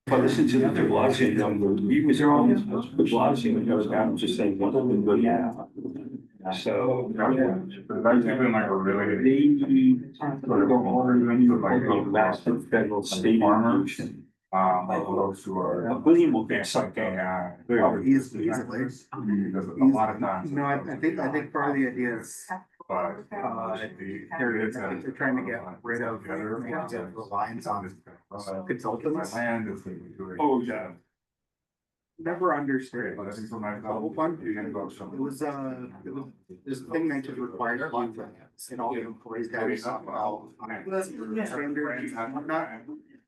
But listen to the blockchain number, he was on the blockchain, goes down, just saying, what's been good. So. That's been like a really. Massive federal state institution. Those who are. William will get something. Easily. Because a lot of times. No, I think part of the idea is, But. they're trying to get rid of reliance on consultants. Land is. Oh, yeah. Never understood. But I think for my. The whole fund, You're gonna go it somewhere. was this thing that just required and all the employees that is standards and whatnot.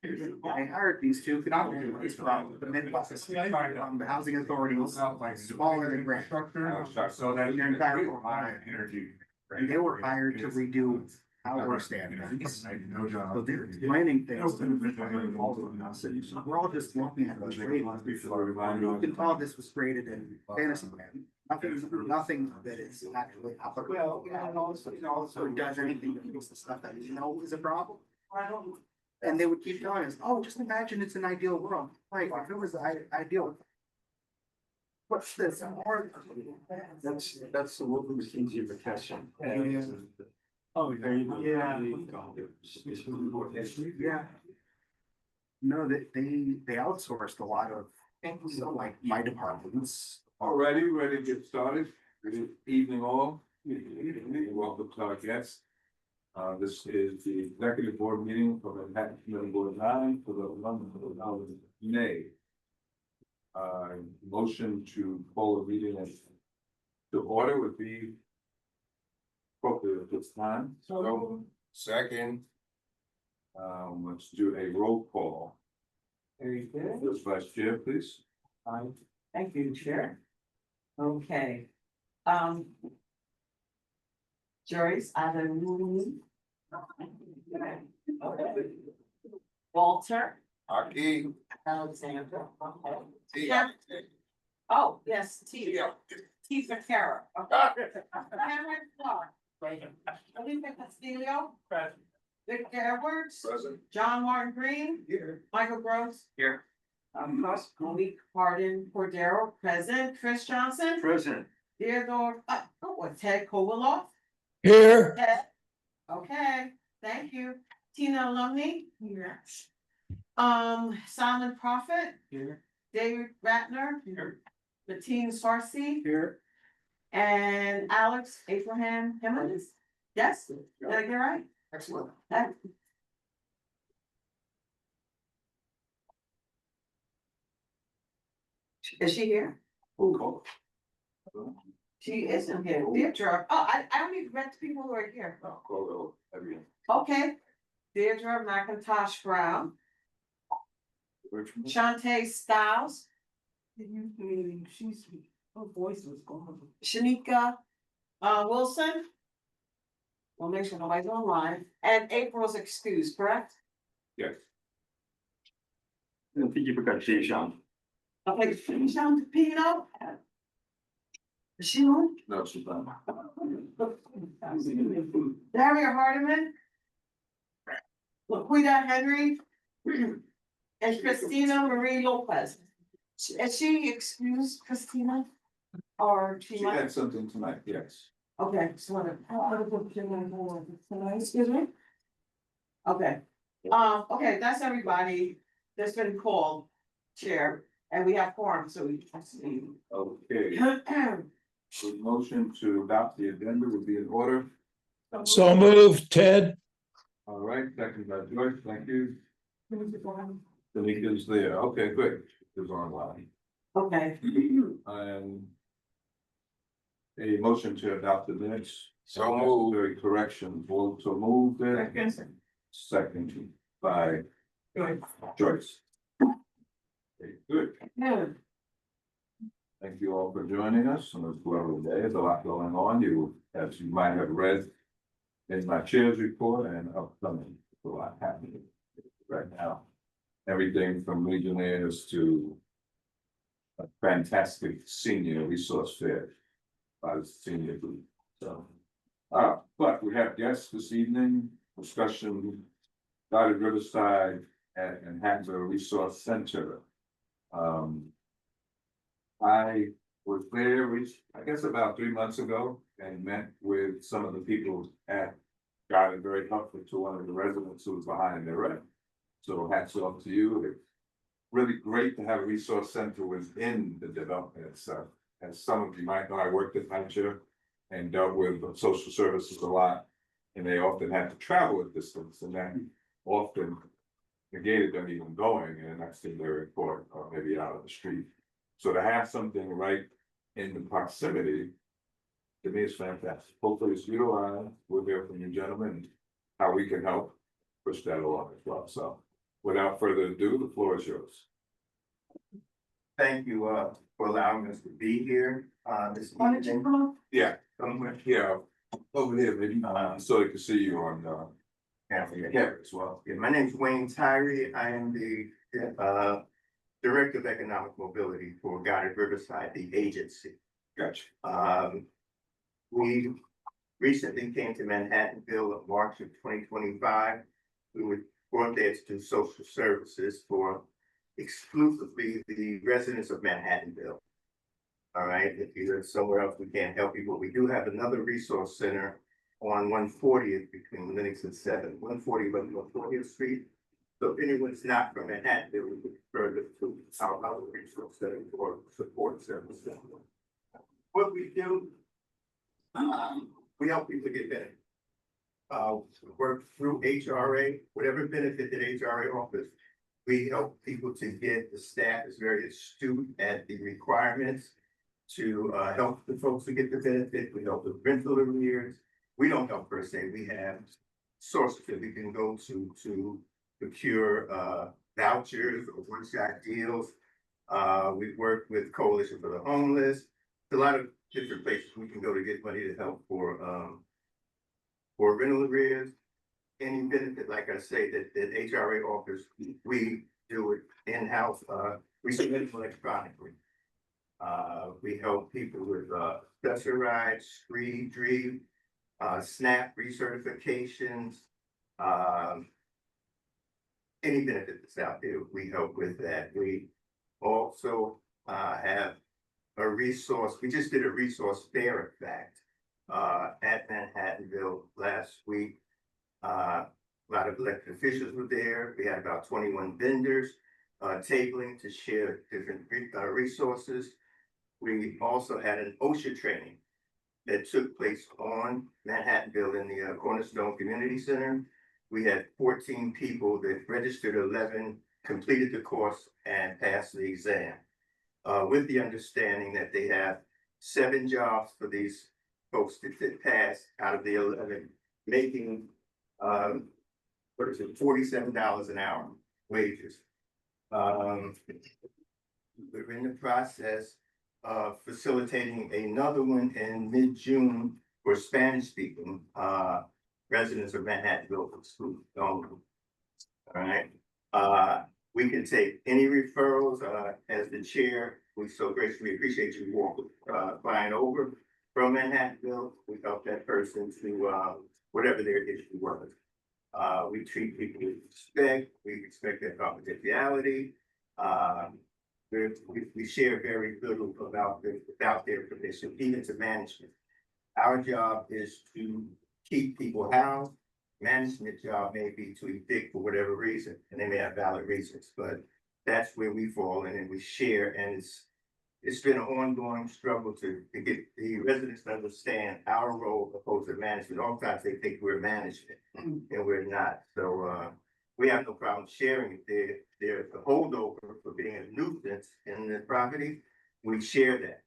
I hired these two consultants from the Midwest, from the housing authorities, smaller than Grant. So that. Your entire Energy. And they were hired to redo our standards. No job. So they're planning things. We're all just looking at what's great. You can tell this was created in fantasy land. Nothing that is actually applicable. So it does anything that makes the stuff that is a problem. And they would keep telling us, oh, just imagine it's an ideal world. Like, if it was ideal. What's this? That's the one that was easier to catch. Oh, Yeah. yeah. No, they outsourced a lot of, like, my departments. Alrighty, ready to get started. Good evening all. Welcome to our guests. This is the executive board meeting for the Manhattan Community Board of 9 for the month of May. Motion to call a meeting to order would be appropriate at this time. So, second. Let's do a roll call. Very good. First vice chair, please. Thank you, Chair. Okay. Joyce, Walter. Aki. Alexander. Okay. Jeff. Oh, yes, T. T for Kara. Okay. Cameron Clark. Olivia Castillo. Victor Edwards. Present. John Martin Green. Here. Michael Gross. Here. Monique Hardin Cordero, present. Chris Johnson. President. Theodore, Ted Kovaloff. Here. Ted. Okay, thank you. Tina Lumney. Here. Simon Prophet. Here. David Ratner. Here. Bettine Sarsi. Here. And Alex Abraham Jimenez. Yes, did I get it right? Excellent. Is she here? Call. She isn't here. Deirdre, I don't even read the people who are here. Call everyone. Okay. Deirdre McIntosh Brown, Shantae Styles. Her voice was gone. Shanika Wilson. We'll make sure nobody's online. And April's excused, correct? Yes. I think you forgot Dejan. Okay, Sean Pino. Is she on? No, she's not. Daria Hardiman. Laquita Henry. And Christina Marie Lopez. Is she excused, Christina? Or she She might? had something tonight, yes. Okay, so excuse me? Okay, okay, that's everybody that's been called, Chair, and we have quorum, so we can see. Okay, the motion to adopt the agenda would be in order. So moved, Ted. All right, second by Joyce, thank you. Tamika's there, okay, good, is online. Okay, And a motion to adopt the minutes. So moved. Necessary correction, vote to move there. Second by Joyce. Okay, good. yeah, Thank you all for joining us on this lovely day. There's a lot going on. As you might have read in my chair's report and upcoming, a lot happening right now. Everything from Legionnaires to a fantastic senior resource fair by the senior group. So, but we have guests this evening, discussion, Dotted Riverside at Manhattanville Resource Center. I was there, I guess about 3 months ago, and met with some of the people at, got it very helpful to one of the residents who was behind the rent. So hats off to you. It's really great to have a resource center within the development itself. As some of you might know, I worked at Hampshire and dealt with social services a lot. And they often had to travel a distance, and that often negated them even going, and that's in their report, or maybe out on the street. So to have something right in the proximity, to me, is fantastic. Hopefully it's utilized. We'll hear from you gentlemen, how we can help push that along as well. So without further ado, the floor is yours. Thank you, for allowing us to be here, this Why don't you evening. come up? Yeah, Somewhere, yeah, over here, maybe, so they can see you on, yeah, as well. Yeah, my name's Wayne Tyree. I am the, Director of Economic Mobility for Goddard Riverside, the agency. gotcha. We recently came to Manhattanville in March of 2025. We were brought there to do social services for exclusively the residents of Manhattanville. All right, if you're somewhere else, we can't help you, but we do have another resource center on 140th between Lenox and 7, 140 West 140th Street. So if anyone's not from Manhattanville, we would refer them to our other resource center for support services. What we do, we help people get better. Work through HRA, whatever benefit that HRA offers. We help people to get, the staff is very astute at the requirements to help the folks to get the benefit. We help with rental arrears. We don't help per se. We have sources that we can go to procure vouchers or one-shot deals. We work with Coalition for the Homeless. A lot of different places we can go to get money to help for rental arrears. Any benefit, like I say, that HRA offers, we do it in-house. We submit it electronically. We help people with special rides, street dream, SNAP recertifications, any benefit that's out there, we help with that. We also have a resource, we just did a resource fair, in fact, at Manhattanville last week. A lot of elected officials were there. We had about 21 vendors tabling to share different resources. We also had an OSHA training that took place on Manhattanville in the Cornerstone Community Center. We had 14 people that registered, 11 completed the course and passed the exam. With the understanding that they have 7 jobs for these folks that passed out of the 11, making $47 an hour wages. We're in the process of facilitating another one in mid-June for Spanish-speaking residents of Manhattanville for school only. All right. We can take any referrals. As the chair, we so graciously appreciate you walking, flying over from Manhattanville. We help that person to whatever their issue was. We treat people with respect. We respect their confidentiality. We share very little about them without their permission, even to management. Our job is to keep people housed. Management job may be to evict for whatever reason, and they may have valid reasons, but that's where we fall in and we share. And it's been an ongoing struggle to get the residents to understand our role opposed to management. Oftentimes they think we're management and we're not. So we have no problem sharing it. There's a holdover for being a nuisance in the property. We share that.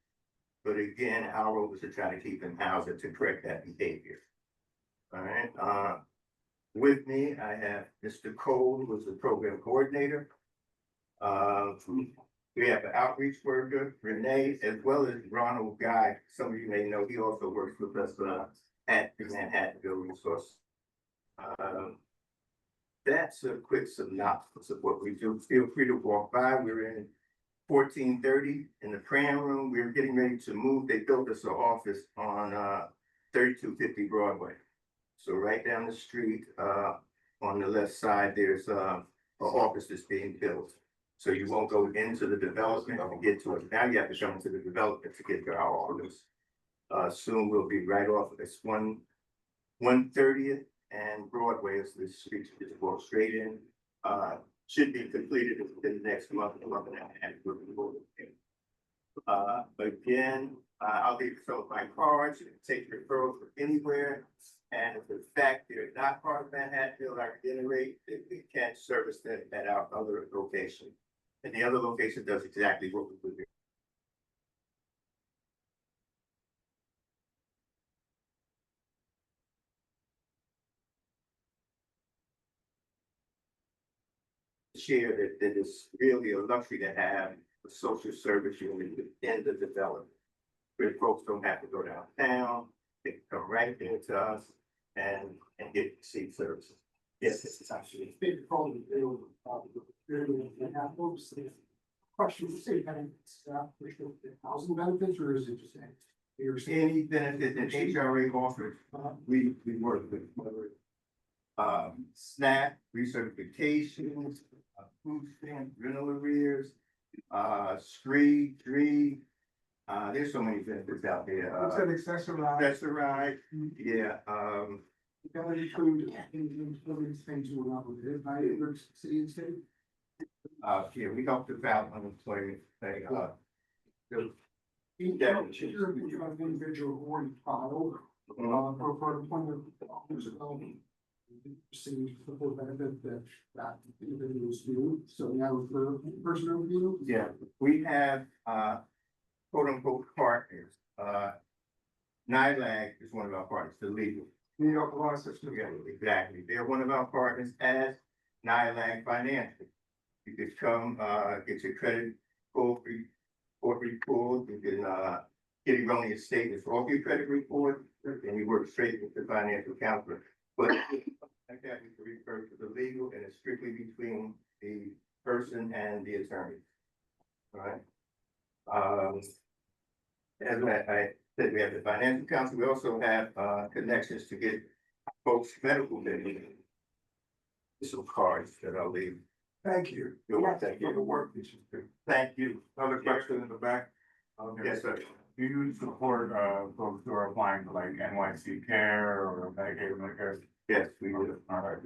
But again, our role is to try to keep them housed and to correct that behavior. All right. With me, I have Mr. Cole, who's the program coordinator. We have an outreach worker, Renee, as well as Ronald Guy. Some of you may know, he also works with us at the Manhattanville Resource. That's a quick synopsis of what we do. Feel free to walk by. We're in 1430 in the Pram Room. We're getting ready to move. They built us an office on 3250 Broadway. So right down the street, on the left side, there's a office that's being built. So you won't go into the development to get to it. Now you have to come into the development to get to our office. Soon we'll be right off of this 130th and Broadway as the street just go straight in. Should be completed within the next month and a half. Again, I'll leave some of my cards. You can take referrals from anywhere. And if in fact they're not part of Manhattanville, I reiterate that we can't service them at our other location. And the other location does exactly what we would do. Share that is really a luxury to have a social service unit within the development. Where folks don't have to go downtown, they can come right into us and get receive services. Yes, this is actually. Question, you say benefits, housing benefits, or is it just? Any benefit that HRA offers, we work with. SNAP, recertifications, food stamp, rental arrears, street, there's so many benefits out there. Accessorize, yeah, That would include these things you were not with it, by New York City and state. yeah, we help the valid unemployment thing, You have an individual who already filed, for employment. Receive the full benefit that individuals do, so now for personal review. yeah, we have, quote unquote partners, NILAG is one of our partners, the legal. New York law system. Yeah, exactly. They're one of our partners as NILAG Financial. You could come, get your credit report, you can, get erroneous statements off your credit report, and you work straight with the financial counselor. But like that, we can refer to the legal, and it's strictly between the person and the attorney. All right. As I said, we have the financial counsel. We also have connections to get folks medical benefits. Some cards that I'll leave. Thank you. You're welcome. Thank you. For the work that you do. Thank you. Another question in the back. Yes, sir. Do you support folks who are applying for like NYC Care or Medicaid, Medicare? Yes, we do. All right.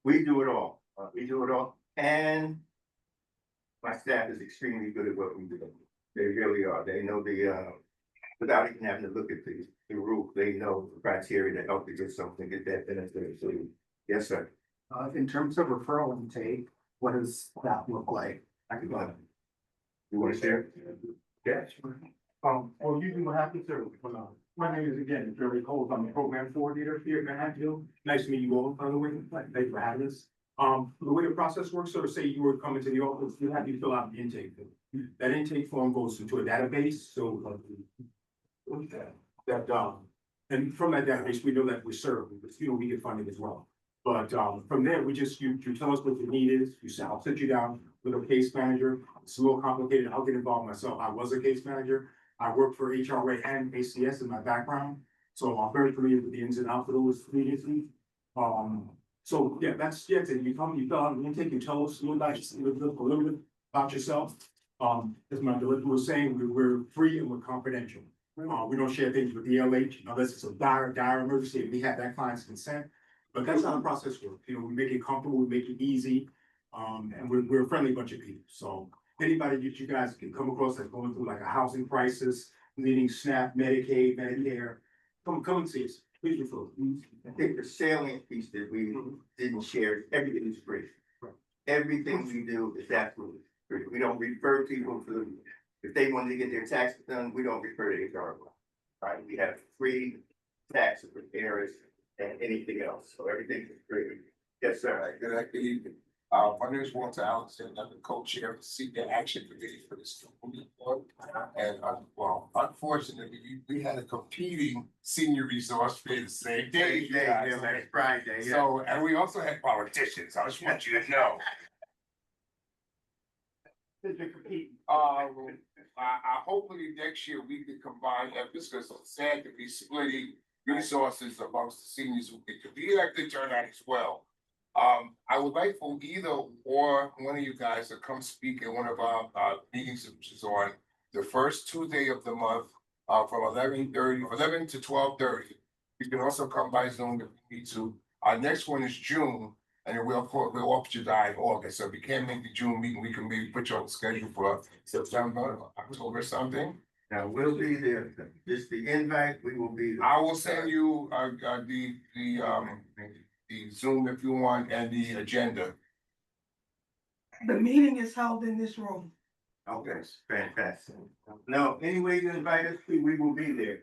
We do it all. We do it all. And my staff is extremely good at what we do. They really are. They know without even having to look at the roof, they know the criteria to help you get something, get that benefit. So, yes, sir. In terms of referral intake, what does that look like? I can go ahead. You want to share? Yes. Well, usually what happens, sir, my name is again, Jerry Cole, I'm the program coordinator here at Manhattanville. Nice to meet you all, by the way, thanks for having us. The way the process works, so to say you were coming to the office, you have you fill out the intake form. That intake form goes into a database, so and from that database, we know that we serve, because we get funding as well. But from there, we just, you tell us what the need is, I'll sit you down with a case manager. It's a little complicated, I'll get involved myself. I was a case manager. I worked for HRA and ACS in my background, so I'm very familiar with the ins and outs of those previously. So yeah, that's, yeah, you come, you fill out an intake, you tell us a little bit about yourself. As my director was saying, we're free and we're confidential. We don't share things with ELH unless it's a dire emergency, and we have that client's consent. But that's how the process works. We make it comfortable, we make it easy. And we're a friendly bunch of people. So anybody that you guys can come across that's going through like a housing crisis, needing SNAP, Medicaid, Medicare, come and see us. Please refer. I think the salient piece that we didn't share, everything is free. Everything we do is absolutely free. We don't refer people to, if they wanted to get their taxes done, we don't refer to HR. Right, we have free tax preparers and anything else, so everything is free. Yes, sir. Good evening. My name is Walter Allison. I'm the co-chair of the Senior Action Committee for this community board. And well, unfortunately, we had a competing senior resource fair the same day. Last Friday. Yeah. So, and we also had politicians. I just want you to know. Hopefully next year we can combine efforts, because it's sad to be splitting resources amongst the seniors who could be elected turnout as well. I would like for either or one of you guys to come speak at one of our meetings, which is on the first Tuesday of the month, from 11 to 12:30. You can also come by Zoom if you need to. Our next one is June, and then we'll off July and August. So if you can't make the June meeting, we can maybe put you on the schedule for September, October, something. Now, we'll be there, just the invite, we will be. I will send you the Zoom if you want and the agenda. The meeting is held in this room. Okay, fantastic. No, any way you invite us to, we will be there.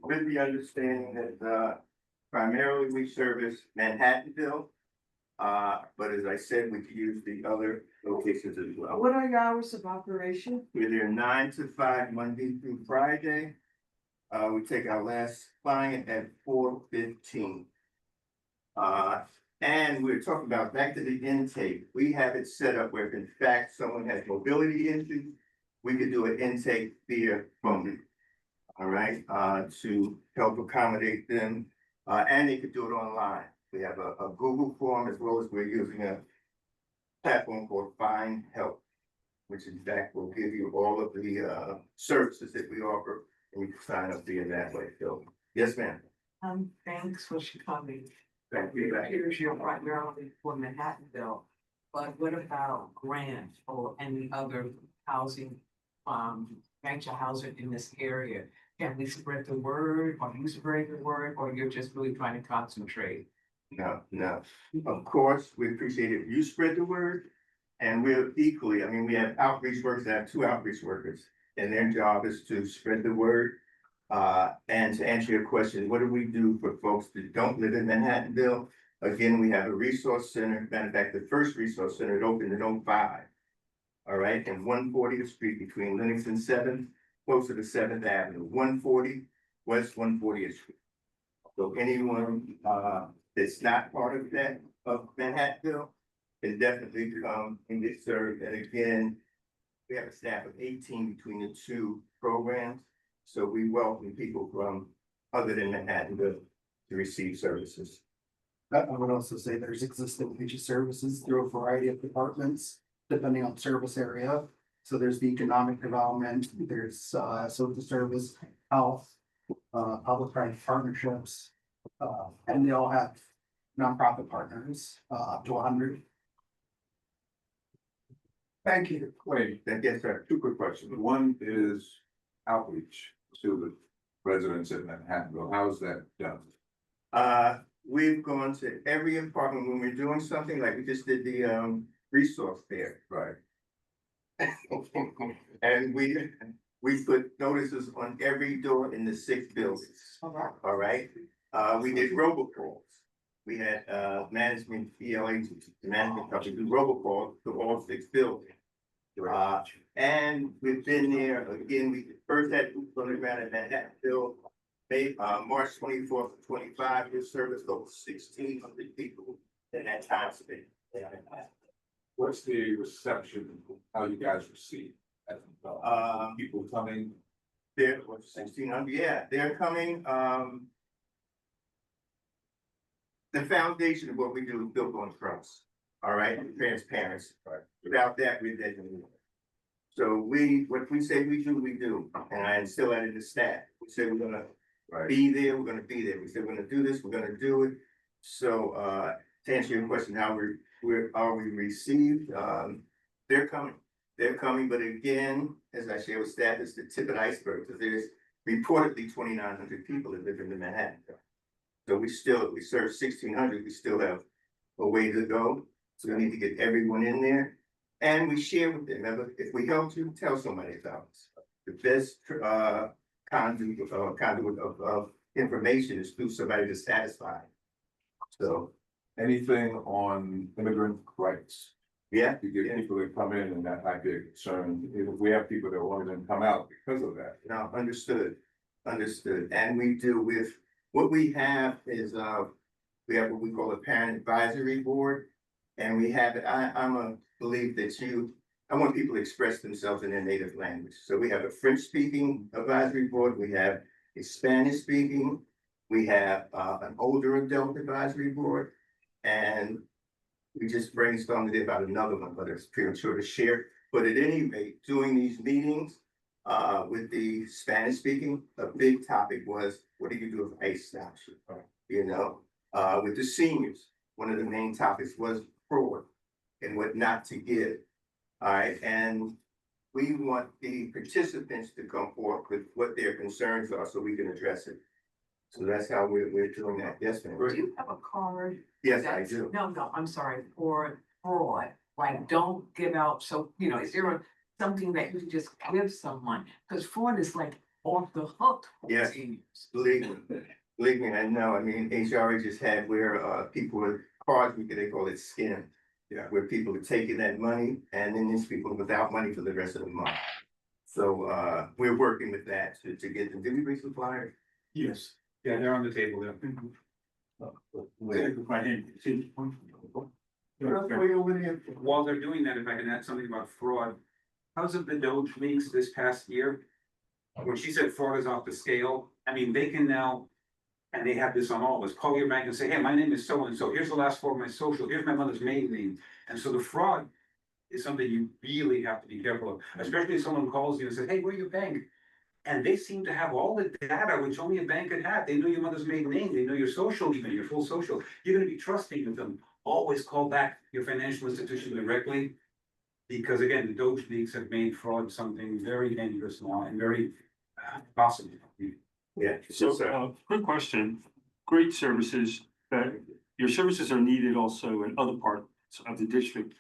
With the understanding that, primarily we service Manhattanville. But as I said, we could use the other locations as well. What are your hours of operation? We're there 9 to 5, Monday through Friday. We take our last client at 4:15. And we're talking about back to the intake. We have it set up where if in fact someone has mobility issues, we could do an intake via phone. All right, to help accommodate them, and they could do it online. We have a Google form as well as we're using a platform called Find Help, which in fact will give you all of the services that we offer, and you can sign up via that way. So, yes, ma'am. Thanks for coming. Thank you. Here's your primarily for Manhattanville, but what about Grant or any other housing, venture housing in this area? Can we spread the word, or you spread the word, or you're just really trying to concentrate? No, no. Of course, we appreciate it. You spread the word, and we're equally, I mean, we have outreach workers, I have 2 outreach workers, and their job is to spread the word. And to answer your question, what do we do for folks that don't live in Manhattanville? Again, we have a resource center. Matter of fact, the first resource center, it opened in 2005. All right, and 140th Street between Lennox and 7th, closer to 7th Avenue, 140 West 140th Street. So anyone that's not part of that, of Manhattanville, can definitely come and get served. And again, we have a staff of 18 between the 2 programs. So we welcome people from other than Manhattanville to receive services. I would also say there's existing future services through a variety of departments, depending on service area. So there's the economic development, there's social service, health, public-private partnerships. And they all have nonprofit partners, up to 100. Thank you. Wait, Yes, sir. 2 quick questions. One is outreach to the residents in Manhattanville. How's that done? We've gone to every apartment when we're doing something, like we just did the resource fair. Right. And we put notices on every door in the 6 buildings. All right. All right, we did robocalls. We had management, PLA, management company do robocalls to all 6 buildings. And we've been there, again, we first had boots on the ground in Manhattanville. March 24th to 25, we serviced over 1,600 people in that time span. What's the reception, how you guys receive? People coming? There was 1,600, yeah, they're coming, the foundation of what we do is built on trust, all right, and transparency. Right. Without that, we're dead in the water. So what we say we do, and I instill that in the staff. We say we're gonna be there, we're gonna be there. We said we're gonna do this, we're gonna do it. So to answer your question, how are we received? They're coming, but again, as I share with staff, it's the tip of the iceberg, because there's reportedly 2,900 people that live in the Manhattan. So we serve 1,600, we still have a way to go. So we need to get everyone in there. And we share with them. Remember, if we help you, tell somebody about us. The best conduit of information is through somebody that's satisfied. So Anything on immigrant rights? yeah, You get people that come in and that might be a concern. If we have people that won't even come out because of that. no, understood. And we do with, what we have is, we have what we call a parent advisory board. And we have it, I'm a believe that I want people to express themselves in their native language. So we have a French speaking advisory board, we have a Spanish speaking, We have an older adult advisory board, and we just brainstormed about another one, but it's premature to share. But at any rate, doing these meetings with the Spanish speaking, a big topic was, what do you do if ICE stops you? You know, with the seniors, one of the main topics was fraud and what not to give. All right, and we want the participants to come forth with what their concerns are so we can address it. So that's how we're doing that. Yes, ma'am. Do you have a card? Yes, I That's- do. No, I'm sorry, for fraud, like, don't give out, so, you know, is there something that you can just give someone? Because fraud is like off the hook. for Yes. seniors. Believe me, I know. I mean, HRA just had where people with cards, they call it skim. Yeah. Where people are taking that money and then there's people without money for the rest of the month. So we're working with that to get them. Did we bring some flyers? Yes, yeah, they're on the table there. While they're doing that, if I can add something about fraud, because of the Doge leaks this past year, when she said fraud is off the scale, I mean, they can now, and they have this on all of us, call your bank and say, hey, my name is so-and-so, here's the last four of my social, here's my mother's maiden name. And so the fraud is something you really have to be careful of, especially if someone calls you and says, hey, where's your bank? And they seem to have all the data which only a bank could have. They know your mother's maiden name, they know your social, even your full social. You're gonna be trusting with them. Always call back your financial institution directly. Because again, the Doge leaks have made fraud something very dangerous now and very possible. Yeah. So, quick question, great services, but your services are needed also in other parts of the district.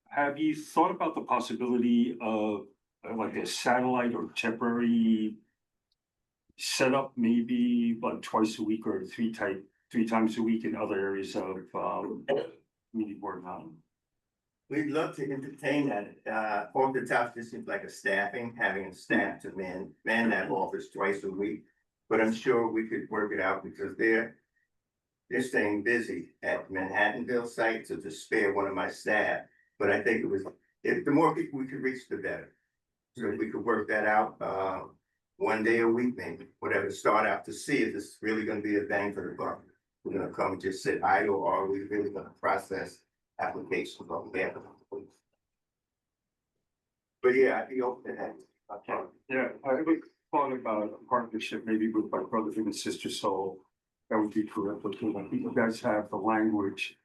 Have you thought about the possibility of like a satellite or temporary setup, maybe like twice a week or three times a week in other areas of community board? We'd love to entertain that. Off the top, this seems like having a staff to man that office twice a week. But I'm sure we could work it out because they're staying busy at Manhattanville site to spare one of my staff. But I think if the more people we could reach, the better. So if we could work that out, one day a week, maybe, whatever, start out to see if it's really gonna be a bang for the buck. We're gonna come and just sit idle, or are we really gonna process applications on behalf of the police? But yeah, I'd be open to that. Okay. Yeah, I haven't thought about a partnership maybe with my brother and sister soul. That would be correct, because I think you guys have the language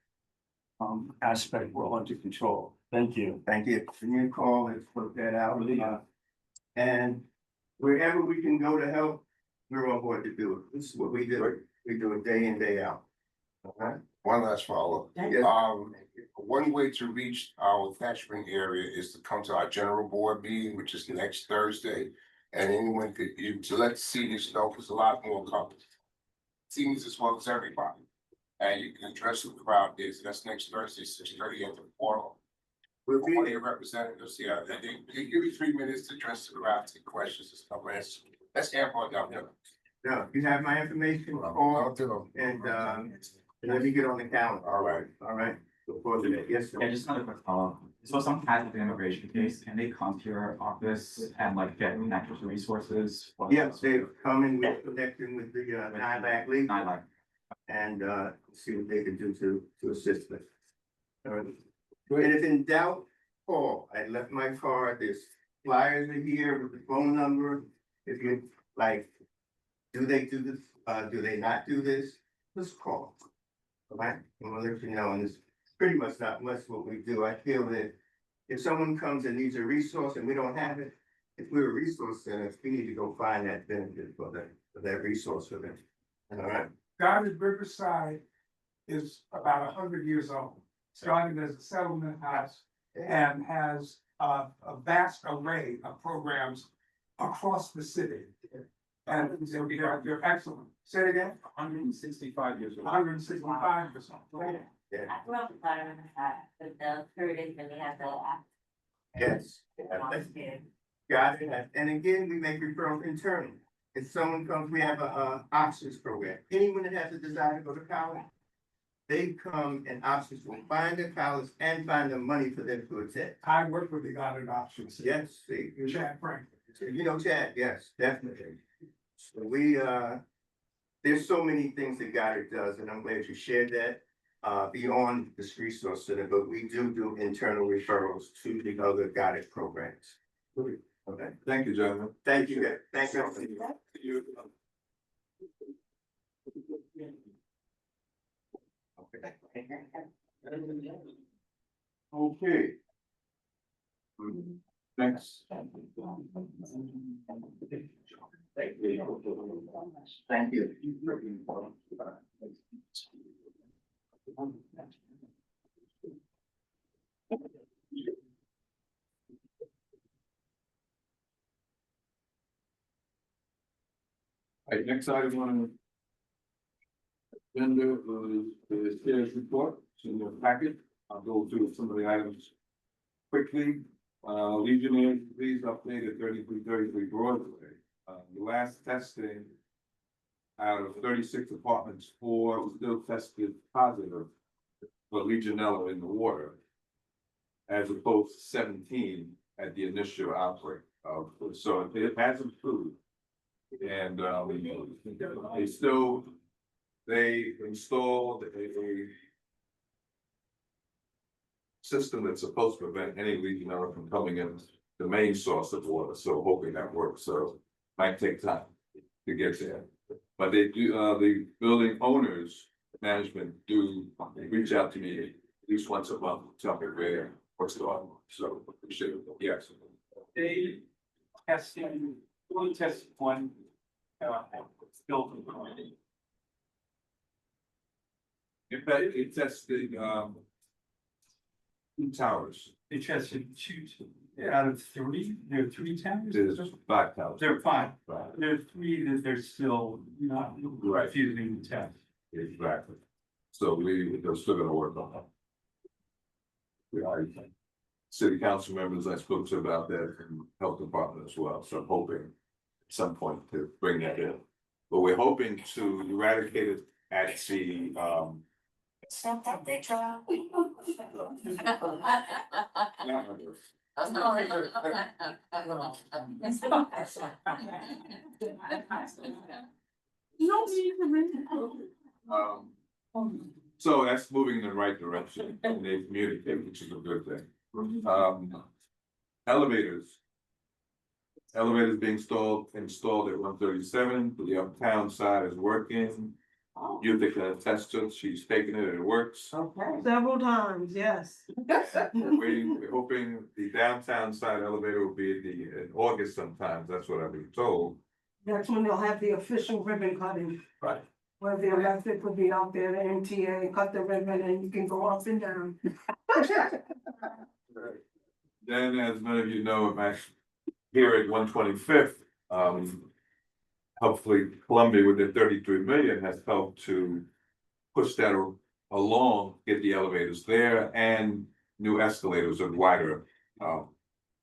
aspect well under control. Thank you. Thank you. Give me a call, let's work that out. And wherever we can go to help, we're on board to do it. This is what we do. We do it day in, day out. Okay? One last follow. Yes. One way to reach our catchment area is to come to our general board meeting, which is next Thursday. And anyone could, to let seniors know, because a lot more couples. Seniors as well as everybody. And you can address who the crowd is. That's next Thursday, 6:30 at the forum. We'll One of be, your representatives, yeah, they give you 3 minutes to address the crowd, take questions and stuff. That's airport down there. no, you have my information, I'll call, do and let me get on the calendar. All right. Look forward to that. Yes, sir. Yeah, just another quick follow-up. So someone has like an immigration case, can they come to your office and like get connected to resources? Yes, they've come in, we're connecting with the NILAC League I like. and see what they can do to assist us. All right. And if in doubt, call. I left my card. There's flyers in here with the phone number. If you like, do they do this? Do they not do this? Just call. All right, I'm gonna let you know, and it's pretty much not much what we do. I feel that if someone comes and needs a resource and we don't have it, if we're a resource center, we need to go find that benefit for that resource for them. All right. Goddard Riverside is about 100 years old. Started as a settlement house and has a vast array of programs across the city. And they're excellent. Say it again. 165 years old. 165 or something. Yeah. I grew up in Florida, with the Curtis, and we have the. Yes. Got it. And again, we make referrals internally. If someone comes, we have a options program. Anyone that has a desire to go to college, they come and options will find a college and find the money for them to attend. I work with the Goddard Options. Yes, see. Chad Franklin. You know Chad, yes, definitely. So we there's so many things that Goddard does, and I'm glad you shared that. Beyond this resource center, but we do internal referrals to the other Goddard programs. Okay, thank you, gentlemen. Thank you, guys. Thank you. Okay. Next. Thank you. All right, next item on the agenda is the chair's report, it's in your packet. I'll go through some of the items quickly. Legionnaires, please update at 3333 Broadway. The last testing out of 36 apartments, 4 still tested positive for Legionella in the water, as opposed to 17 at the initial outbreak. So it has improved. And they installed a system that's supposed to prevent any Legionella from coming in the main source of water, so hoping that works, so might take time to get there. But they do, the building owners, management do reach out to me at least once a month, tell me what's going on, so appreciate it, yes. They only tested one, building. In fact, it tested, 2 towers. They tested 2 out of 3. There are 3 towers. There's 5 towers. There are 5. Right. There are 3 that they're still not refusing the test. Exactly. So they're still gonna work on that. We are, city council members I spoke to about that and health department as well, so I'm hoping at some point to bring that in. But we're hoping to eradicate it at the, Stop that big truck. So that's moving in the right direction, and they communicate, which is a good thing. Elevators. Elevators being installed at 137, the uptown side is working. You think that attest to it, she's taking it and it works. Okay. Several times, yes. We're hoping the downtown side elevator will be in August sometimes, that's what I've been told. That's when they'll have the official ribbon cutting, Right. where the electric will be out there, the MTA, cut the ribbon and you can go up and down. Then, as many of you know, I'm actually here at 125th. Hopefully Columbia with their 33 million has helped to push that along, get the elevators there and new escalators and wider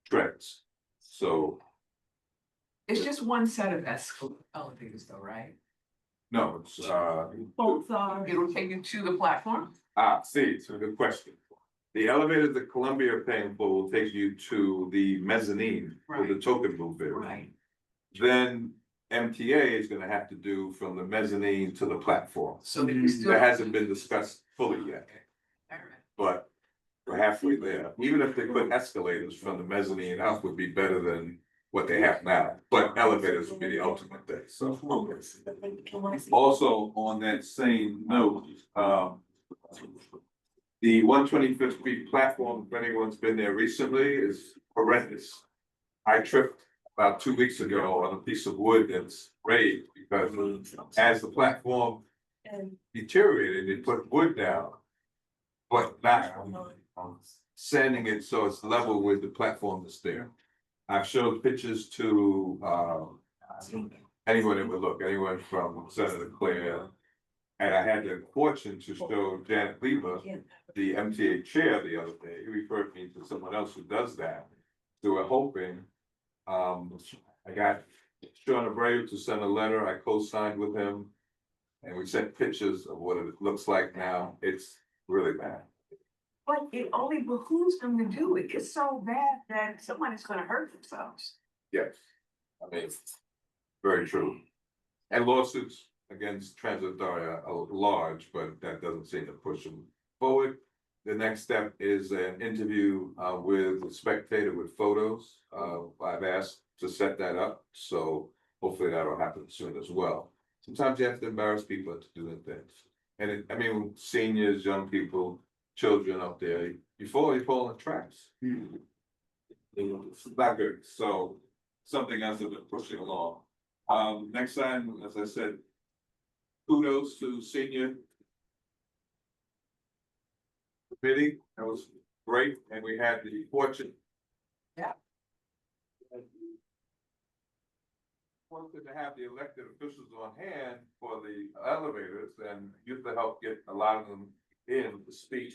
treads. So. It's just one set of elevators though, right? No, it's Both are. It'll take you to the platform? see, it's a good question. The elevators that Columbia are paying for will take you to the mezzanine with the token booth area. Right. Then MTA is gonna have to do from the mezzanine to the platform. So that you still. That hasn't been discussed fully yet, All right. but we're halfway there. Even if they put escalators from the mezzanine up would be better than what they have now, but elevators would be the ultimate thing, so. Also, on that same note, the 125th Street platform, if anyone's been there recently, is horrendous. I tripped about 2 weeks ago on a piece of wood that's frayed because as the platform deteriorated, they put wood down, but not sanding it so it's level with the platform that's there. I've showed pictures to anyone that would look, anyone from Senator Claire. And I had the fortune to show Janet Leva, the MTA chair the other day. He referred me to someone else who does that. So we're hoping, I got Sean Abreu to send a letter, I co-signed with him. And we sent pictures of what it looks like now. It's really bad. But it only behooves them to do it. It's so bad that someone is gonna hurt themselves. Yes, I mean, very true. And lawsuits against transit authority are large, but that doesn't seem to push them forward. The next step is an interview with a spectator with photos. I've asked to set that up, so hopefully that'll happen soon as well. Sometimes you have to embarrass people into doing things. And I mean, seniors, young people, children up there, you fall in the traps. It's not good, so something else that we're pushing along. Next time, as I said, kudos to senior committee, that was great, and we had the fortune. Yeah. Wanted to have the elected officials on hand for the elevators and used to help get a lot of them in the speech,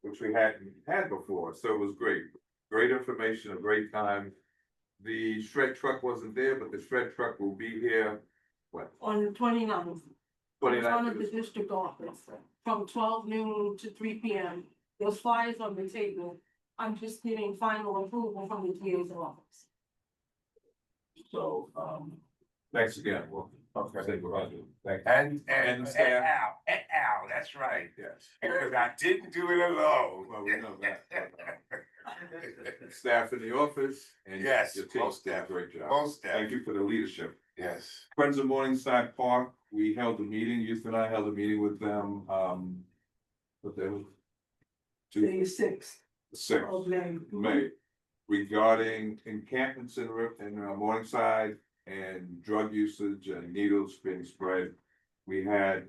which we hadn't had before, so it was great. Great information, a great time. The shred truck wasn't there, but the shred truck will be here, what? On the 29th. In front of the 29th. district office, from 12 noon to 3 p.m. There's flyers on the table. I'm just getting final approval from the DA's office. So, thanks again. Well, okay, thank you, Roger. Thank you. And Al, that's right. Yes. Because I didn't do it alone. Well, we know that. Staff in the office and Yes, your team most did a staff. great job. Most staff. Thank you for the leadership. Yes. Friends of Morningside Park, we held a meeting, Youth and I held a meeting with them, what day was it? Day 6 Six. of May. May, regarding encampments in Morningside and drug usage and needles being spread. We had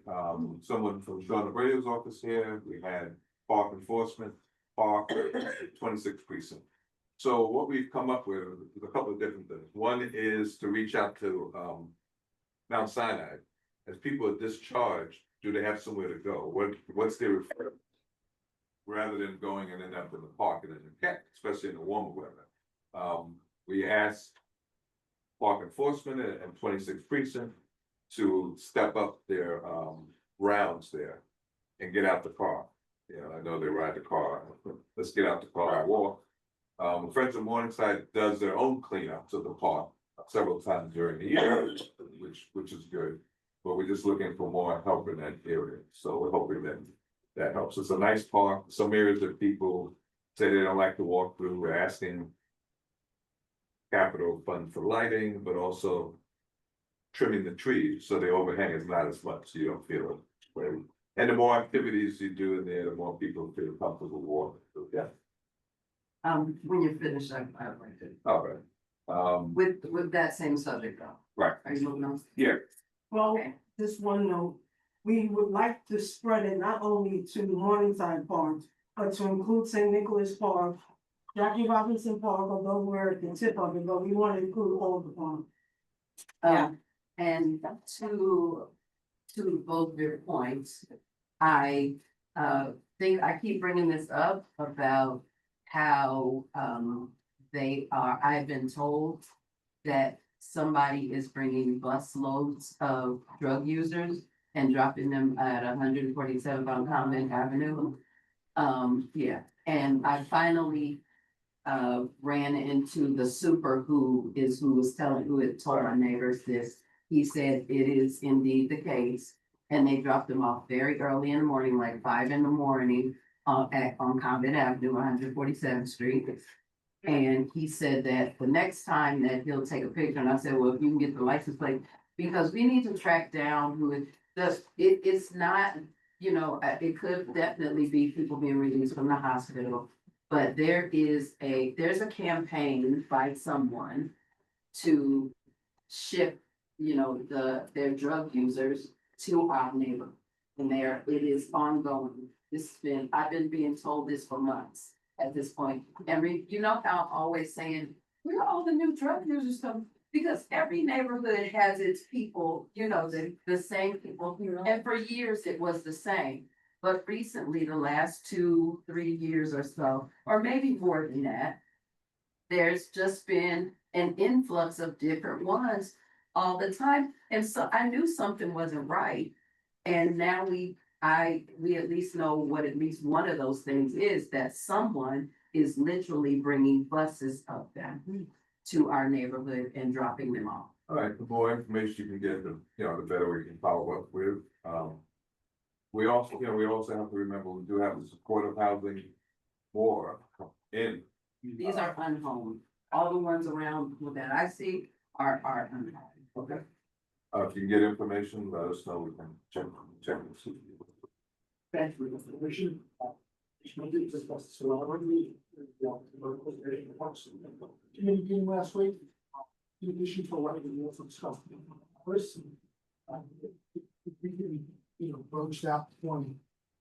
someone from Sean Abreo's office here, we had park enforcement, park 26 precinct. So what we've come up with is a couple of different things. One is to reach out to Mount Sinai. As people are discharged, do they have somewhere to go? What's their referral? Rather than going and end up in the park and in the camp, especially in the warmer weather. We asked park enforcement and 26 precinct to step up their rounds there and get out the car. You know, I know they ride the car. Let's get out the car and walk. Friends of Morningside does their own cleanups of the park several times during the year, which is good. But we're just looking for more help in that area. So we're hoping that helps. It's a nice park. Some areas that people say they don't like to walk through. We're asking capital fund for lighting, but also trimming the trees so the overhang is not as much, so you don't feel it. And the more activities you do in there, the more people feel comfortable walking. So, yeah. When you're finished, I'd like to, All right. with that same subject though. Right. Are you moving on? Yeah. Well, Okay. just one note, we would like to spread it not only to Morningside Park, but to include St. Nicholas Park, Jackie Robinson Park, although we're at the tip of it, but we want to include all the parks. Yeah. And to both your points, I think I keep bringing this up about how I've been told that somebody is bringing bus loads of drug users and dropping them at 147 on Convent Avenue. Yeah, and I finally ran into the super who had told our neighbors this. He said it is indeed the case, and they dropped them off very early in the morning, like 5 in the morning, on Convent Avenue, 147th Street. And he said that the next time that he'll take a picture, and I said, well, if you can get the license plate, because we need to track down who it does. It's not, it could definitely be people being released from the hospital. But there's a campaign by someone to ship, their drug users to our neighborhood. And it is ongoing. I've been being told this for months at this point. And you know how I'm always saying, where are all the new drug users come? Because every neighborhood has its people, the same people. And for years it was the same. But recently, the last 2-3 years or so, or maybe more than that, there's just been an influx of different ones all the time. And so I knew something wasn't right. And now we at least know what at least one of those things is, that someone is literally bringing buses of them to our neighborhood and dropping them off. All right, the more information you can get, the better we can follow up with. We also, we also have to remember, we do have the supportive housing more in. These are unhomed. All the ones around that I see are unhomed. Okay. If you can get information, let us know, we can check and see. Thank you for the information. We discussed this already. Committee meeting last week. In addition to what we also discussed. First, broached out point.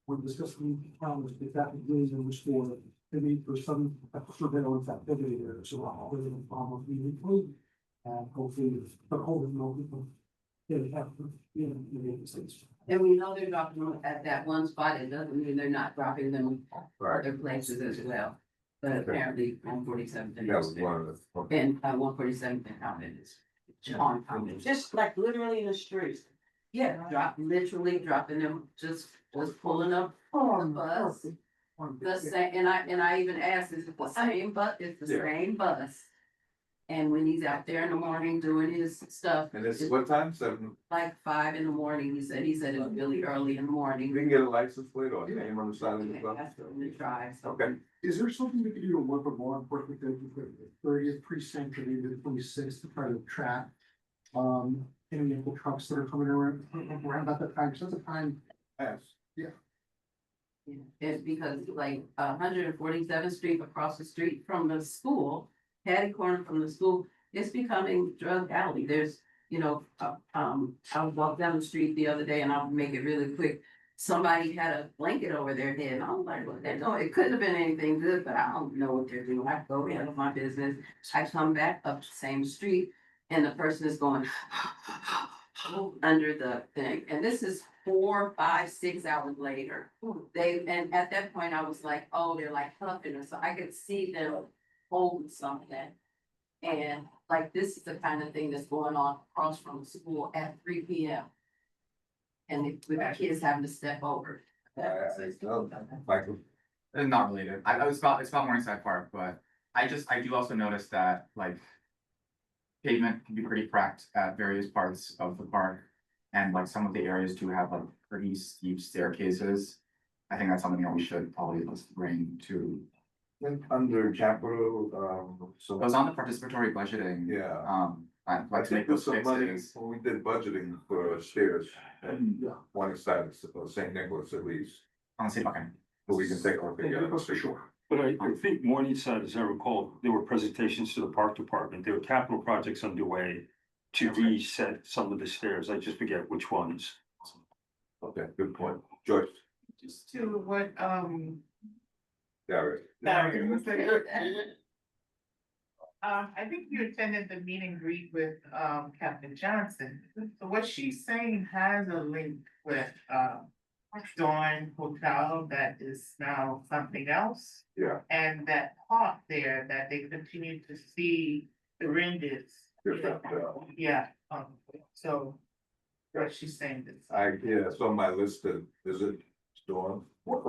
We're discussing how if that agrees in which for maybe for some surveillance activity there, so I'll put it in form of meeting. And hopefully, but holding no people. And we know they're dropping them at that one spot. It doesn't mean they're not dropping them other places as well. But apparently 147th That was one of the. Okay. and 147th and Common is on Common, just like literally in the streets. Yeah, literally dropping them, just pulling up the bus. The same, and I even asked, is it the same bus? It's the same bus. And when he's out there in the morning doing his stuff. And it's what time? 7? Like 5 in the morning, he said it's really early in the morning. We can get a license plate or name on the side of the bus. Okay. Is there something we can do to work with law enforcement, the 30th precinct or maybe the 26th to try to track? Any of the trucks that are coming around about that time, because that's a time. Yes. Yeah. It's because like 147th Street across the street from the school, Patty Corner from the school, it's becoming drug alley. There's, I walked down the street the other day and I'll make it really quick. Somebody had a blanket over their head and I was like, well, it couldn't have been anything good, but I don't know what they're doing. I go handle my business. I come back up the same street and the person is going under the thing. And this is 4, 5, 6 hours later. And at that point I was like, oh, they're like huffing us. So I could see them holding something. And like, this is the kind of thing that's going on across from the school at 3 p.m. And with our kids having to step over. Michael. Not related. It's about Morningside Park, but I do also notice that like pavement can be pretty cracked at various parts of the park. And like some of the areas do have like pretty steep staircases. I think that's something that we should probably bring to. Under capital, so. It was on the participatory budgeting. Yeah. I'd I like to make think there's those some money, fixes. when we did budgeting for stairs, one side of St. Nicholas at least, Honestly, okay. but we can take a look at it. For sure. But I think Morningside, as I recall, there were presentations to the park department. There were capital projects underway to reset some of the stairs. I just forget which ones. Okay, good point. Joyce. Just to what, Gary. I think you attended the meet and greet with, Captain Johnson. So what she's saying has a link with, Dawn Hotel that is now something else. Yeah. And that park there that they continue to see the renders. Different, Yeah, so what she's saying is. it's on my list to visit Dawn. Where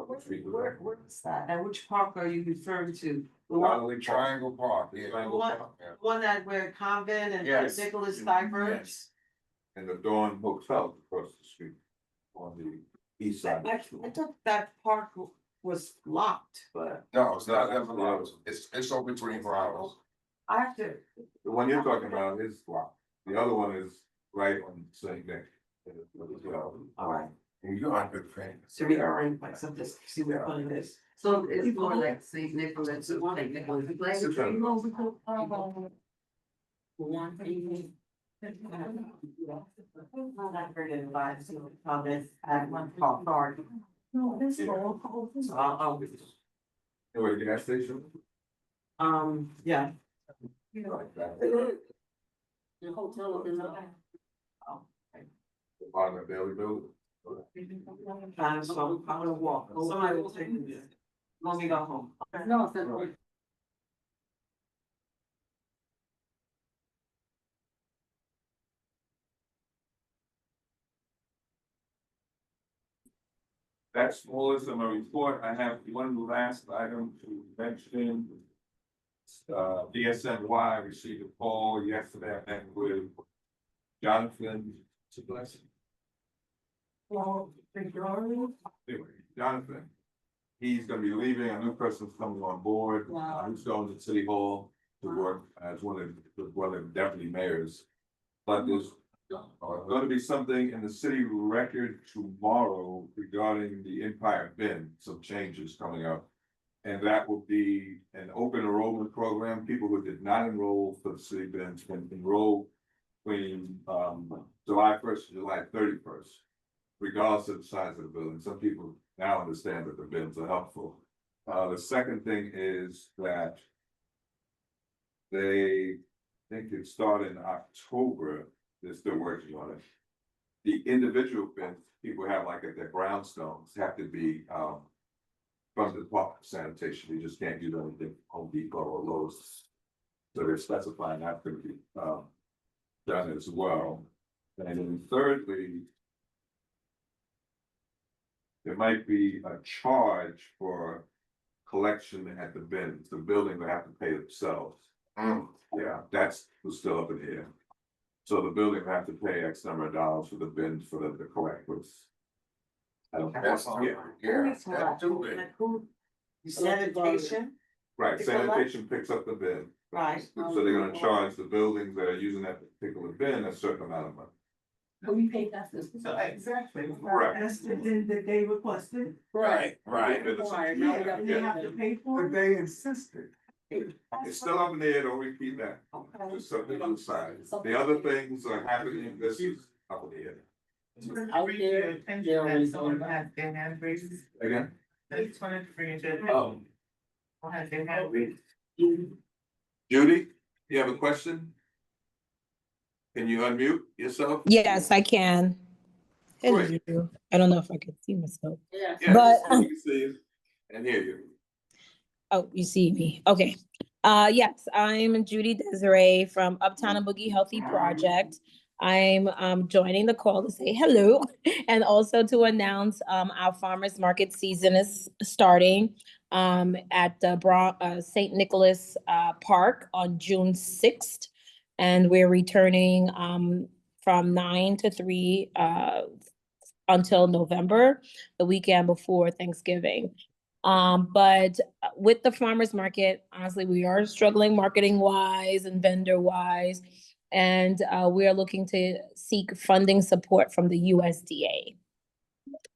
is that? And which park are you referring to? The Triangle Park, yeah. Triangle What? Park, yeah. one that where Convent and Yes. Nicholas diverged? And the Dawn Hotel across the street on the east side. I thought that park was locked, but No, it's not, it's open 24 hours. I have to. The one you're talking about is locked. The other one is right on St. Nick. All right. You're on good faith. So we are in like something, see where on this. So it's more like St. Nicholas, St. Nicholas. One thing. I heard it by some comments at one park. No, this is all. Anyway, gas station? Yeah. The The hotel is in the back. bottom of Bailey Building. So I'm gonna walk. Somebody will take me. Let me go home. No, it's not. That's all is in my report. I have one last item to mention. DSNY received a call yesterday. I met with Jonathan, it's a blessing. Well, thank you, Arlene. Anyway, Jonathan, he's gonna be leaving, a new person's coming on board. Wow. He's going to City Hall to work as one of the deputy mayors. But there's gonna be something in the city record tomorrow regarding the Empire Bin, some changes coming up. And that will be an open enrollment program. People who did not enroll for the city bins can enroll between July 1st and July 31st. Regardless of the size of the building. Some people now understand that the bins are helpful. The second thing is that they think it started in October. They're still working on it. The individual bins people have like at their brownstones have to be from the Department of Sanitation. You just can't use anything Home Depot or Lowe's. So they're specifying that to be done as well. And then thirdly, there might be a charge for collection at the bins. The building will have to pay themselves. Yeah, that's still up in the air. So the building will have to pay X number of dollars for the bins for them to collect with. I don't. That's that's too big. Sanitation, Right, Pick 'em up? sanitation picks up the bin. right? So they're gonna charge the buildings that are using that particular bin a certain amount of money. But we paid that system. So exactly. Correct. That's the bin that they requested. Right, right. Yeah, and they have to pay for But it. they insisted. It's still up in the air, don't repeat that. Just something on the side. The other things are happening, this is up in the air. Out there, there is on that, they have raises. Again? That's one of the things that. Oh. Has they had raises? Judy, you have a question? Can you unmute yourself? Yes, I can. Great. Hello. I don't know if I can see myself. Yeah. Yeah, But- we can see you and hear you. Oh, you see me. Okay. Yes, I'm Judy Desiree from Uptown and Boogie Healthy Project. I'm joining the call to say hello and also to announce our farmers market season is starting at the St. Nicholas Park on June 6th. And we're returning from 9 to 3 until November, the weekend before Thanksgiving. But with the farmers market, honestly, we are struggling marketing wise and vendor wise. And we are looking to seek funding support from the USDA.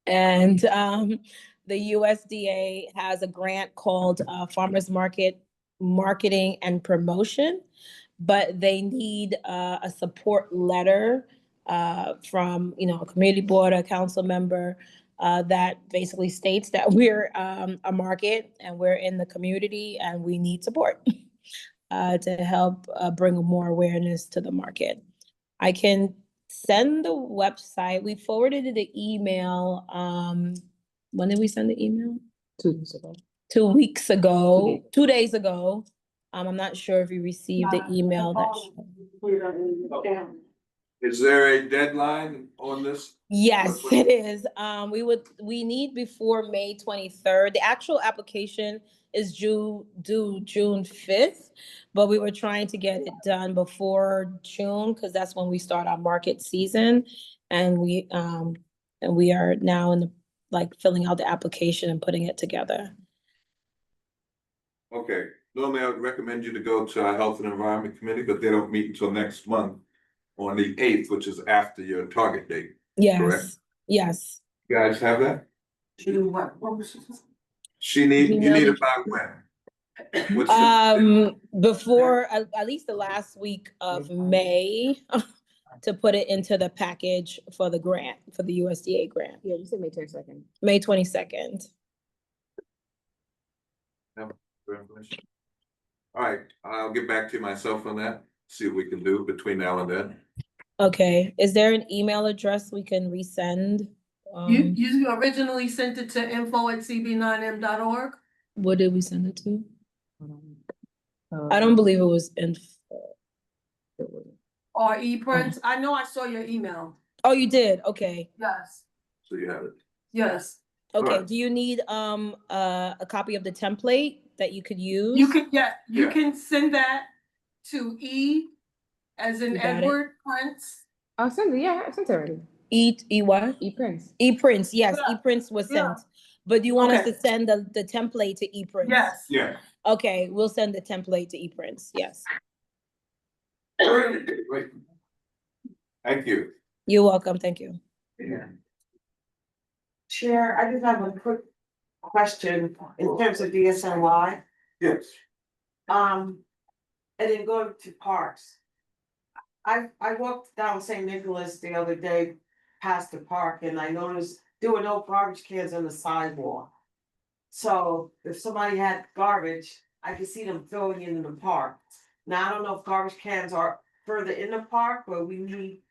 And the USDA has a grant called Farmers Market Marketing and Promotion, but they need a support letter from, a community board, a council member, that basically states that we're a market and we're in the community and we need support to help bring more awareness to the market. I can send the website. We forwarded the email. When did we send the email? 2 weeks ago. 2 weeks ago, 2 days ago. I'm not sure if you received the email that. Is there a deadline on this? Yes, it is. We need before May 23rd. The actual application is due June 5th, but we were trying to get it done before June because that's when we start our market season. And we are now in the filling out the application and putting it together. Okay, normally I would recommend you to go to our Health and Environment Committee, but they don't meet until next month on the 8th, which is after your target date. Yes, Correct. Yes. You guys have that? What was she? You need it by when? What's Before at least the last week of May to put it into the package for the grant, for the USDA grant. Yeah, you said May 22nd. May 22nd. All right, I'll get back to you myself on that, see what we can do between now and then. Okay, is there an email address we can resend? You originally sent it to info@cb9m.org? What did we send it to? I don't believe it was info. Or ePrints? I know I saw your email. Oh, you did? Okay. Yes, So you have it. yes. Okay, Alright. do you need a copy of the template that you could use? You Yeah. can send that to E as in You got it. Edward Prince I'll send it, yeah, I sent it already. What? E-Prints. E-Prints, yes, Yeah. E-Prints was Yeah. sent. But you want us Okay. to send the template to E-Prints? Yes. Yeah. Okay, we'll send the template to E-Prints, yes. Great. Thank you. You're welcome, thank you. Chair, I just have a quick question in terms of DSNY. Yes. And then going to parks. I walked down St. Nicholas the other day past the park and I noticed there were no garbage cans on the sidewalk. So if somebody had garbage, I could see them throwing it in the park. Now, I don't know if garbage cans are further in the park, but we need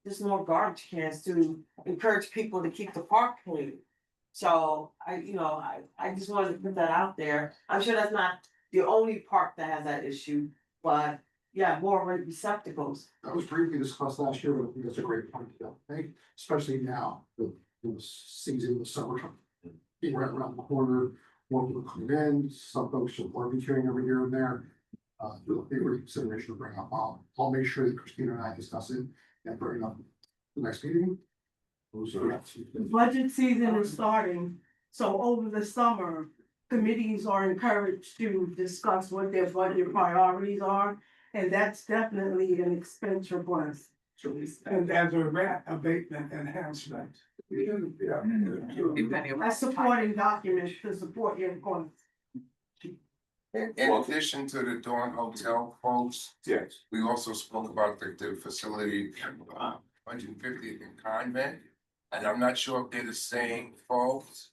just more garbage cans to encourage people to keep the park clean. So I just wanted to put that out there. I'm sure that's not the only park that has that issue, but yeah, more receptacles. That was briefly discussed last year, but I think that's a great point to make, especially now, the season, the summer. Being right around the corner, more people coming in, some folks are barbecuing every here and there. They were consideration to bring up, I'll make sure that Christina and I discuss it and bring up the next meeting. Budget season is starting, so over the summer, committees are encouraged to discuss what their budget priorities are. And that's definitely an expense request. And as a rent abatement enhancement. A supporting document to support your request. In addition to the Dawn Hotel folks, Yes. we also spoke about the facility, 150th and Convent. And I'm not sure if they're the same folks.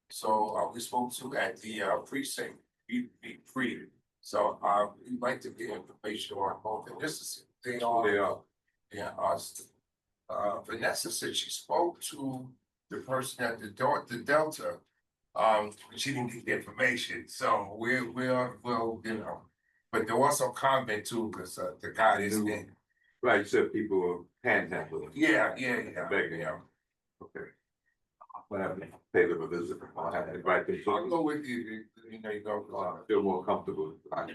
So we spoke to at the precinct, be free. So we'd like to get information on both, and this is, they are. Yeah, Vanessa said she spoke to the person at the Delta. She didn't get the information, so we'll, but there was some comment too, because the guy isn't in. Right, you said people were panhandling. Yeah. Begging. Yeah. Okay. What happened? Pay them a visit. I'll have to invite them. I'll go with you, you go. Feel more comfortable. Well,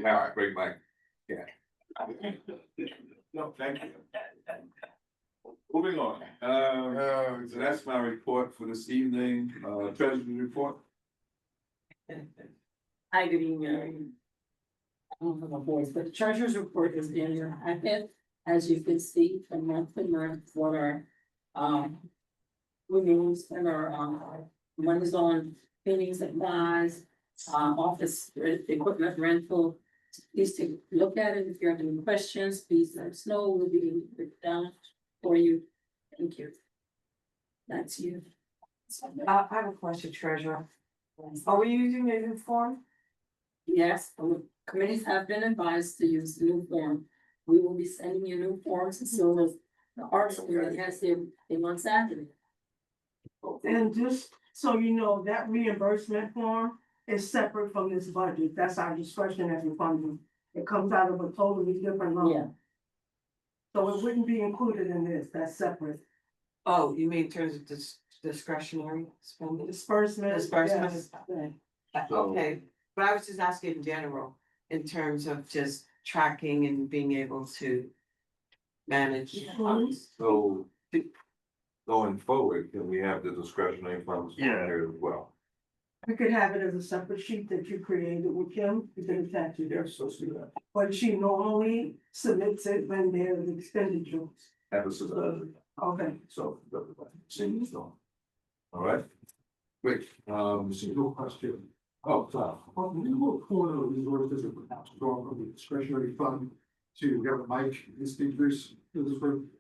now I bring my, yeah. No, thank you. Moving on, so that's my report for this evening, treasurer's report. Hi, good evening. I don't have a voice, but the treasurer's report is in your packet. As you can see from month to month, what our revenues and our monies on cleaning supplies, office equipment rental. Please take a look at it. If you have any questions, please let us know. We'll be able to put it down for you. Thank you. That's you. I have a question, Treasurer. Are we using a new form? Yes, the committees have been advised to use the new form. We will be sending you new forms as soon as the arts committee has their on Saturday. And just so you know, that reimbursement form is separate from this budget. That's our discretionary funding. It comes out of a totally different Yeah. line. So it wouldn't be included in this, that's separate. Oh, you mean in terms of discretionary spending? Disbursement. Disbursement. yes. Okay, but I was just asking in general, in terms of just tracking and being able to manage. funds. So going forward, can we have the discretionary funds on Yeah. here as well? We could have it as a separate sheet that you created with Kim, you can attach it there, so see that. But she normally submits it when there's expenditures. Emphasis on it. Okay. So, same stuff. All right, great, Single question. oh, Tom. On the new corner of the North District, going from the discretionary fund to get a mic and speakers for this room.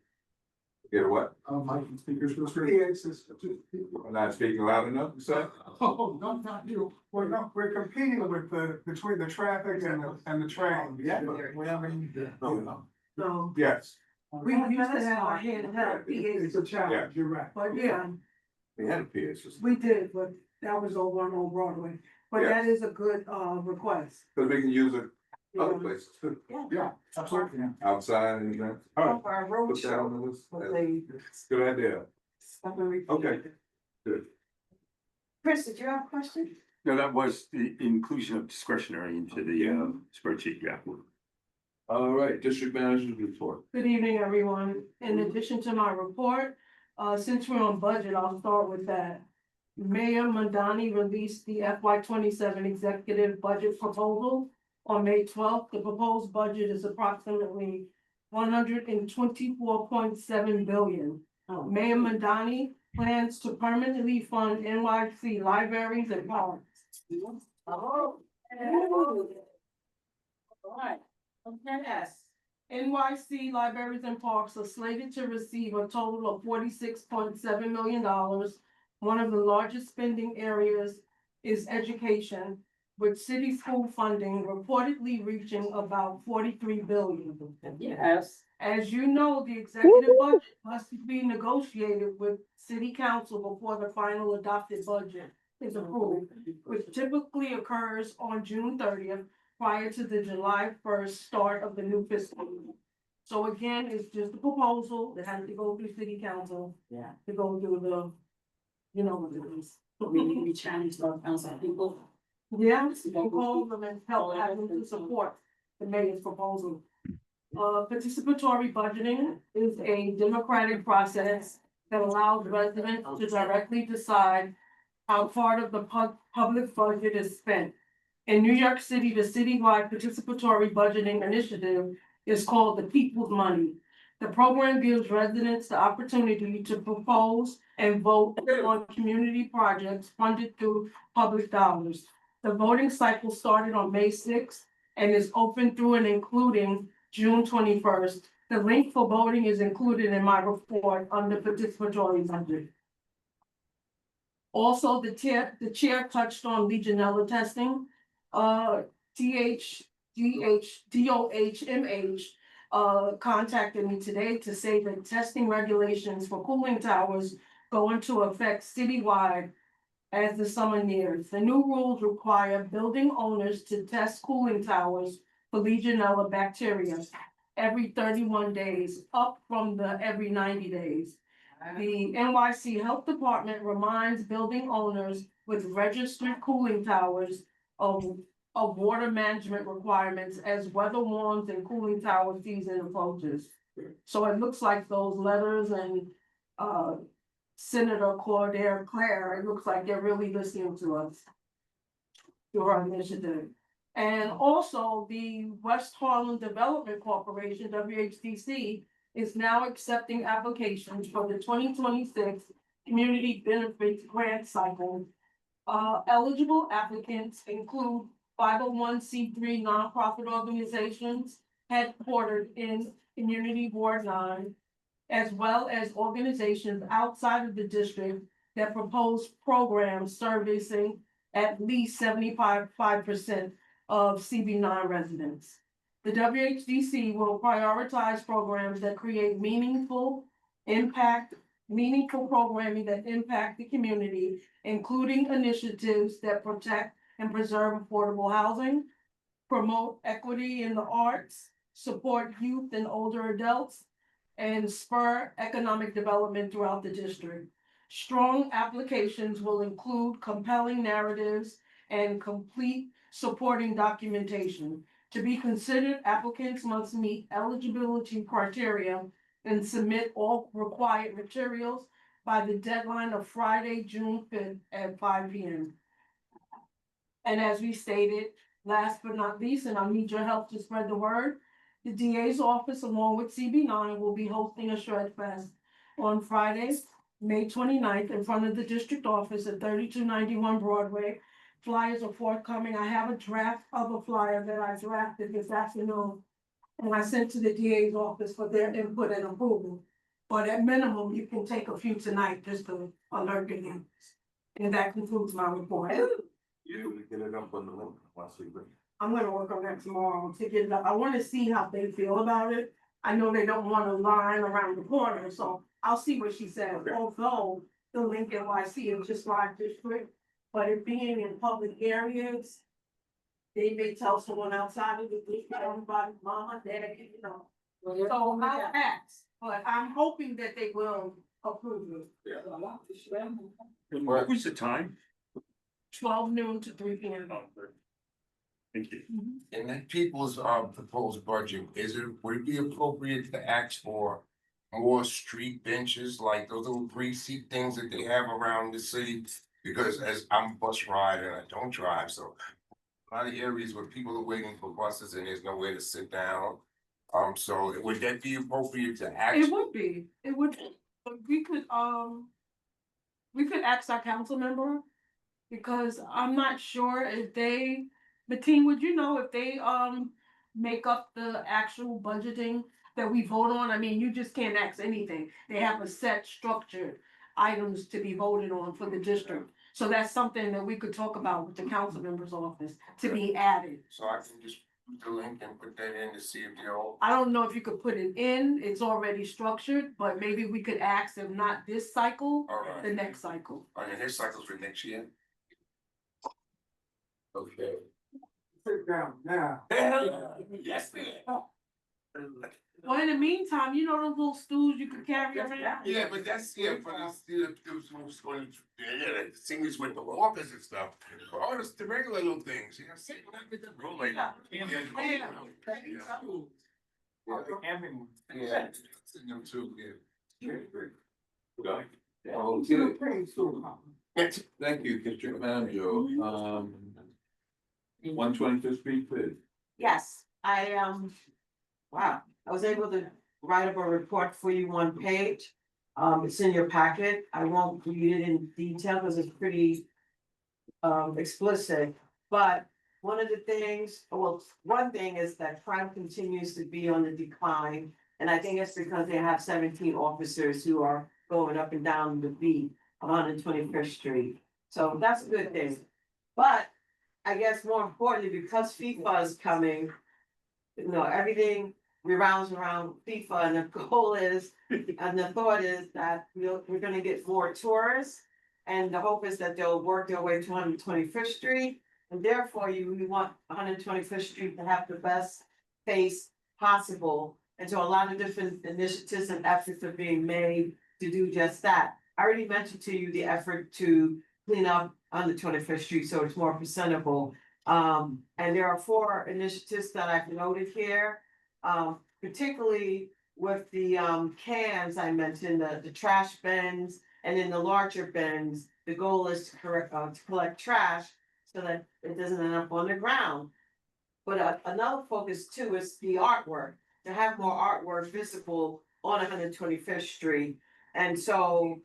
Get what? Mic and speakers for this room. I'm not speaking loud enough, you said? Oh, no, not you. We're competing with between the traffic and the train. Yeah, but we haven't. So Yes, we used to have our handheld It's PAs, a challenge, you're right. but yeah, we had a PA system, we did, but that was over on Broadway. But that is a good request. because we can use it other Yeah. places too, Yeah, absolutely. outside and that. All right, Our road put that on show. the list. But they- Good idea. Something repeated. Okay. Good. Chris, did you have a question? No, that was the inclusion of discretionary into the spreadsheet, yeah. All right, district manager's report. Good evening, everyone. In addition to my report, since we're on budget, I'll start with that. Mayor Mandani released the FY 27 executive budget proposal on May 12th. The proposed budget is approximately 124.7 billion. Mayor Mandani plans to permanently fund NYC libraries and parks. Alright, okay. Yes. NYC libraries and parks are slated to receive a total of $46.7 million. One of the largest spending areas is education, with city school funding reportedly reaching about 43 billion. Yes. As you know, the executive budget must be negotiated with city council before the final adopted budget is approved, which typically occurs on June 30th, prior to the July 1st start of the new fiscal year. So again, it's just a proposal that has to go through city council Yeah. to go through the, you know what it is. We need to be challenged by council people. Yes, propose them and help them to support the mayor's proposal. Participatory budgeting is a democratic process that allows residents to directly decide how part of the public budget is spent. In New York City, the citywide participatory budgeting initiative is called the People's Money. The program gives residents the opportunity to propose and vote on community projects funded through public dollars. The voting cycle started on May 6th and is open through and including June 21st. The link for voting is included in my report under participatory budget. Also, the chair touched on Legionella testing. DOHMH contacted me today to say that testing regulations for cooling towers go into effect citywide as the summer nears. The new rules require building owners to test cooling towers for Legionella bacteria every 31 days, up from the every 90 days. The NYC Health Department reminds building owners with registered cooling towers of water management requirements as weather warms and cooling tower season approaches. So it looks like those letters and Senator Claire, it looks like they're really listening to us through our initiative. And also the West Harlem Development Corporation, WHDC, is now accepting applications for the 2026 Community Benefits Grant Cycle. Eligible applicants include 501c3 nonprofit organizations headquartered in Community Ward 9, as well as organizations outside of the district that propose programs servicing at least 75% of CB9 residents. The WHDC will prioritize programs that create meaningful programming that impact the community, including initiatives that protect and preserve affordable housing, promote equity in the arts, support youth and older adults, and spur economic development throughout the district. Strong applications will include compelling narratives and complete supporting documentation. To be considered, applicants must meet eligibility criteria and submit all required materials by the deadline of Friday, June 5th at 5 p.m. And as we stated, last but not least, and I need your help to spread the word, the DA's office, along with CB9, will be hosting a Shred Fest on Friday, May 29th, in front of the district office at 3291 Broadway. Flyers are forthcoming. I have a draft of a flyer that I drafted this afternoon, and I sent to the DA's office for their input and approval. But at minimum, you can take a few tonight just to alert the neighbors. And that concludes my report. You get it up on the link once we bring. I'm gonna work on that tomorrow to get it up. I wanna see how they feel about it. I know they don't want a line around the corner, so I'll see what she says. Although the link NYC is just my district, but it being in public areas, they may tell someone outside of the district, everybody, mama, dad, you know. So I'll ask, but I'm hoping that they will approve it. And what was the time? 12 noon to 3 p.m. Thank you. In that people's proposed budget, would it be appropriate to ask for more street benches, like those little 3-seat things that they have around the city? Because as I'm a bus rider and I don't drive, so a lot of areas where people are waiting for buses and there's nowhere to sit down. So would that be appropriate to ask? It would be, we could ask our council member, because I'm not sure if they, Mateen, would you know if they, make up the actual budgeting that we vote on? I mean, you just can't ask anything. They have a set structured items to be voted on for the district. So that's something that we could talk about with the council member's office to be added. So I can just put the link and put that in to see if they're all. I don't know if you could put it in, it's already structured, but maybe we could ask, if not this cycle, All right. the next cycle. I mean, his cycle's for next year. Okay. Sit down now. Yes, man. Well, in the meantime, you know those little stools you could carry around? Yeah, but that's, yeah, but it's, those going, yeah, the singers with the walkers and stuff. All the regular little things, you know, sitting like with the rolling. Yeah. Sitting them too, yeah. Okay. Thank you, District Manager. 125th Street bid. Yes, wow, I was able to write up a report for you, 1 page. It's in your packet. I won't read it in detail because it's pretty explicit. But one of the things, well, one thing is that crime continues to be on the decline. And I think it's because they have 17 officers who are going up and down the beat on 125th Street. So that's a good thing. But I guess more importantly, because FIFA is coming, everything revolves around FIFA, and the goal is, and the thought is that we're gonna get more tourists. And the hope is that they'll work their way to 125th Street, and therefore we want 125th Street to have the best face possible. And so a lot of different initiatives and efforts are being made to do just that. I already mentioned to you the effort to clean up on the 25th Street so it's more presentable. And there are 4 initiatives that I've noted here, particularly with the cans I mentioned, the trash bins, and in the larger bins, the goal is to collect trash so that it doesn't end up on the ground. But another focus too is the artwork, to have more artwork visible on 125th Street. And so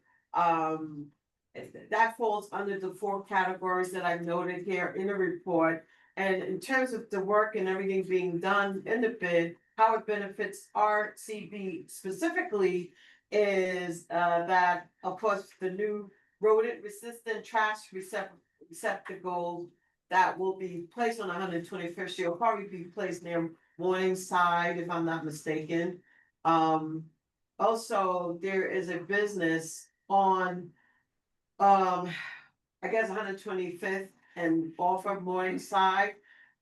that falls under the 4 categories that I've noted here in the report. And in terms of the work and everything being done in the bid, how it benefits RCB specifically is that, of course, the new rodent resistant trash receptacles that will be placed on 125th Street will probably be placed near Morningside, if I'm not mistaken. Also, there is a business on I guess 125th and off of Morningside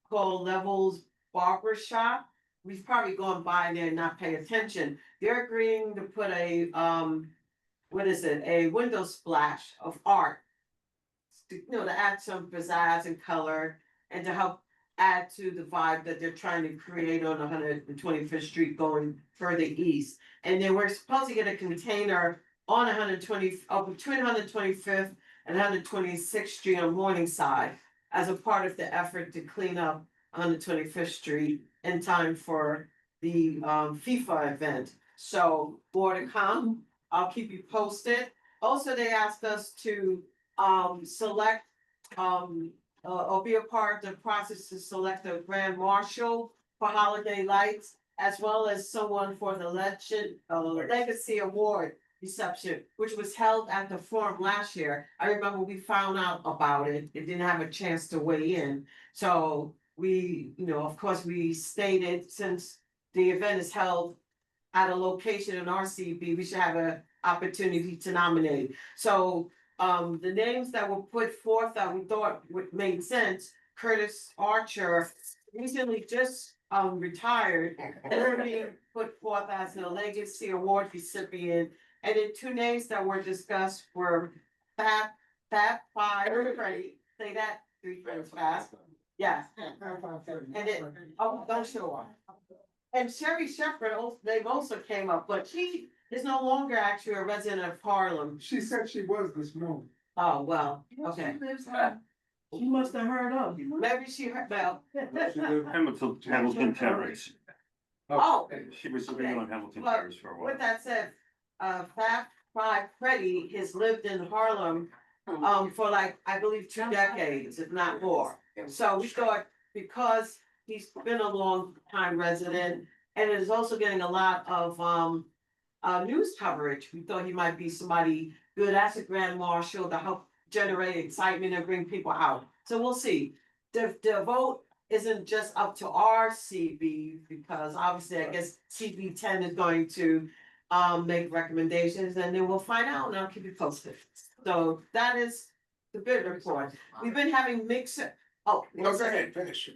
called Levels Barber Shop. We've probably gone by there and not pay attention. They're agreeing to put a a window splash of art. To add some pizzazz and color and to help add to the vibe that they're trying to create on 125th Street going further east. And then we're supposed to get a container on between 125th and 126th Street on Morningside as a part of the effort to clean up 125th Street in time for the FIFA event. So more to come. I'll keep you posted. Also, they asked us to select or be a part of the process to select a grand marshal for holiday lights, as well as someone for the Legacy Award reception, which was held at the forum last year. I remember we found out about it. It didn't have a chance to weigh in. So we, of course, we stated since the event is held at a location in RCB, we should have an opportunity to nominate. So the names that were put forth that we thought made sense, Curtis Archer recently just retired, and they're being put forth as a Legacy Award recipient. And then 2 names that were discussed were Fab Five, say that three times fast. Yes. And it, oh, don't show up. And Sherry Shepherd, they've also came up, but she is no longer actually a resident of Harlem. She said she was this morning. Oh, well, okay. She must have heard of you. Maybe she heard, well. Hamilton Terrace. Oh, She was living on Hamilton Well, Terrace for a while. with that said, Fab Five Freddy has lived in Harlem, for like, I believe, 2 decades, if not more. So we thought, because he's been a long time resident and is also getting a lot of, news coverage, we thought he might be somebody good as a grand marshal to help generate excitement and bring people out. So we'll see. The vote isn't just up to our CB, because obviously I guess CB 10 is going to make recommendations, and then we'll find out, and I'll keep you posted. So that is the bid report. We've been having No, go ahead, finish.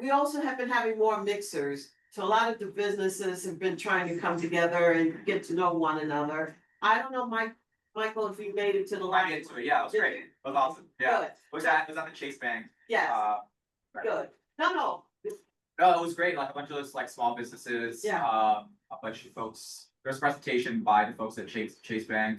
we also have been having more mixers. So a lot of the businesses have been trying to come together and get to know one another. I don't know, Michael, if you made it to the I last. get to it, yeah, it was great, it was awesome, yeah. Good. Was that the Chase Bank? Yes, Right. good. No, No, it was great, like a bunch of those like small businesses, Yeah. A bunch of folks, there's a presentation by the folks at Chase Bank.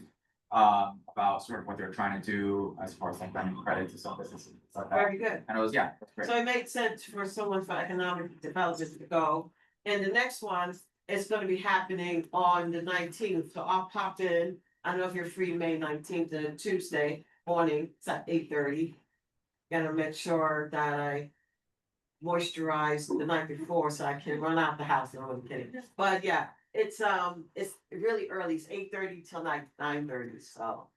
About sort of what they're trying to do as far as like lending credit to some businesses, and stuff like that. very good. And it was, yeah, it was great. So it made sense for someone for economic development to go. And the next one is gonna be happening on the 19th, so I'll pop in. I don't know if you're free May 19th, a Tuesday morning, it's at 8:30. Gotta make sure that I moisturize the night before so I can run out the house, no, I'm kidding. But yeah, it's really early, it's 8:30 till 9:30, so.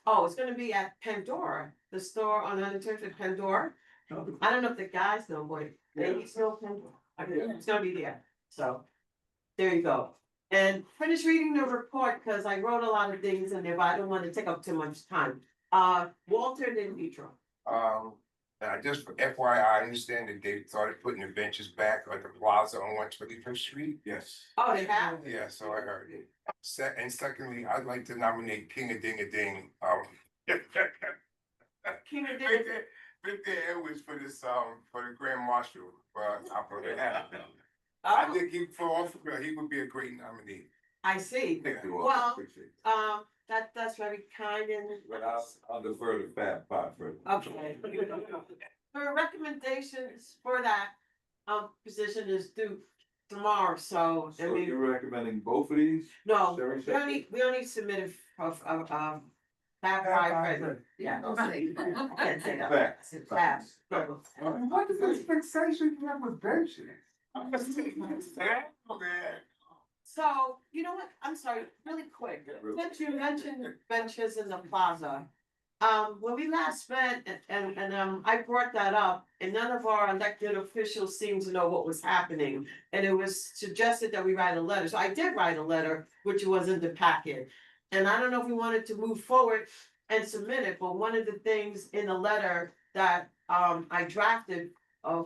Oh, it's gonna be at Pandora, the store on Unintended Pandora. I don't know if the guys know, but ladies know Pandora. It's gonna be there, so. There you go. And finish reading the report, cause I wrote a lot of things in there, but I don't wanna take up too much time. Walter and Vitro. Just for FYI, I understand that they started putting the benches back at the plaza on 125th Street. Yes. Oh, they have? Yeah, so I heard it. And secondly, I'd like to nominate King of Ding a Ding, King of Big Day Edwards for this, for the Grand Marshal, for the I Oh, think he would be a great nominee. I see. Thank you all. Well, Appreciate it. that's very kind and. But I'll defer to Fab Five for. Okay. For recommendations for that, position is due tomorrow, so, I So mean, you're recommending both of these? no, Sherry we only submitted of, Fab Five Freddy. Yeah. I can't say that. Fab. What is this fixation you have with benches? So, you know what, I'm sorry, really quick, since you mentioned benches in the plaza. When we last met, and I brought that up, and none of our elected officials seemed to know what was happening. And it was suggested that we write a letter, so I did write a letter, which was in the packet. And I don't know if we wanted to move forward and submit it, but one of the things in the letter that I drafted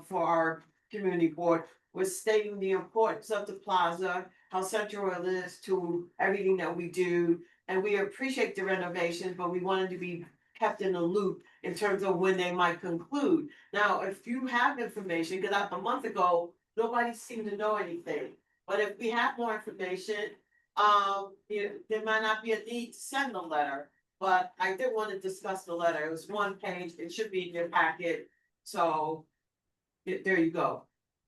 for our community board was stating the importance of the plaza, how central it is to everything that we do. And we appreciate the renovation, but we wanted to be kept in the loop in terms of when they might conclude. Now, if you have information, because a month ago, nobody seemed to know anything. But if we have more information, there might not be a need to send a letter. But I did want to discuss the letter. It was 1 page. It should be in your packet. So there you go.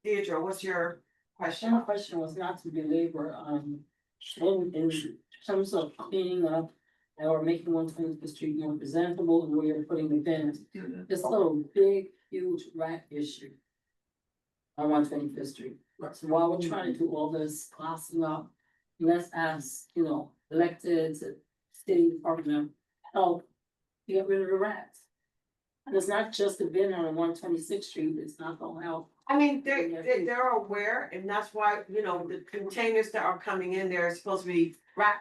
Deidre, what's your question? My question was not to belabor, in terms of cleaning up or making 125th Street more presentable and where you're putting the bins. It's a little big, huge rat issue on 125th Street. So while we're trying to do all this glassing up, let's ask, elected city department help to get rid of the rats. And it's not just the bin on 126th Street, it's not gonna help. I mean, they're aware, and that's why, the containers that are coming in, they're supposed to be rat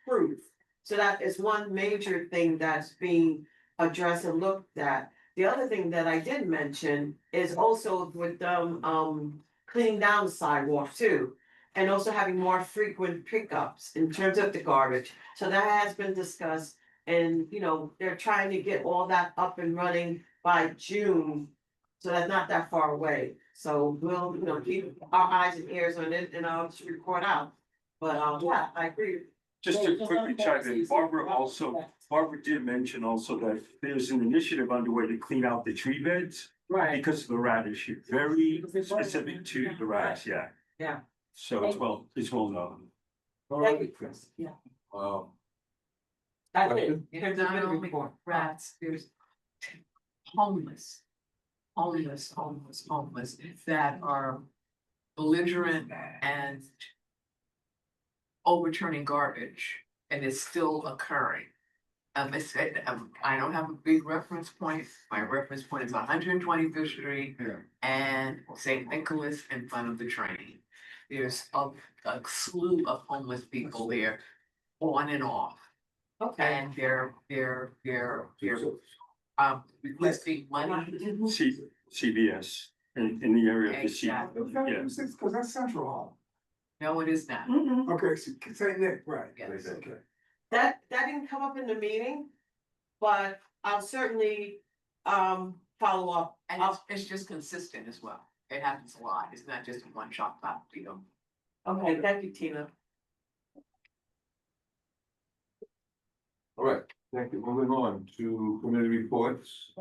proof. So that is one major thing that's being addressed and looked at. The other thing that I did mention is also with them, cleaning down the sidewalk too. And also having more frequent pickups in terms of the garbage. So that has been discussed. And, you know, they're trying to get all that up and running by June. So that's not that far away. So we'll, you know, keep our eyes and ears on it and I'll just report out. But, yeah, I agree. Just to quickly chime in, Barbara did mention also that there's an initiative underway to clean out the tree beds Right. because of the rat issue, very specific to the rats, yeah. Yeah. So it's well known. Thank you, Chris. Yeah. That's it. There's not only rats, there's homeless, that are belligerent and overturning garbage, and it's still occurring. I don't have a big reference point. My reference point is 125th Street and St. Nicholas in front of the train. There's a slew of homeless people there, on and off. Okay. And they're requesting money. CBS in the area of the C. Exactly. Yeah. Cause that's Central Hall. No, it is not. Okay, so St. Nick, right. Yes. Okay. That didn't come up in the meeting, but I'll certainly, follow up. And it's just consistent as well. It happens a lot. It's not just a one shot pop, you know. Okay, thank you, Tina. All right, thank you. Moving on to committee reports.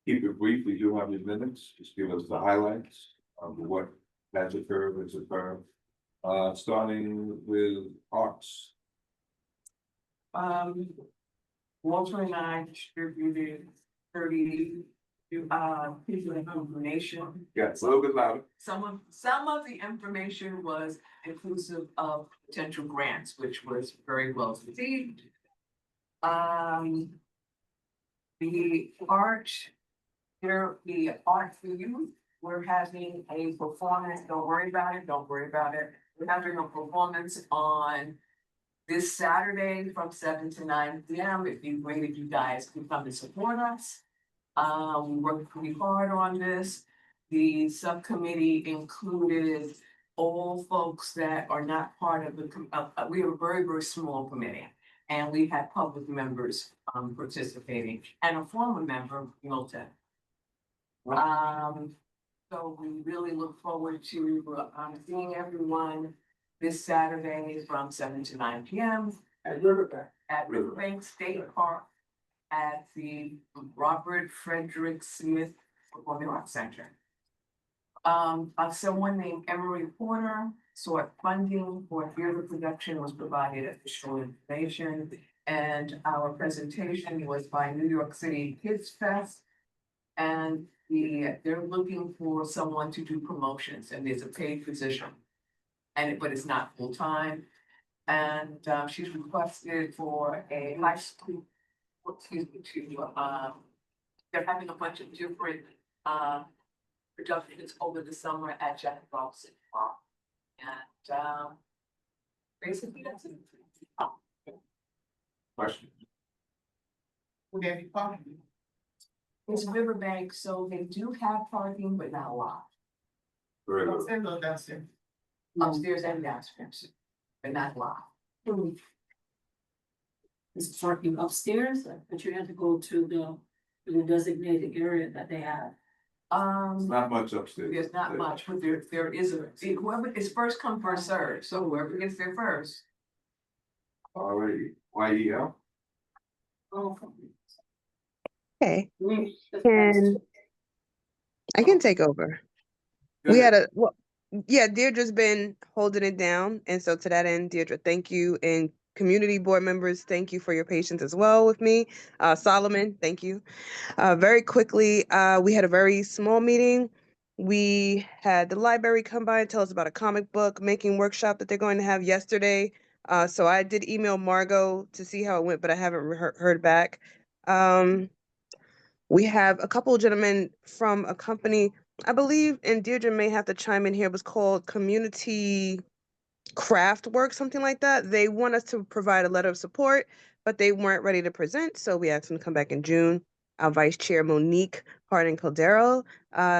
Keep it brief, we do have your minutes, just give us the highlights of what has occurred, starting with arts. Walter and I distributed 30 pieces of information. Yeah, it's a little bit louder. Some of the information was inclusive of potential grants, which was very well received. The art for youth, we're having a performance. Don't worry about it. We're having a performance on this Saturday from 7 to 9 p.m. It'd be great if you guys could come and support us. We worked pretty hard on this. The subcommittee included all folks that are not part of the, we have a very, very small committee. And we had public members participating and a former member, Milton. So we really look forward to seeing everyone this Saturday from 7 to 9 p.m. At Riverbank. At Riverbank State Park at the Robert Frederick Smith Performing Arts Center. Someone named Emery Porter sought funding for theater production, was provided official information, and our presentation was by New York City Kids Fest. And they're looking for someone to do promotions, and there's a paid position. But it's not full-time. And she's requested for a high school, they're having a bunch of different productions over the summer at Jack Robinson Park. And basically that's it. Question. Would there be parking? It's Riverbank, so they do have parking, but not a lot. Very good. Upstairs and downstairs, but not a lot. Is parking upstairs, but you have to go to the designated area that they have. It's not much upstairs. There's not much, but there is whoever is first come, first served, so whoever gets there first. Alrighty, YEL. Okay, and I can take over. We had Deirdre's been holding it down, and so to that end, Deirdre, thank you, and community board members, thank you for your patience as well with me. Solomon, thank you. Very quickly, we had a very small meeting. We had the library come by and tell us about a comic book making workshop that they're going to have yesterday. So I did email Margot to see how it went, but I haven't heard back. We have a couple of gentlemen from a company, I believe, and Deirdre may have to chime in here, it was called Community Craft Work, something like that. They want us to provide a letter of support, but they weren't ready to present, so we asked them to come back in June. Our Vice Chair, Monique Harding-Caldero,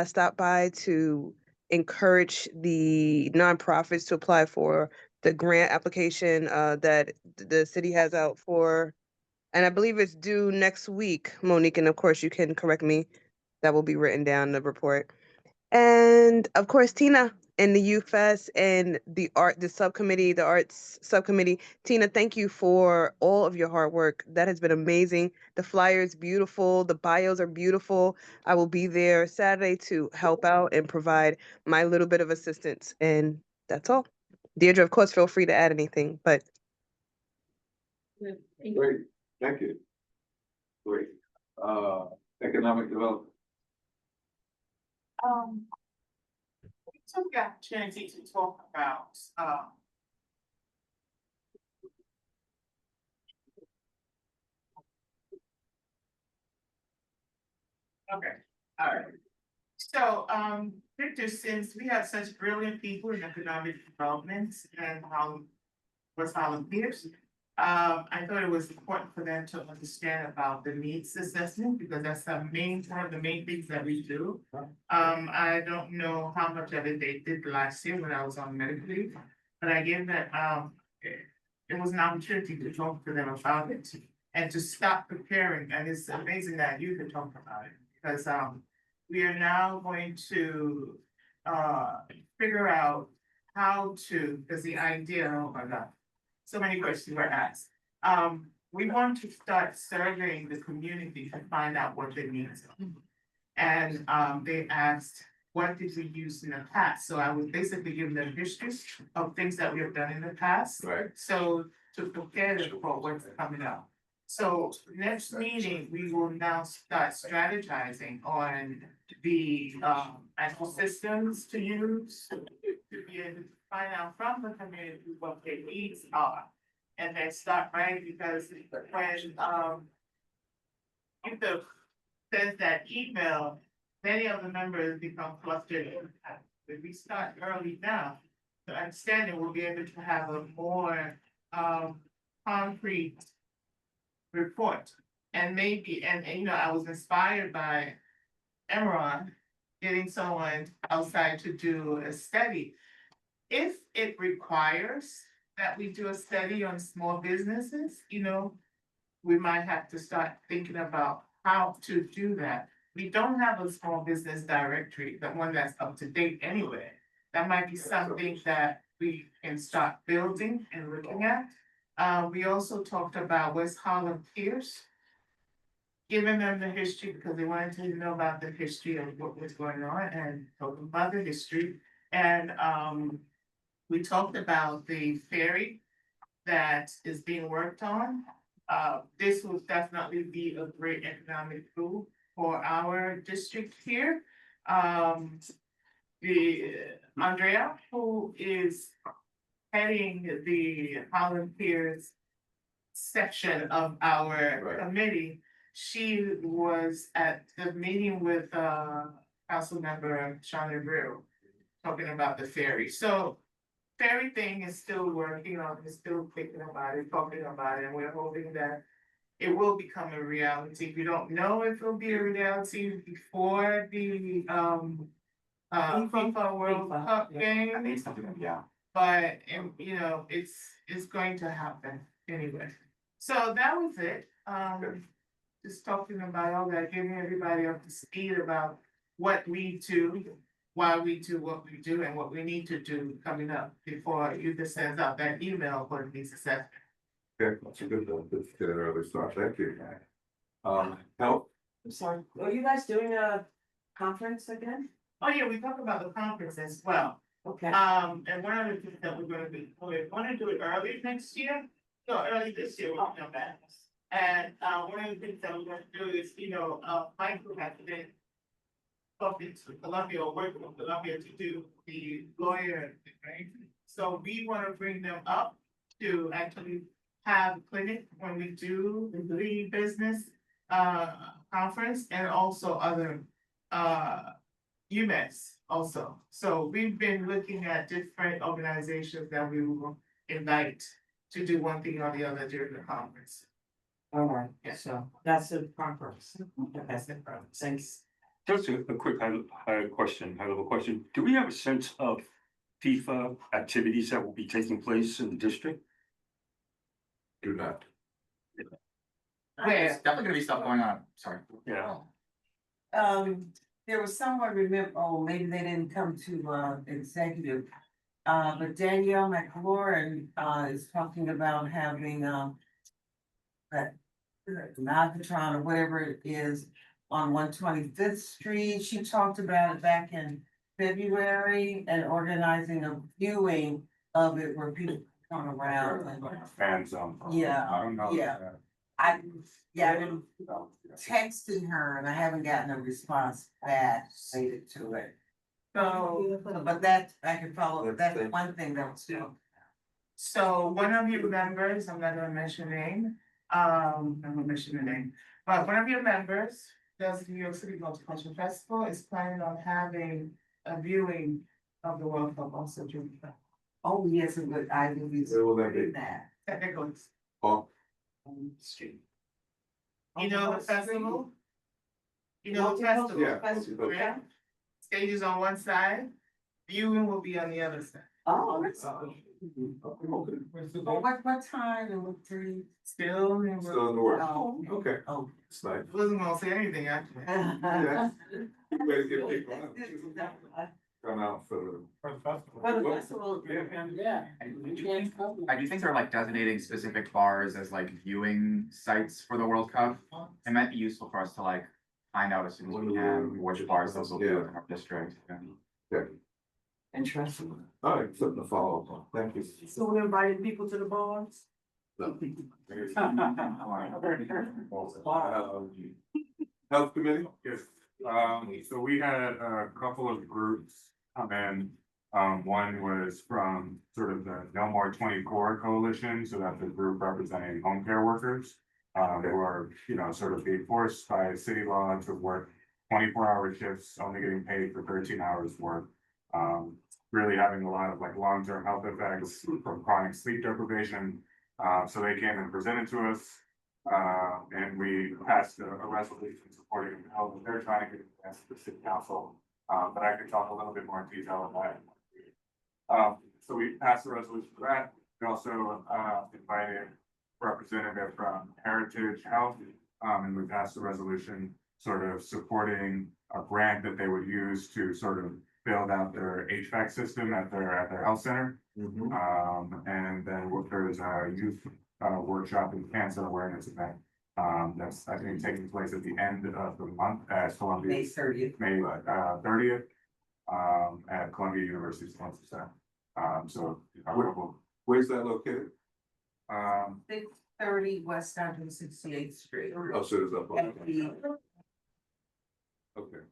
stopped by to encourage the nonprofits to apply for the grant application that the city has out for And I believe it's due next week, Monique, and of course you can correct me. That will be written down in the report. And of course, Tina and the Youth Fest and the subcommittee, the arts subcommittee. Tina, thank you for all of your hard work. That has been amazing. The flyers beautiful, the bios are beautiful. I will be there Saturday to help out and provide my little bit of assistance. And that's all. Deirdre, of course, feel free to add anything, but Great, thank you. Great. Economic development. We took the opportunity to talk about, okay, all right. So, Victor, since we have such brilliant people in economic development and what's volunteers, I thought it was important for them to understand about the needs assessment because that's one of the main things that we do. I don't know how much of it they did last year when I was on medical leave, but I gave that, it was an opportunity to talk to them about it and to stop preparing. And it's amazing that you could talk about it because, we are now going to, figure out how to, because the idea, oh my God, so many questions were asked. We want to start surveying the community to find out what their needs are. And they asked, what did we use in the past? So I was basically giving them history of things that we have done in the past. Right. So to prepare them for what's coming up. So next meeting, we will now start strategizing on the actual systems to use to be able to find out from the community what their needs are. And then start writing because when if the sends that email, many of the members become flustered. If we start early now, to understand it, we'll be able to have a more concrete report. And maybe, and you know, I was inspired by Emron getting someone outside to do a study. If it requires that we do a study on small businesses, you know, we might have to start thinking about how to do that. We don't have a small business directory, the one that's up to date anyway. That might be something that we can start building and looking at. We also talked about West Harlem Pierce. Giving them the history because they wanted to know about the history of what was going on and talking about the history. And we talked about the ferry that is being worked on. This will definitely be a great economic tool for our district here. Andrea, who is heading the Holland Piers section of our committee, she was at the meeting with council member Sean Abreu talking about the ferry. So ferry thing is still working on, is still thinking about it, talking about it, and we're hoping that it will become a reality. We don't know if it'll be a reality before the FIFA World Cup game. Yeah. But you know, it's going to happen anyway. So that was it. Just talking about all that, getting everybody up to speed about what we do, why we do what we do, and what we need to do coming up before you just sends out that email for the assessment. Okay, that's a good one. Let's get an early start. Thank you. Health. I'm sorry, are you guys doing a conference again? Oh, yeah, we talked about the conference as well. Okay. And one of the things that we're gonna do, we're gonna do it early next year, no, early this year, we'll come back. And, one of the things that we're gonna do is, you know, Michael has been talking to Columbia, or working with Columbia to do the lawyer, right? So we wanna bring them up to actually have a clinic when we do the business, conference and also other, UMass also. So we've been looking at different organizations that we will invite to do one thing or the other during the conference. All right, so that's the conference. That's the conference. Thanks. Just a quick high level question. Do we have a sense of FIFA activities that will be taking place in the district? Do not. There's definitely gonna be stuff going on, sorry. Yeah. There was someone, remember, oh, maybe they didn't come to, executive. But Danielle McLaurin, is talking about having, that Nagatron or whatever it is on 125th Street. She talked about it back in February and organizing a viewing of it where people come around and. Fan zone. Yeah, I don't know. yeah. I've been texting her and I haven't gotten a response back related to it. So, but that, I can follow, that's one thing that was due. So one of your members, I'm not gonna mention your name, I'm gonna mention your name, but one of your members does the New York City Multicultural Festival is planning on having a viewing of the World Cup also during that. Oh, yes, it would, I will be Where will that be? supporting that. Technically, Oh, On the street. you know the festival? You know the festival? yeah. Festival, yeah? Stage is on one side, viewing will be on the other side. Oh, that's. Okay. What time and what three? Still in Still in the works. Oh, Okay. oh. It's nice. Wasn't gonna say anything actually. Yeah. Way to get people out. Come out for For the festival. For the festival. Yeah. I do think they're like designating specific bars as like viewing sites for the World Cup. It might be useful for us to like find out as soon as we can which bars those will be in our district. Yeah. Interesting. All right, something to follow up on. Thank you. So we're inviting people to the bars? Health committee? Yes, so we had a couple of groups come in. One was from sort of the No More 24 coalition, so that's a group representing home care workers. Who are, sort of being forced by city law to work 24-hour shifts, only getting paid for 13 hours work. Really having a lot of like long-term health effects from chronic sleep deprivation. So they came and presented to us. And we passed a resolution supporting how they're trying to get advanced to the city council. But I could talk a little bit more in detail about it. So we passed the resolution for that. We also invited representative from Heritage Health. And we passed the resolution sort of supporting a grant that they would use to sort of build out their HVAC system at their health center. And then there's a youth workshop and cancer awareness event. That's, I think, taking place at the end of the month at Columbia. May 30th. May 30th, at Columbia University Science Center. So. Where's that located? 630 West 168th Street. Oh, so it's up. At the- Okay.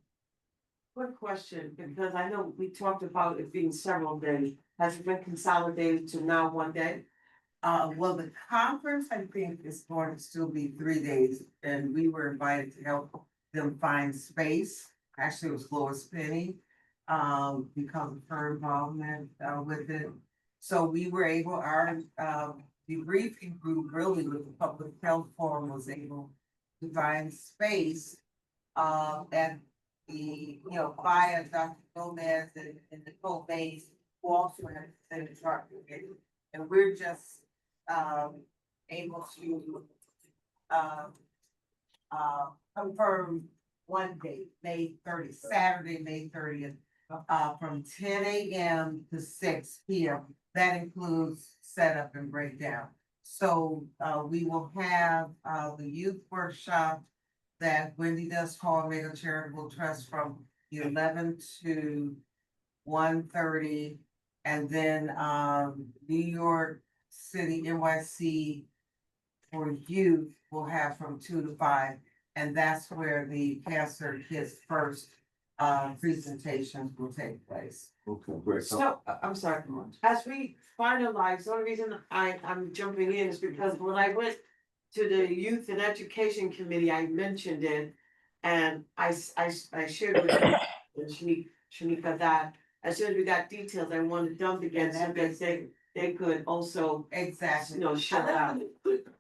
Quick question, because I know we talked about it being several days. Has it been consolidated to now one day? Well, the conference, I think, is going to still be 3 days, and we were invited to help them find space. Actually, it was Lois Penny, because of her involvement, with it. So we were able, our, debriefing group really with the public health forum was able to find space, at the, via Dr. Gomez and Nicole Bays, who also have the same chart. And we're just, able to, confirm one date, May 30th, Saturday, May 30th, from 10 a.m. to 6 p.m. That includes setup and breakdown. So, we will have, the youth workshop that Wendy does call Mega Charitable Trust from 11 to 1:30. And then, New York City NYC for youth will have from 2 to 5. And that's where the Cancer Kids First presentations will take place. Okay, great. So, I'm sorry, as we finalize, the only reason I'm jumping in is because when I went to the Youth and Education Committee, I mentioned it. And I shared with Shanika that as soon as we got details, I wanted them to get so that they could also. Exactly. Share out.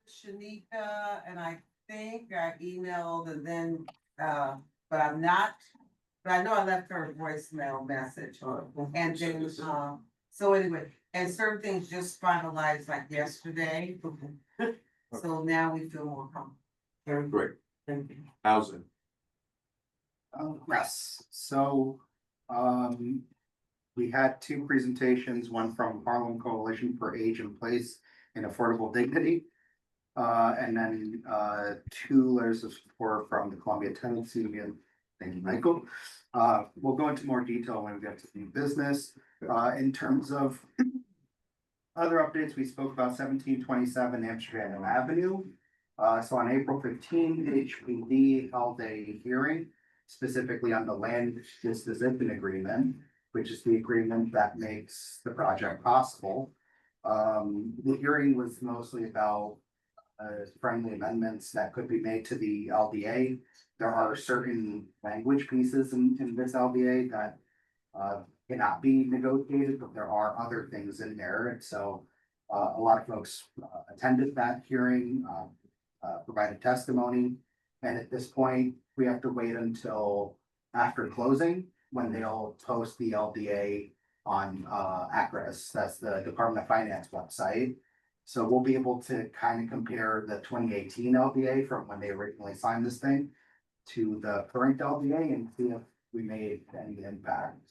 Shanika, and I think I emailed and then, but I'm not, but I know I left her a voicemail message and then, so anyway, and certain things just finalized like yesterday. So now we feel more comfortable. Great. Thank you. Housing. Yes, so, we had two presentations, one from Harlem Coalition for Age and Place and Affordable Dignity. And then, two letters of support from the Columbia Tenants Union. Thank you, Michael. We'll go into more detail when we get to new business. In terms of other updates, we spoke about 1727 Amsterdam Avenue. So on April 15th, HPD held a hearing specifically on the land disposition agreement, which is the agreement that makes the project possible. The hearing was mostly about friendly amendments that could be made to the LDA. There are certain language pieces in this LDA that cannot be negotiated, but there are other things in there. And so a lot of folks attended that hearing, provided testimony. And at this point, we have to wait until after closing when they'll post the LDA on ACRIS, that's the Department of Finance website. So we'll be able to kind of compare the 2018 LDA from when they originally signed this thing to the current LDA and see if we made any impact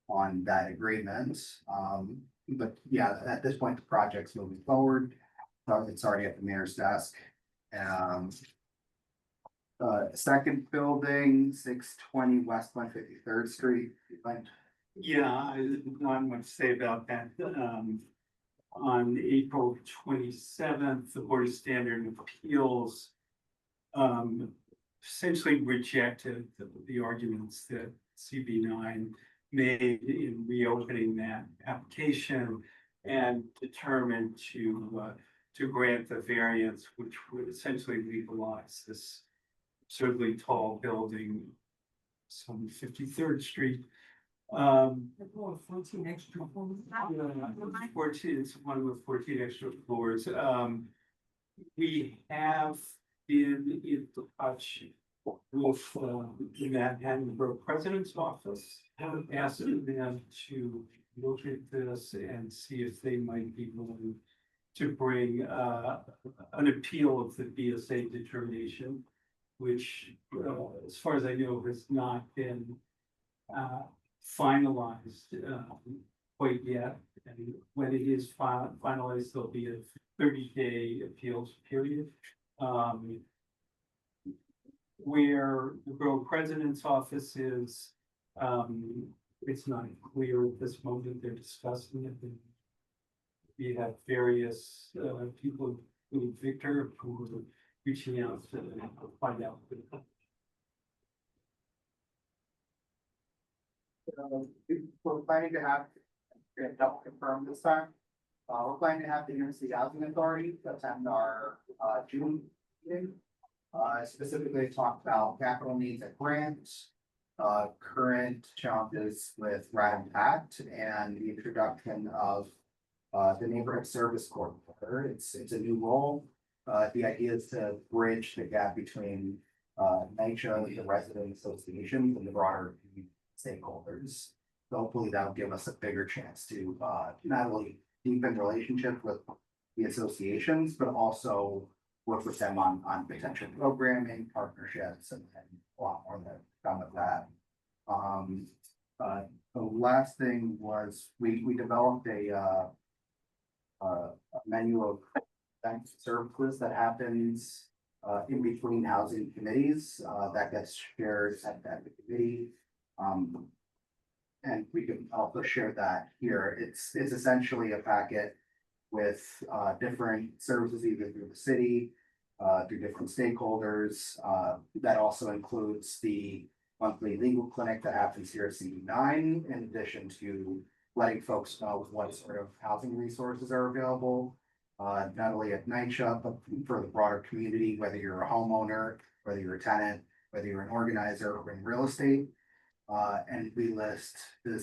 on that agreement. But yeah, at this point, the project's moving forward. It's already at the mayor's desk. Second building, 620 West 153rd Street. Yeah, not much to say about that. On April 27th, the Board of Standard Appeals essentially rejected the arguments that CB9 made in reopening that application and determined to grant the variance, which would essentially legalize this absurdly tall building on 53rd Street. 14 extra floors. 14, it's one with 14 extra floors. We have been in touch with the Manhattan Borough President's Office, asking them to look at this and see if they might be willing to bring an appeal of the BSA determination, which, as far as I know, has not been finalized quite yet. And when it is finalized, there'll be a 30-day appeals period. Where the borough president's office is, it's not clear at this moment. They're discussing it. And we have various people, including Victor, who are reaching out to find out. We're planning to have, double confirm this time. We're planning to have the University Housing Authority attend our June meeting. Specifically talk about capital needs and grants, current challenges with RAD Impact, and the introduction of the neighborhood service coordinator. It's a new role. The idea is to bridge the gap between NYCHA, the resident associations, and the broader stakeholders. So hopefully that'll give us a bigger chance to not only deepen relationships with the associations, but also work with them on potential programming, partnerships, and a lot more that come with that. The last thing was we developed a menu of services that happens in between housing committees that gets shared at the committee. And we can also share that here. It's essentially a packet with different services either through the city, through different stakeholders. That also includes the monthly legal clinic that happens here at CB9, in addition to letting folks know what sort of housing resources are available, not only at NYCHA, but for the broader community, whether you're a homeowner, whether you're a tenant, whether you're an organizer or in real estate. And we list the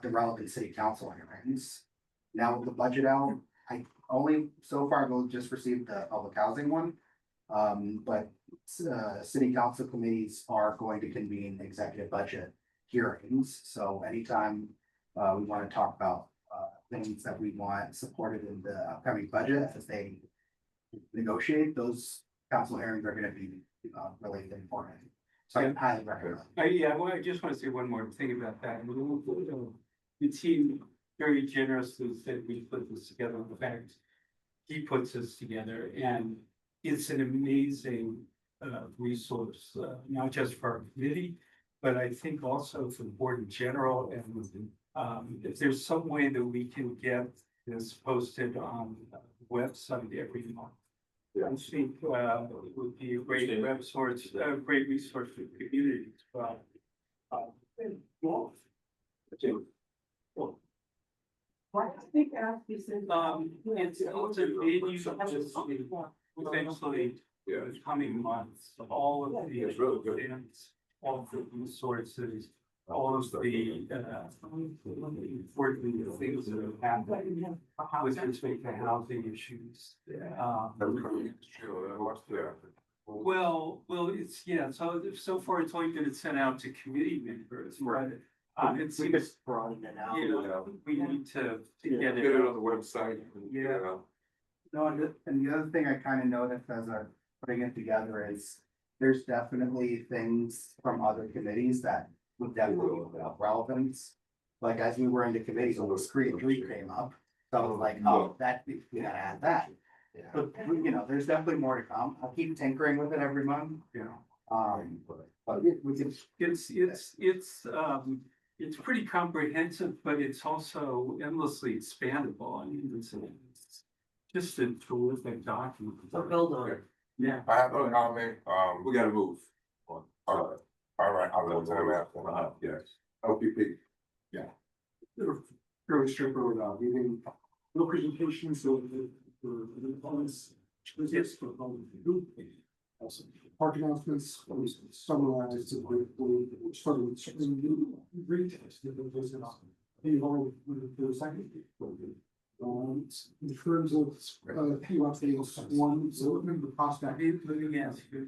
relevant city council hearings. Now with the budget out, I only so far I've just received the public housing one. But city council committees are going to convene executive budget hearings. So anytime we want to talk about things that we want supported in the upcoming budget as they negotiate, those council hearings are gonna be, really important. So I highly recommend. I just want to say one more thing about that. The team very generously said we put this together. In fact, he puts this together, and it's an amazing resource, not just for our committee, but I think also for the board in general. And if there's some way that we can get this posted on the website every month, I think it would be a great resource, a great resource for the community as well. Why I think after since. It's also maybe eventually, in the coming months, all of the events, all of the resources, all of the important things that have happened with respect to housing issues. Well, it's, yeah, so far it's only been sent out to committee members, but it seems, broaden it out. you know, we need to get Get it it on out. the website. Yeah. No, and the other thing I kind of noticed as I'm putting it together is there's definitely things from other committees that would definitely have relevance. Like as we were into committees, when the screen three came up, so I was like, oh, that, we gotta add that. But, you know, there's definitely more to come. I'll keep tinkering with it every month, you know. But we can. It's pretty comprehensive, but it's also endlessly expandable. I mean, it's just a terrific document. So build on it. Yeah. I have a comment, We gotta move. all right, I'll let them after. Yes. OPP. Fairly straightforward, meeting, no presentations, so the comments, yes, for the also, park announcements, was summarized to which started with retest, that was involved with the second. In terms of, few updates, one, so remember the prospect,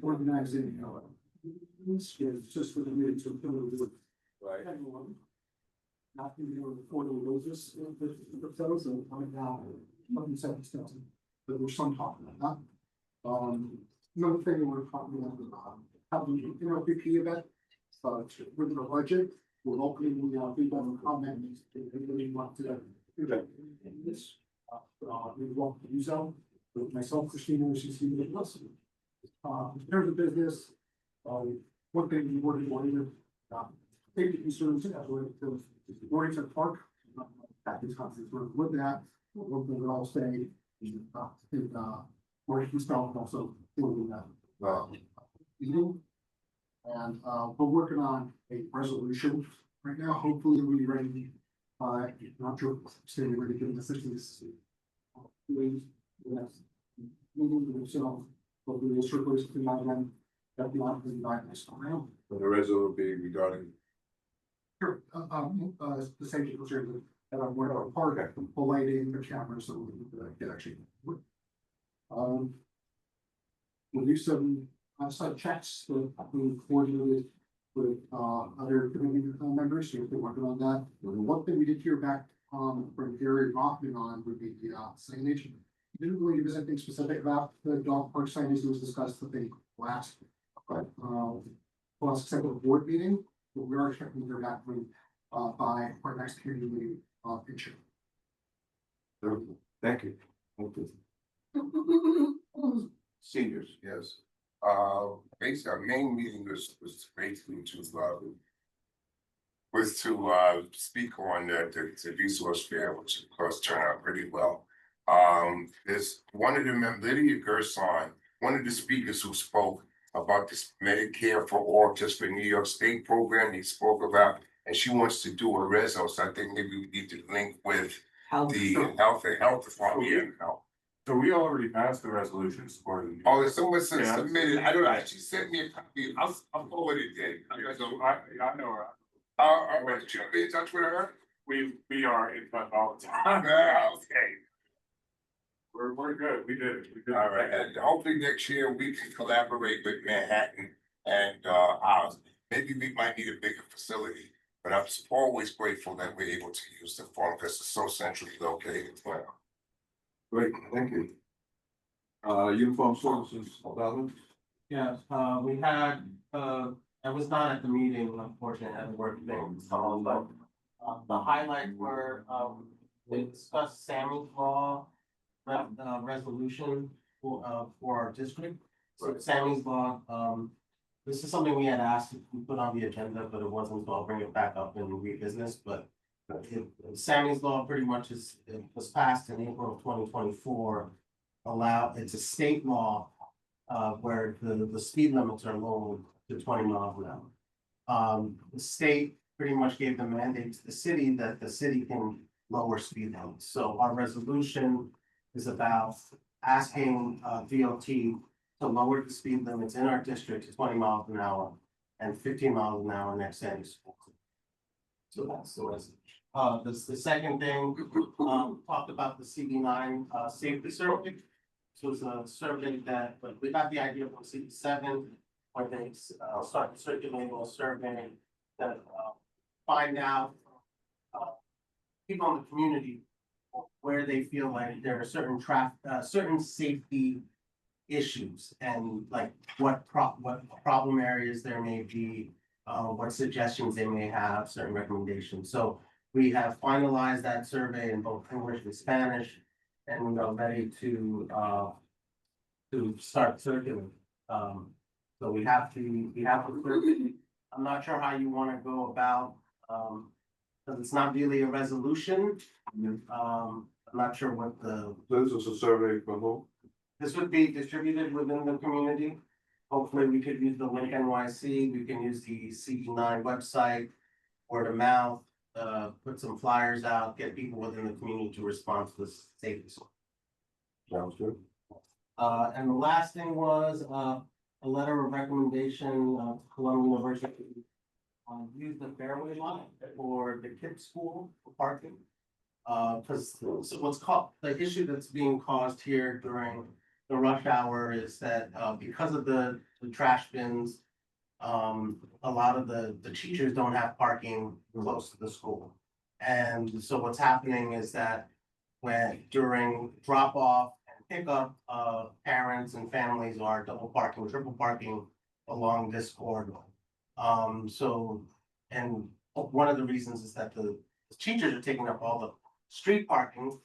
organizing, just for the meeting to. Right. Not in your order of roses, the fellows are coming down, 7 there was some talk about that. Another thing we were talking about, having an NLPP event, with the budget, we're opening the people and comments, if they really want to do that. This, we want to use them, with myself, Christina, she's here with us. In terms of business, one thing we were doing, safety concerns as well to Warrington Park. That is conference with that, we're going to all stay in Warrington South also doing that. Meeting. And we're working on a resolution right now, hopefully we'll be ready, not sure, stay ready to give the citizens. Meeting with themselves, but we will circulate something by then, that we want to invite next time. And the resolution will be regarding. Sure, the safety concerns that I'm worried about, part of the lighting, the cameras, so we can actually. We'll do some site checks that we coordinated with other community members, so we're working on that. One thing we did hear back from Gary Rothman on would be the signage. He didn't really give us anything specific about the dog park signage that was discussed, I think, last. Plus executive board meeting. We are expecting to hear back from by our next community meeting in June. Thank you. Seniors, yes. Basically, our main meeting was basically to speak on the resource fair, which of course turned out pretty well. There's one of the Lydia Gerson, one of the speakers who spoke about this Medicare for All, just for New York State program he spoke about, and she wants to do a reso, so I think maybe we need to link with the health department. Yeah. So we already passed the resolution supporting. Oh, if someone submitted, I don't know, she sent me a copy, I'll forward it then. I know her. All right, should I be in touch with her? We are in touch all the time. Okay. We're good, we did it. All right, and hopefully next year we can collaborate with Manhattan and ours. Maybe we might need a bigger facility, but I'm always grateful that we're able to use the farm because it's so centrally located. Great, thank you. Uniform services, dollars? Yes, we had, I was not at the meeting, unfortunately, I had work things, but, the highlights were, they discussed Sammy's Law resolution for our district. So Sammy's Law, this is something we had asked to put on the agenda, but it wasn't, so I'll bring it back up in new business, but Sammy's Law pretty much it was passed in April of 2024. It's a state law, where the speed limits are lowered to 20 miles an hour. The state pretty much gave the mandate to the city that the city can lower speed limits. So our resolution is about asking DOT to lower the speed limits in our district to 20 miles an hour and 15 miles an hour next to any school. So that's the resolution. The second thing, talked about the CB9 safety survey. So it's a survey that, but we got the idea from CB7, where they started circulating a survey that find out people in the community where they feel like there are certain safety issues and like what problem areas there may be, what suggestions they may have, certain recommendations. So we have finalized that survey in both English and Spanish, and we are ready to start circulating. So we have to circulate. I'm not sure how you want to go about, because it's not really a resolution. I'm not sure what This is a survey for who? this would be distributed within the community. Hopefully, we could use the link NYC, we can use the CE9 website, word of mouth, put some flyers out, get people within the community to respond to this safety. Sounds good. And the last thing was, a letter of recommendation, to Columbia University. Use the fairway line for the kids' school for parking. Cause so what's called, the issue that's being caused here during the rush hour is that, because of the trash bins. A lot of the teachers don't have parking close to the school. And so what's happening is that when during drop off and pickup, parents and families are double parking, triple parking along this corridor. So, and one of the reasons is that the teachers are taking up all the street parking,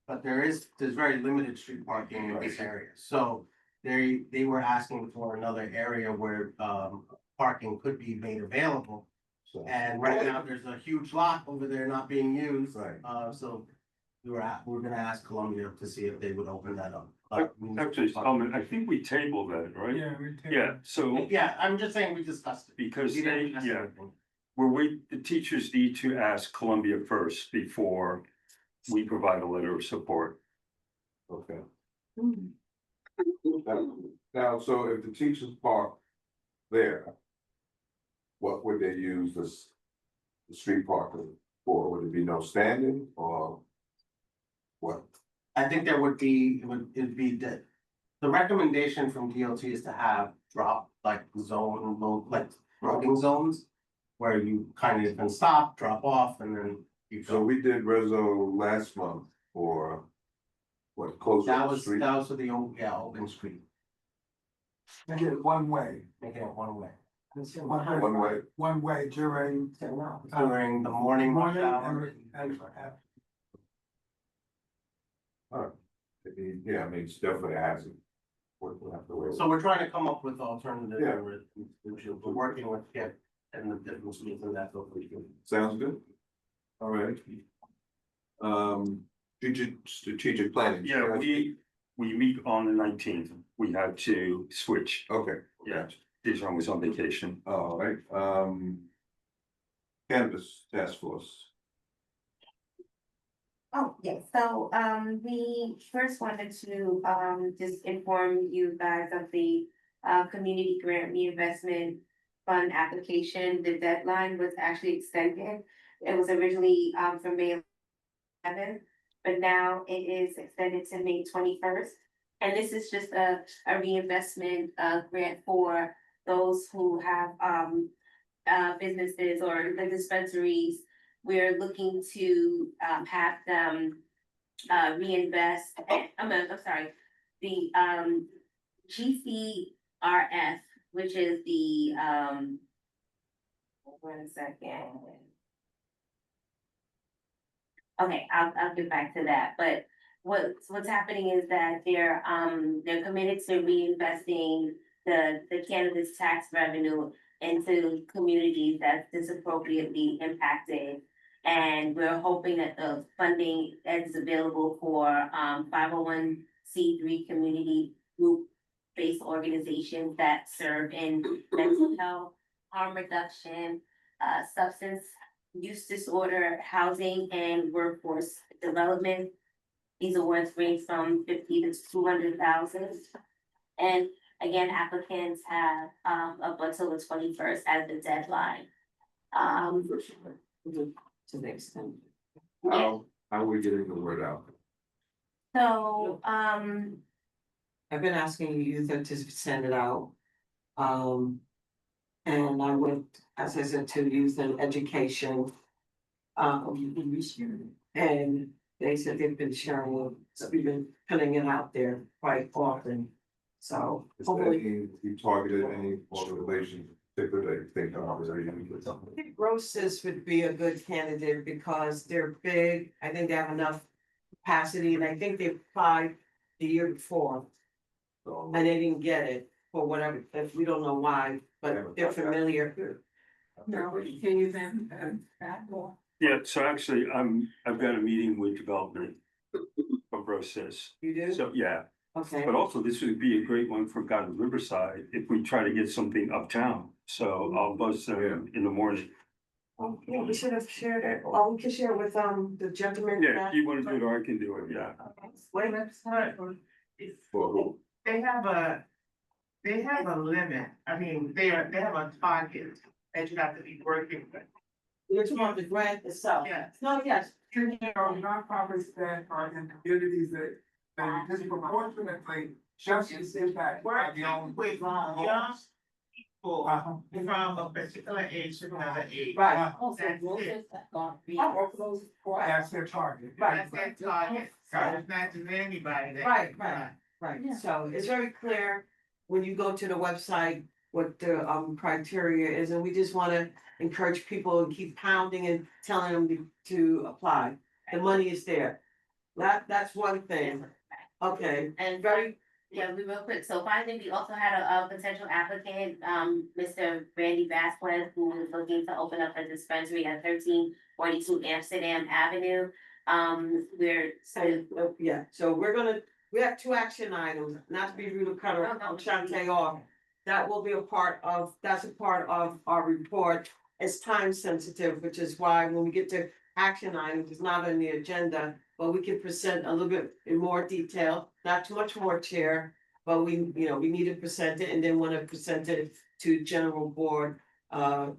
but there's very limited street parking in this area. So they were asking for another area where parking could be made available. And right now, there's a huge lot over there not being used. Right. So we're gonna ask Columbia to see if they would open that up. Actually, I think we tabled that, right? Yeah, we take. Yeah, so Yeah, I'm just saying we discussed it. because We they, didn't discuss yeah, everything. the teachers need to ask Columbia first before we provide a letter of support. Okay. Now, so if the teachers park there, what would they use the street parking for? Would it be no standing or what? I think there would be, it'd be the recommendation from DOT is to have loading zones. Where you kind of can stop, drop off, and then you So go. we did Rezo last month for what, close That on the was street? for the open street, Make it one way. making it one way. One way. One way during. During the morning rush hour. and Yeah, I mean, it's definitely a hazard. We'll have to wait. So we're trying to come up with alternative, Yeah. we're working with Kip and the different schools and that. Sounds good. All right. Strategic planning. Yeah, we meet on the 19th. We had to switch. Okay. Yeah, Dijon was on vacation. All right, Cannabis Task Force. Oh, yes, so, we first wanted to, just inform you guys of the, community grant reinvestment fund application. The deadline was actually extended. It was originally, from May 11th, but now it is extended to May 21st. And this is just a reinvestment, grant for those who have, businesses or the dispensaries. We're looking to have them reinvest, I'm sorry, the, GCRF, which is the, 1 second. Okay, I'll get back to that, but what's happening is that they're committed to reinvesting the cannabis tax revenue into communities that's disappropriately impacted. And we're hoping that the funding is available for 501c3 community group-based organizations that serve in mental health, harm reduction, substance use disorder, housing, and workforce development. These awards range from 50 to 200,000. And again, applicants have up until the 21st as the deadline. To the extent. How are we getting the word out? So, I've been asking you to send it out. And I went, as I said, to youth and education. And they said they've been sharing it, so we've been putting it out there quite often. So Is there hopefully. you targeted any organizations, particularly they think are very with something? I think Grosses would be a good candidate because they're big. I think they have enough capacity and I think they applied the year before. So, And they didn't get it for whatever, if we don't know why, but they're familiar. No, can you then, that will. Yeah, so actually, I've got a meeting with development of Rosas. You do? So, yeah, Okay. but also this would be a great one for Garden Riverside if we try to get something uptown. So I'll buzz them in the morning. Oh, yeah, we should have shared it. Oh, we can share it with the gentleman. Yeah, if you want to do it, or I can do it, yeah. Wait, for who? They have a limit, I mean, they have a target that you have to be working with. you're talking about the grant itself. Yes. No, yes. There are nonprofits that are in communities that disproportionately justice impact. Working with young people Uh-huh. from a particular age to another age. Right. That's it. That's their target. That's their target, so it's not just anybody that. Right, so it's very clear when you go to the website, what the criteria is, and we just wanna encourage people and keep pounding and telling them to apply. The money is there. That's one thing. Okay, and very, yeah, we real quick. So finally, we also had a potential applicant, Mr. Randy Vasquez, who is looking to open up a dispensary at 1342 Amsterdam Avenue. so we have two action items, not to be rude to cut Shante off. That's a part of our report. It's time sensitive, which is why when we get to action items, it's not on the agenda, but we can present a little bit in more detail, not too much more, Chair. But we need to present it and then want to present it to general board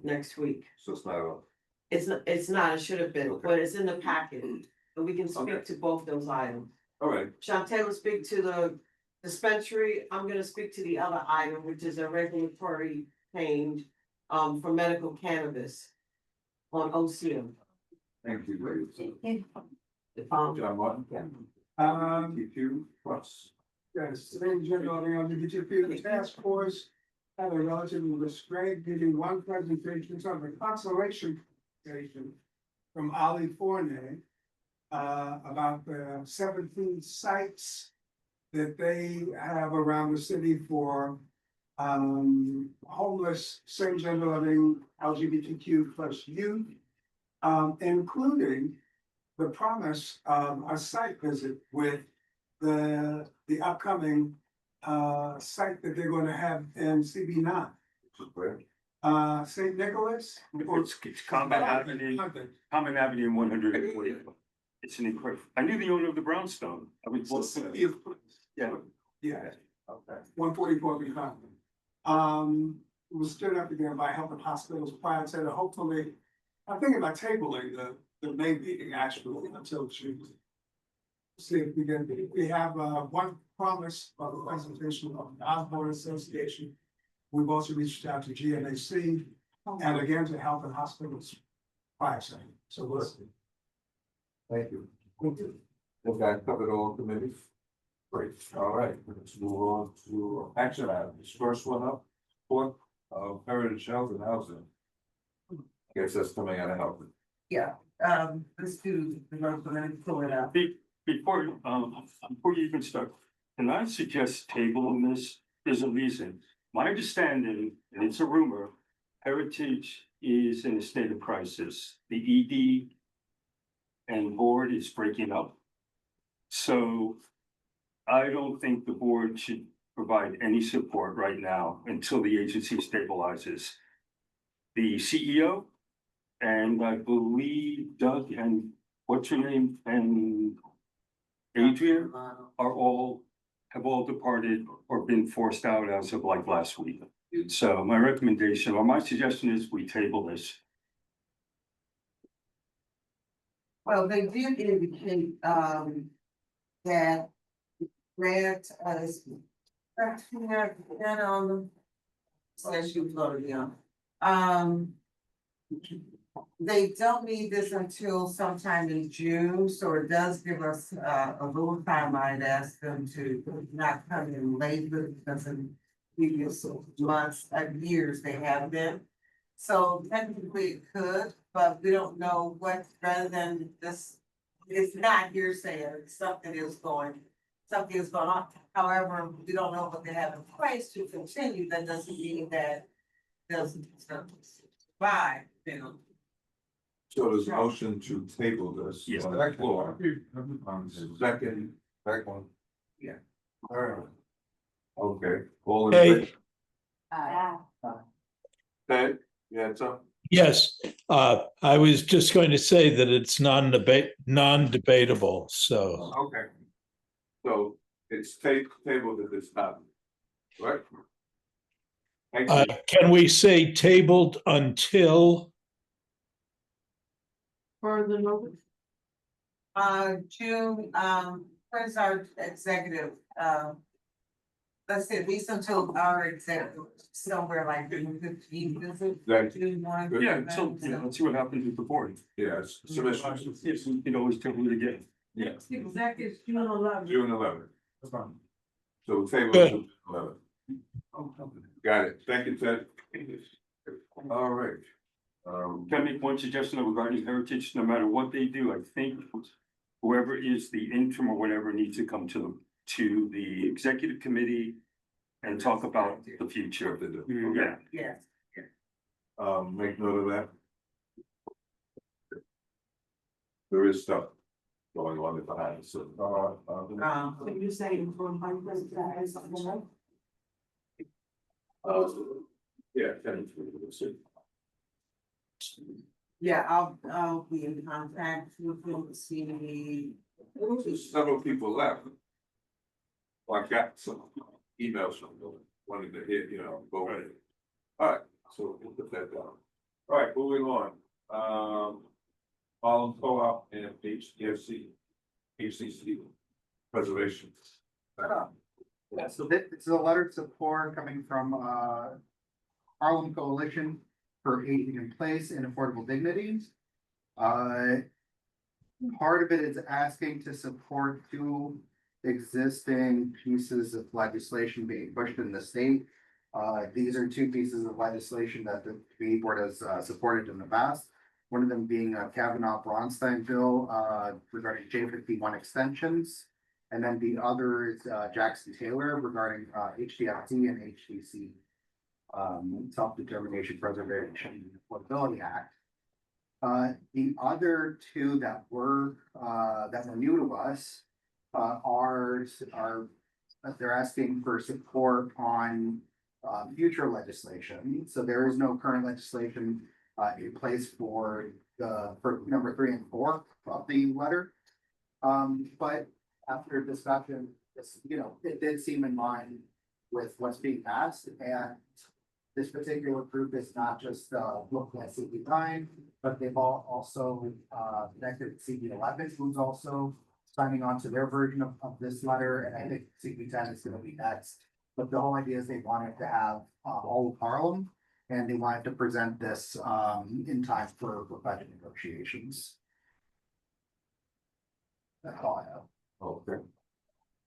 next week. So it's not a. It's not, it should have been, but it's in the packet, but we can speak to both those items. All right. Shante will speak to the dispensary, I'm gonna speak to the other item, which is a regulatory change for medical cannabis on OCM. Thank you, ladies. Um, John Martin. TQ plus. Yes, ladies and gentlemen, on the DGP task force had a relatively restrained, giving one presentation on the consolation station from Ali Forney about the 17 sites that they have around the city for homeless, same gender living, LGBTQ plus youth, including the promise of a site visit with the upcoming site that they're going to have in MCB9. St. Nicholas. It's Common Avenue, Common Avenue in 140. It's an incredible, I knew the owner of the brownstone. I was. Yeah. Yeah. Okay. 144 behind. It was stood up again by Health and Hospitals prior to hopefully, I'm thinking about tabling the main meeting actually until Tuesday. See if we have one promise of a presentation of the Osborne Association. We've also reached out to GNAC and again to Health and Hospitals prior to. So we'll see. Thank you. Okay, covered all committees. Great, all right, let's move on to action items. First one up, Port of Heritage Health and Housing. Guess that's coming out of health. Yeah, let's do the vote, let me pull it up. Before you even start, can I suggest tabling this? There's a reason. My understanding, and it's a rumor, Heritage is in a state of crisis. The ED and board is breaking up. So I don't think the board should provide any support right now until the agency stabilizes. The CEO and I believe Doug and what's your name and Adrian have all departed or been forced out as of like last week. So my recommendation or my suggestion is we table this. Well, they did indicate, that grant is. Says you voted on. They don't need this until sometime in June, so it does give us a little time. I'd ask them to not come in late because in previous months and years they have been. So technically it could, but we don't know what, rather than this, it's not hearsay, something is going on. However, we don't know what they have in place to continue. That doesn't mean that doesn't survive, you know. So there's a motion to table this. Yes. On the floor. Second one. Yeah. All right. Okay, all in Hey. favor? Ted, you had something? Yes, I was just going to say that it's non-debatable, so. Okay. So it's tabled at this time, right? Thank you. Can we say tabled until? Further notice? June, where's our executive, let's say at least until our executive, somewhere like June 15th, is it? That- June 1. Yeah, so let's see what happens with the board. Yes, submissions, Yes, we can always table it again. Yeah. Next exec is June 11th. June 11th. That's fine. So table Good. June 11th. Got it, thank you, Ted. All right. Can I make one suggestion regarding Heritage? No matter what they do, I think whoever is the interim or whatever needs to come to the executive committee and talk about the future. Yeah. Yes. Make note of that. There is stuff going on behind the scenes. So you're saying from my president, something like? Yeah. Yeah, I'll be in contact with them to see. There's several people left. Well, I got some emails from them, wanting to hit, go ahead. All right, so we'll put that down. All right, moving on. All co-op and HCC preservation. Yeah, so it's a letter of support coming from Harlem Coalition for Aging in Place and Affordable Dignity. Part of it is asking to support two existing pieces of legislation being pushed in the state. These are two pieces of legislation that the committee board has supported in the past. One of them being a Kavanaugh-Bronstein bill regarding J51 extensions. And then the other is Jackson Taylor regarding HDFT and HDC, Self-Determination Preservation and Affordability Act. The other two that were new to us are they're asking for support on future legislation. So there is no current legislation in place for number 3 and 4 of the letter. But after discussion, it did seem in line with what's being asked, and this particular group is not just looking at CB9, but they've also connected CB11, who's also signing on to their version of this letter, and I think CB10 is going to be next. But the whole idea is they wanted to have all of Harlem, and they wanted to present this in time for budget negotiations. That's all I have. Okay.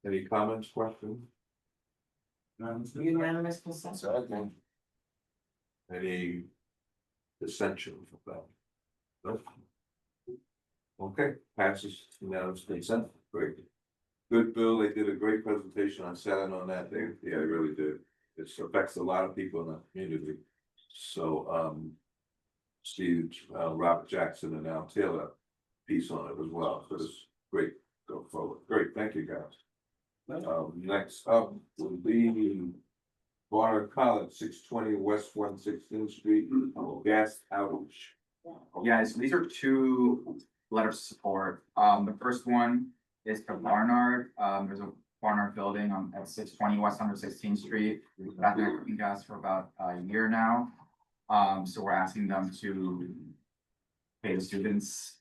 Any comments, questions? Unanimous consent. Second. Any dissension from that? No? Okay, passes unanimous consent, great. Good, Bill, they did a great presentation, I sat in on that, they really did. It affects a lot of people in the community. So, Steve, Robert Jackson and Al Taylor piece on it as well, so it's great, go forward, great, thank you guys. Next up will be Barnard College, 620 West 116th Street, gas outage. Yeah, so these are two letters of support. The first one is for Barnard. There's a Barnard building at 620 West 116th Street. That's been cooking gas for about a year now. So we're asking them to pay the students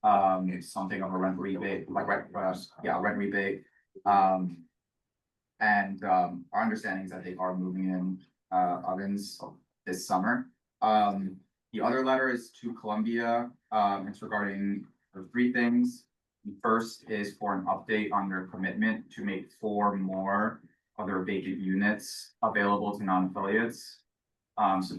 something of a rent rebate, like rent rebate. And our understanding is that they are moving in ovens this summer. The other letter is to Columbia. It's regarding three things. The first is for an update on their commitment to make 4 more other vacant units available to non-affiliates. So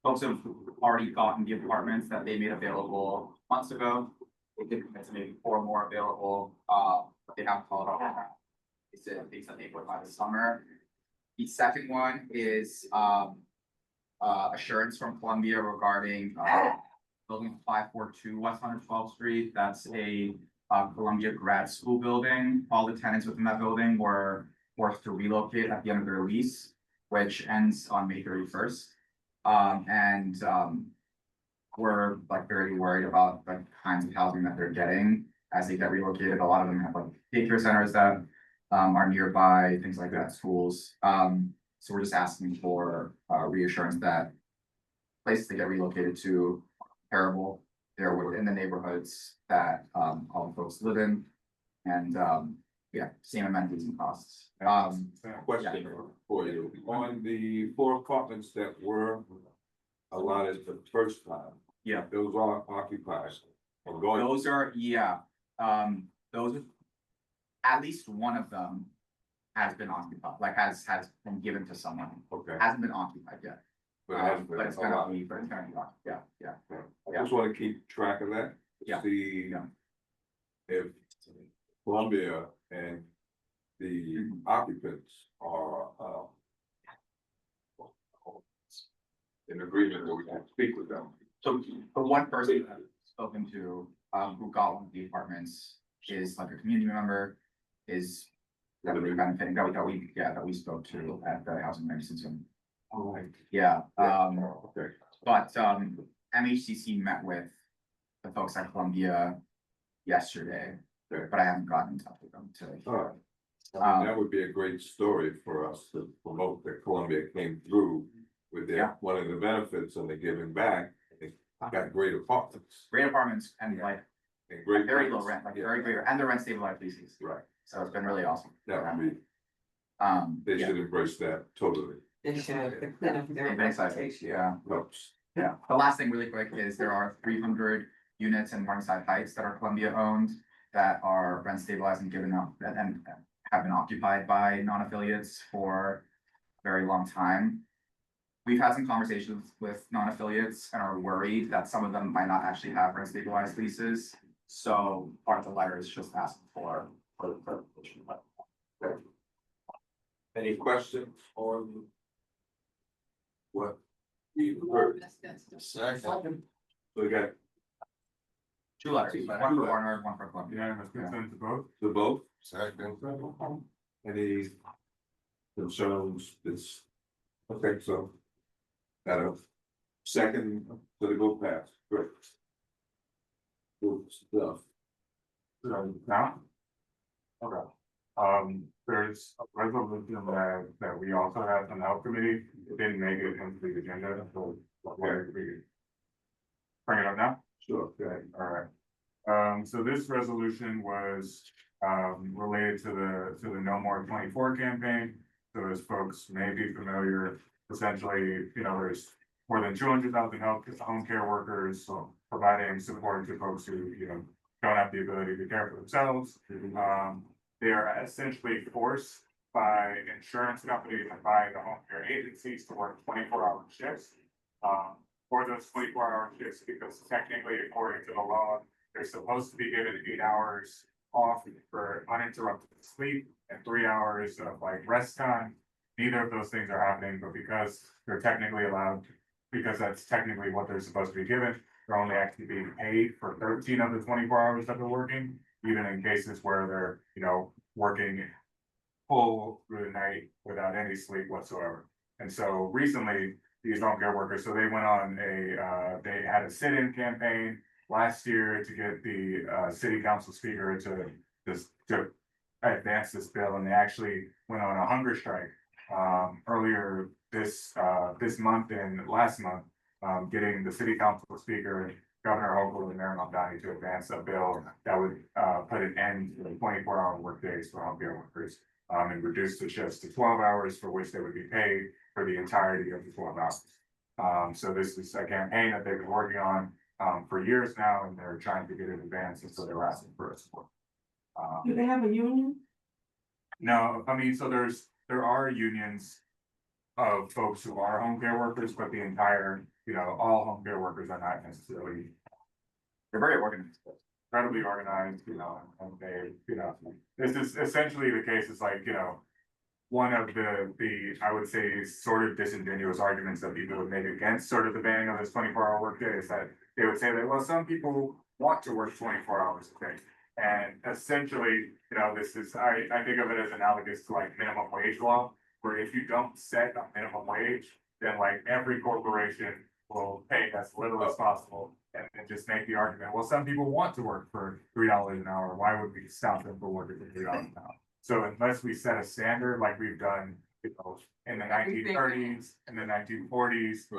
folks have already gotten the apartments that they made available months ago. They did commit to making 4 more available, but they haven't followed up on that. They said they would by the summer. The second one is assurance from Columbia regarding building 542 West 112th Street. That's a Columbia grad school building. All the tenants within that building were forced to relocate at the end of their lease, which ends on May 31st. We're like very worried about the kinds of housing that they're getting as they get relocated. A lot of them have like daycare centers that are nearby, things like that, schools. So we're just asking for reassurance that places they get relocated to are comparable. They're within the neighborhoods that all the folks live in, and yeah, same amenities and costs. Question for you, on the 4 apartments that were allotted the first time. Yeah. Those are occupied. Or going. Those are, yeah, those are, at least one of them has been occupied, like has been given to someone. Okay. Hasn't been occupied yet. But it has been But it's gonna be, yeah. I just wanna keep track of that. Yeah. See if Columbia and the occupants are in agreement that we can speak with them. So the one person that I've spoken to, who got one of the apartments is like a community member, is that we're benefiting, that we spoke to at the Housing Management Center. All right. Yeah, Okay. but MHCC met with the folks at Columbia yesterday, but I haven't gotten in touch with them today. All right. I mean, that would be a great story for us to promote that Columbia came through with their, one of the benefits and the giving back. They got great apartments. Great apartments and like And great. very low rent, like very great, and the rent stabilized leases. Right. So it's been really awesome. That would be, they yeah. should embrace that totally. They should, their They've been excited, reputation. yeah. Helps. Yeah, the last thing really quick is there are 300 units in Morningside Heights that are Columbia owned that are rent stabilized and given up and have been occupied by non-affiliates for a very long time. We've had some conversations with non-affiliates and are worried that some of them might not actually have rent stabilized leases. So part of the letter is just asking for the clarification. Any questions on what you heard? Second. So we got 2 letters, one for Barnard, one for Columbia. Unanimous consent to both? the vote? Second. Any concerns? This, okay, so. Got a second to the vote pass, great. Good stuff. Now? Okay. There's a resolution that we also have in the health committee, it didn't make it into the agenda, so. Okay, we bring it up now? Sure. Okay, all right. So this resolution was, related to the No More 24 campaign. So as folks may be familiar, essentially, there's more than 200,000 home care workers, so providing support to folks who, don't have the ability to care for themselves. they are essentially forced by insurance companies and by the home care agencies to work 24-hour shifts. For those 24-hour shifts, because technically, according to the law, they're supposed to be given 8 hours off for uninterrupted sleep and 3 hours of like rest time. Neither of those things are happening, but because they're technically allowed, because that's technically what they're supposed to be given, they're only actually being paid for 13 of the 24 hours that they're working, even in cases where they're, working full through the night without any sleep whatsoever. And so recently, these home care workers, so they went on they had a sit-in campaign last year to get the city council speaker to advance this bill, and they actually went on a hunger strike earlier this month and last month, getting the city council speaker, Governor Hochul, and Mayor Mamdani to advance a bill that would put an end to the 24-hour workdays for home care workers, and reduce the shifts to 12 hours, for which they would be paid for the entirety of the 12 hours. So this is a campaign that they've been working on for years now, and they're trying to get it advanced, and so they're asking for support. Do they have a union? No, I mean, so there are unions of folks who are home care workers, but the entire, all home care workers are not necessarily. They're very organized. Incredibly organized, and they, this is essentially the case. It's like, one of the, I would say, sort of disingenuous arguments that people would make against sort of the banning of this 24-hour workday is that they would say that, well, some people want to work 24 hours a day. And essentially, this is, I think of it as analogous to like minimum wage law, where if you don't set a minimum wage, then like every corporation will pay as little as possible, and just make the argument, well, some people want to work for $3 an hour. Why would we stop them from working for $3 an hour? So unless we set a standard like we've done, in the 1930s, in the 1940s,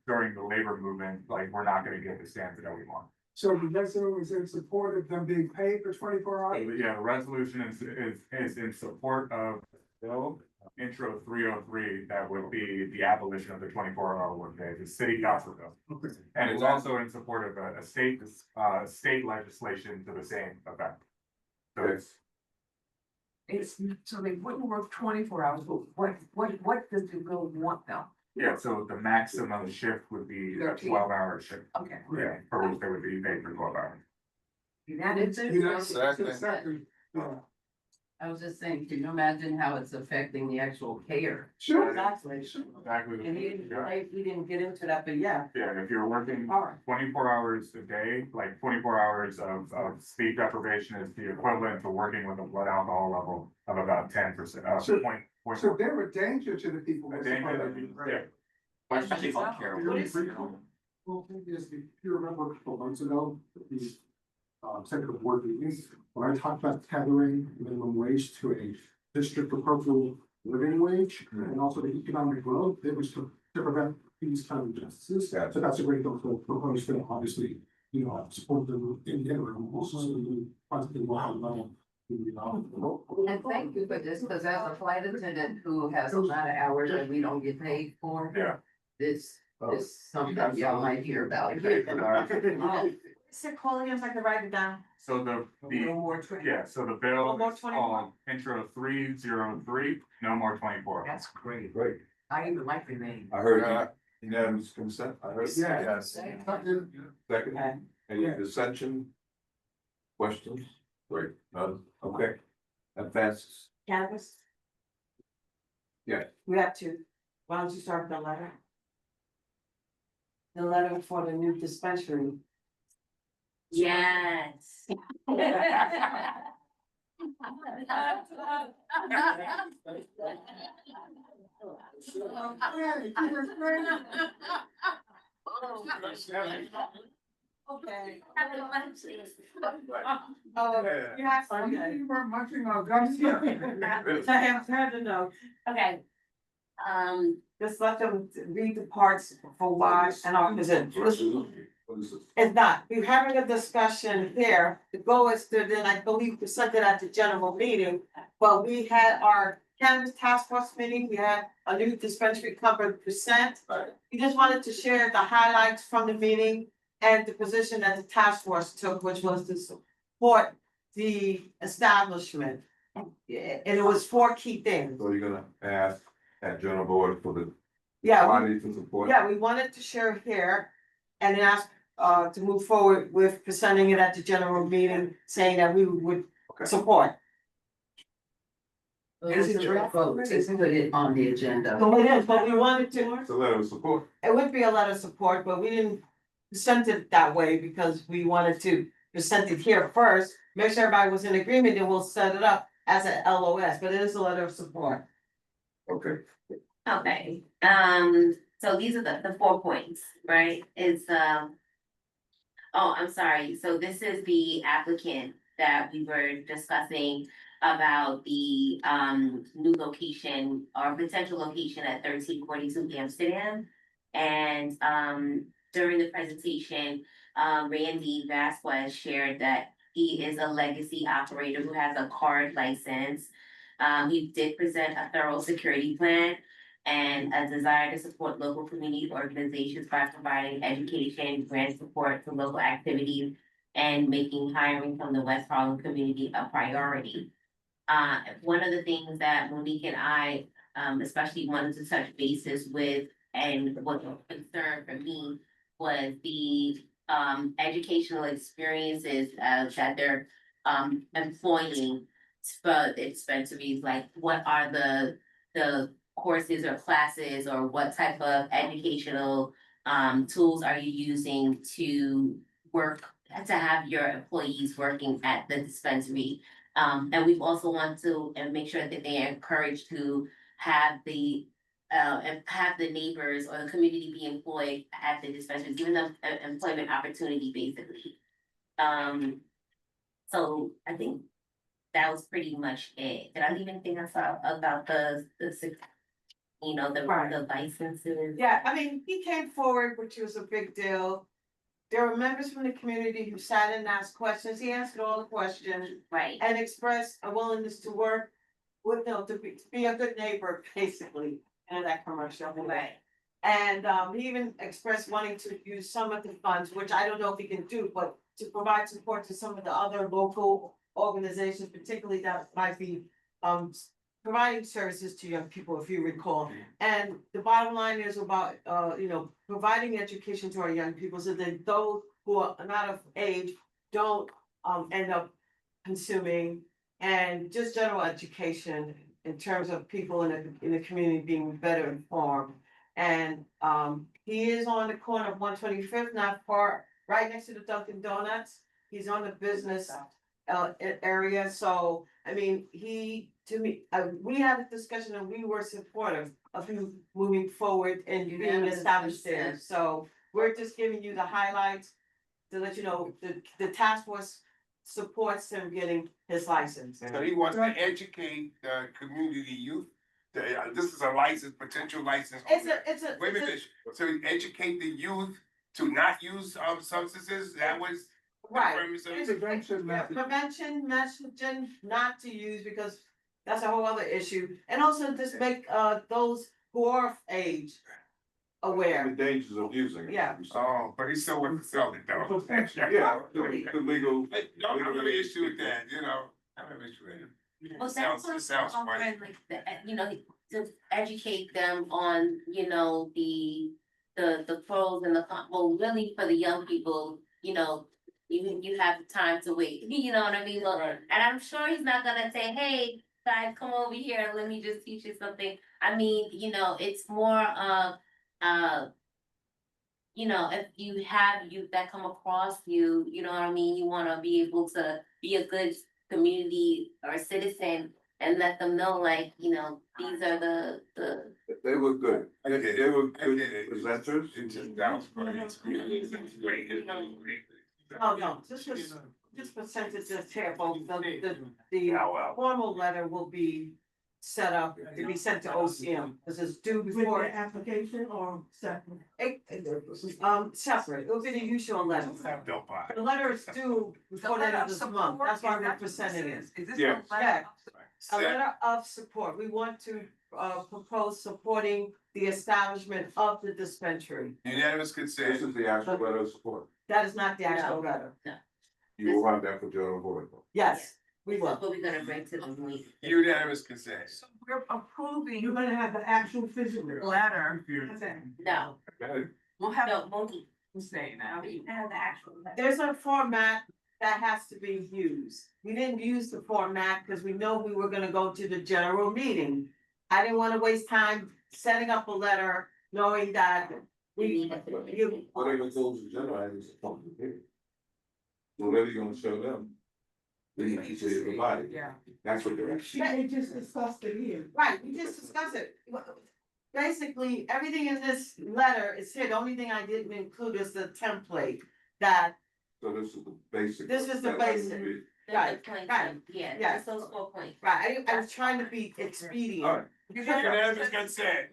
during the labor movement, like we're not going to get the standard that we want. So the resolution is in support of them being paid for 24 hours? Yeah, the resolution is in support of bill intro 303, that would be the abolition of the 24-hour workday, the city council bill. And it's also in support of a state legislation to the same effect. So So they wouldn't work 24 hours, but what does the bill want now? yeah, so the maximum shift would be a 12-hour shift. Okay. Yeah, for which they would be paid for 12 hours. That is it. Exactly. I was just saying, can you imagine how it's affecting the actual care? Sure. Exactly. Exactly. And we didn't get into that, but yeah. Yeah, if you're working 24 hours a day, like 24 hours of sleep deprivation is the equivalent to working with a blood alcohol level of about 10%. So they're a danger to the people. Yeah. Especially home care. Well, if you remember a couple months ago, the second board meetings, when I talked about tethering minimum wage to a district appropriate living wage, and also the economic growth, it was to prevent these kind of injustices. So that's a great thing for proposed bill, obviously, support them in the interim, also positive level. And thank you for this, because as a flight attendant who has a lot of hours that we don't get paid for. Yeah. This is something y'all might hear about. Is it calling us, I can write it down? So the bill is called intro 303, no more 24. That's great. Great. I even like the name. I heard unanimous consent. I heard. Yes. Second, any dissension? Questions? Great, none, okay. That passes. Canvas? Yeah. We have to, why don't you start with the letter? The letter for the new dispensary. Yes. Okay. You have some, you were munching on gums here. I have had to know. Okay. Just let them read the parts for why and all, is it? What is this? It's not, we're having a discussion here, the goal is to, then I believe presented at the general meeting. But we had our cannabis task force meeting, we had a new dispensary covered percent. We just wanted to share the highlights from the meeting and the position that the task force took, which was to support the establishment. Yeah, and it was 4 key things. So you're gonna ask at general board for the Yeah, body to support? yeah, we wanted to share here and ask, to move forward with presenting it at the general meeting, saying that we would support. It's a direct vote to put it on the agenda. So it is, but we wanted to, It's a letter of support. it would be a letter of support, but we didn't present it that way because we wanted to present it here first. Make sure everybody was in agreement and we'll set it up as a LOS, but it is a letter of support. Okay. Okay, so these are the 4 points, right? Oh, I'm sorry, so this is the applicant that we were discussing about the new location or potential location at 1342 Amsterdam. And during the presentation, Randy Vasquez shared that he is a legacy operator who has a card license. He did present a thorough security plan and a desire to support local community organizations by providing education, grant support to local activities, and making hiring from the West Harlem community a priority. One of the things that Monique and I, especially wanted to touch bases with, and was a concern for me, was the educational experiences that they're employing for the dispensaries. Like, what are the courses or classes, or what type of educational tools are you using to have your employees working at the dispensary? And we've also want to make sure that they are encouraged to have the neighbors or the community be employed at the dispensary, giving them employment opportunity, basically. So I think that was pretty much it. Did I leave anything else out about the licenses? Yeah, I mean, he came forward, which was a big deal. There were members from the community who sat in and asked questions. He answered all the questions. Right. And expressed a willingness to work with, to be a good neighbor, basically, in that commercial way. And he even expressed wanting to use some of the funds, which I don't know if he can do, but to provide support to some of the other local organizations, particularly that might be providing services to young people, if you recall. And the bottom line is about providing education to our young people so that those who are not of age don't end up consuming, and just general education in terms of people in the community being better informed. And he is on the corner of 125th, not far, right next to the Dunkin' Donuts. He's on the business area. So I mean, we had a discussion and we were supportive of him moving forward and being established there. So we're just giving you the highlights to let you know the task force supports him getting his license. So he wants to educate the community youth. This is a license, potential license. It's a. Wait a minute, so educate the youth to not use substances, that was. Right. Prevention Prevention, messaging, not to use, because that's a whole other issue. And also just make those who are of age aware. The dangers of using it. Yeah. Oh, but he still wouldn't sell it though. Yeah, the legal. Don't have an issue with that, I have an issue with it. Well, Sounds- that's what it sounds I'm funny. offering, like, to educate them on, the pros and the cons, well, really for the young people, you have time to wait, you know what I mean? Look, and I'm sure he's not gonna say, hey, guys, come over here, let me just teach you something. I mean, it's more of, if you have youth that come across you, you know what I mean? You wanna be able to be a good community or citizen and let them know, like, these are the. They were good. They were good presenters. It just sounds funny. It's great. Oh, no, this percentage is terrible. The formal letter will be set up to be sent to OCM. This is due With before. the application or separate? Separate. It will be the usual letter. Don't buy. The letter is due before the end of this month. That's why we're presenting it. Yeah. Yeah. A letter of support. We want to propose supporting the establishment of the dispensary. Unanimous This consent. is the actual letter of support. That is not the actual letter. You will run that for general board. Yes. We will. But we're gonna bring to the meeting. Unanimous consent. So we're approving You're gonna have the actual physical. letter. No, We'll have no, Monkey, to say now. we have the actual. There's a format that has to be used. We didn't use the format because we know we were gonna go to the general meeting. I didn't wanna waste time setting up a letter, knowing that you. Whatever goes to general, items is public hearing. Whatever you're gonna show them. They need to say everybody. Yeah. That's what they're. They just discussed it here. Right, we just discussed it. Basically, everything in this letter is here. The only thing I didn't include is the template that, So this is the basic. this is the basic. Right, right, Yeah, yeah. just those 4 points. Right, I was trying to be expedient. Alright. Unanimous consent.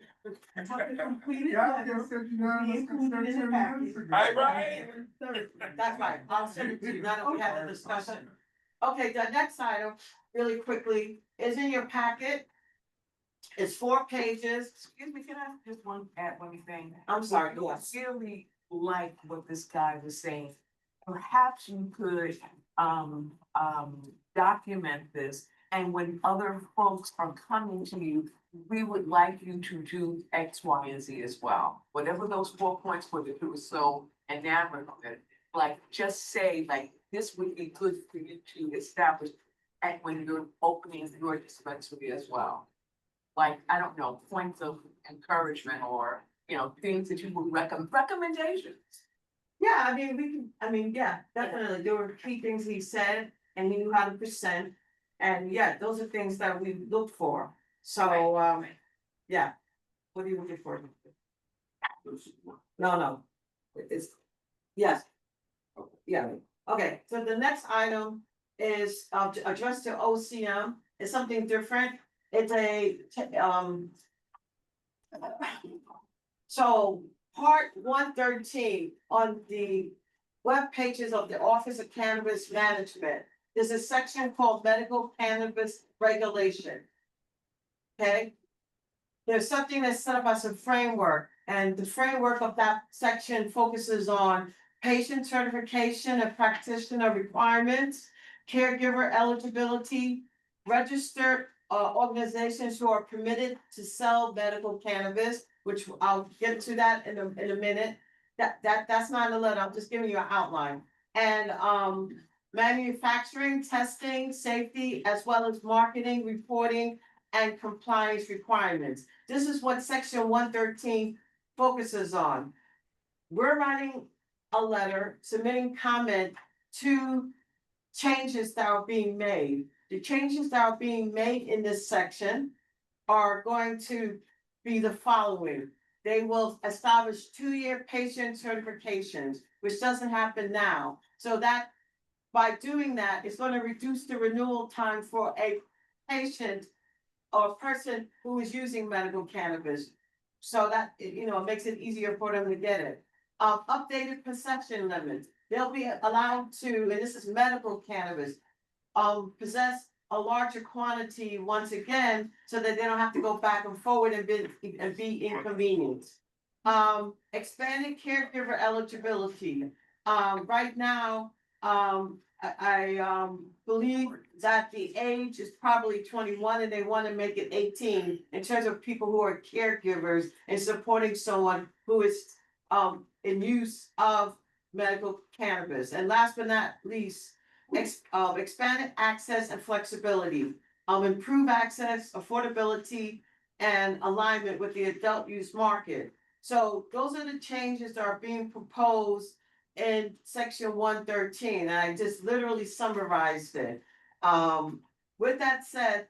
Completed Yeah, letters, you said we unanimous included in the consent package. 2 minutes ago. Right. That's right, I'll send it to you, now that we had a discussion. Okay, the next item, really quickly, is in your packet. It's 4 pages. Excuse me, can I just add one thing? I'm sorry, I yes. really like what this guy was saying. Perhaps you could document this, and when other folks are coming to you, we would like you to do X, Y, and Z as well. Whatever those 4 points were that you were so enamored of it, like just say like this would be good for you to establish and when you're opening your dispensary as well. Like, I don't know, points of encouragement or, you know, things that you would recommendations. Yeah, I mean, we can, I mean, yeah, definitely, there were key things he said, and he knew how to present. And yeah, those are things that we look for, so, yeah. What are you looking for? No, it's, yes. Yeah, okay, so the next item is addressed to OCM, it's something different, it's so part 113 on the web pages of the Office of Cannabis Management, there's a section called Medical Cannabis Regulation. Okay? There's something that's set up as a framework, and the framework of that section focuses on patient certification and practitioner requirements, caregiver eligibility, registered organizations who are permitted to sell medical cannabis, which I'll get to that in a minute. That's not in the letter, I'm just giving you an outline. And manufacturing, testing, safety, as well as marketing, reporting, and compliance requirements. This is what section 113 focuses on. We're writing a letter, submitting comment to changes that are being made. The changes that are being made in this section are going to be the following. They will establish 2-year patient certifications, which doesn't happen now. So that by doing that, it's going to reduce the renewal time for a patient or person who is using medical cannabis. So that, you know, it makes it easier for them to get it. Updated possession limits, they'll be allowed to, and this is medical cannabis, possess a larger quantity once again, so that they don't have to go back and forward and be inconvenienced. Expanded caregiver eligibility, right now, I believe that the age is probably 21 and they want to make it 18 in terms of people who are caregivers and supporting someone who is in use of medical cannabis. And last but not least, expanded access and flexibility, improve access, affordability, and alignment with the adult use market. So those are the changes that are being proposed in section 113, and I just literally summarized it. With that said,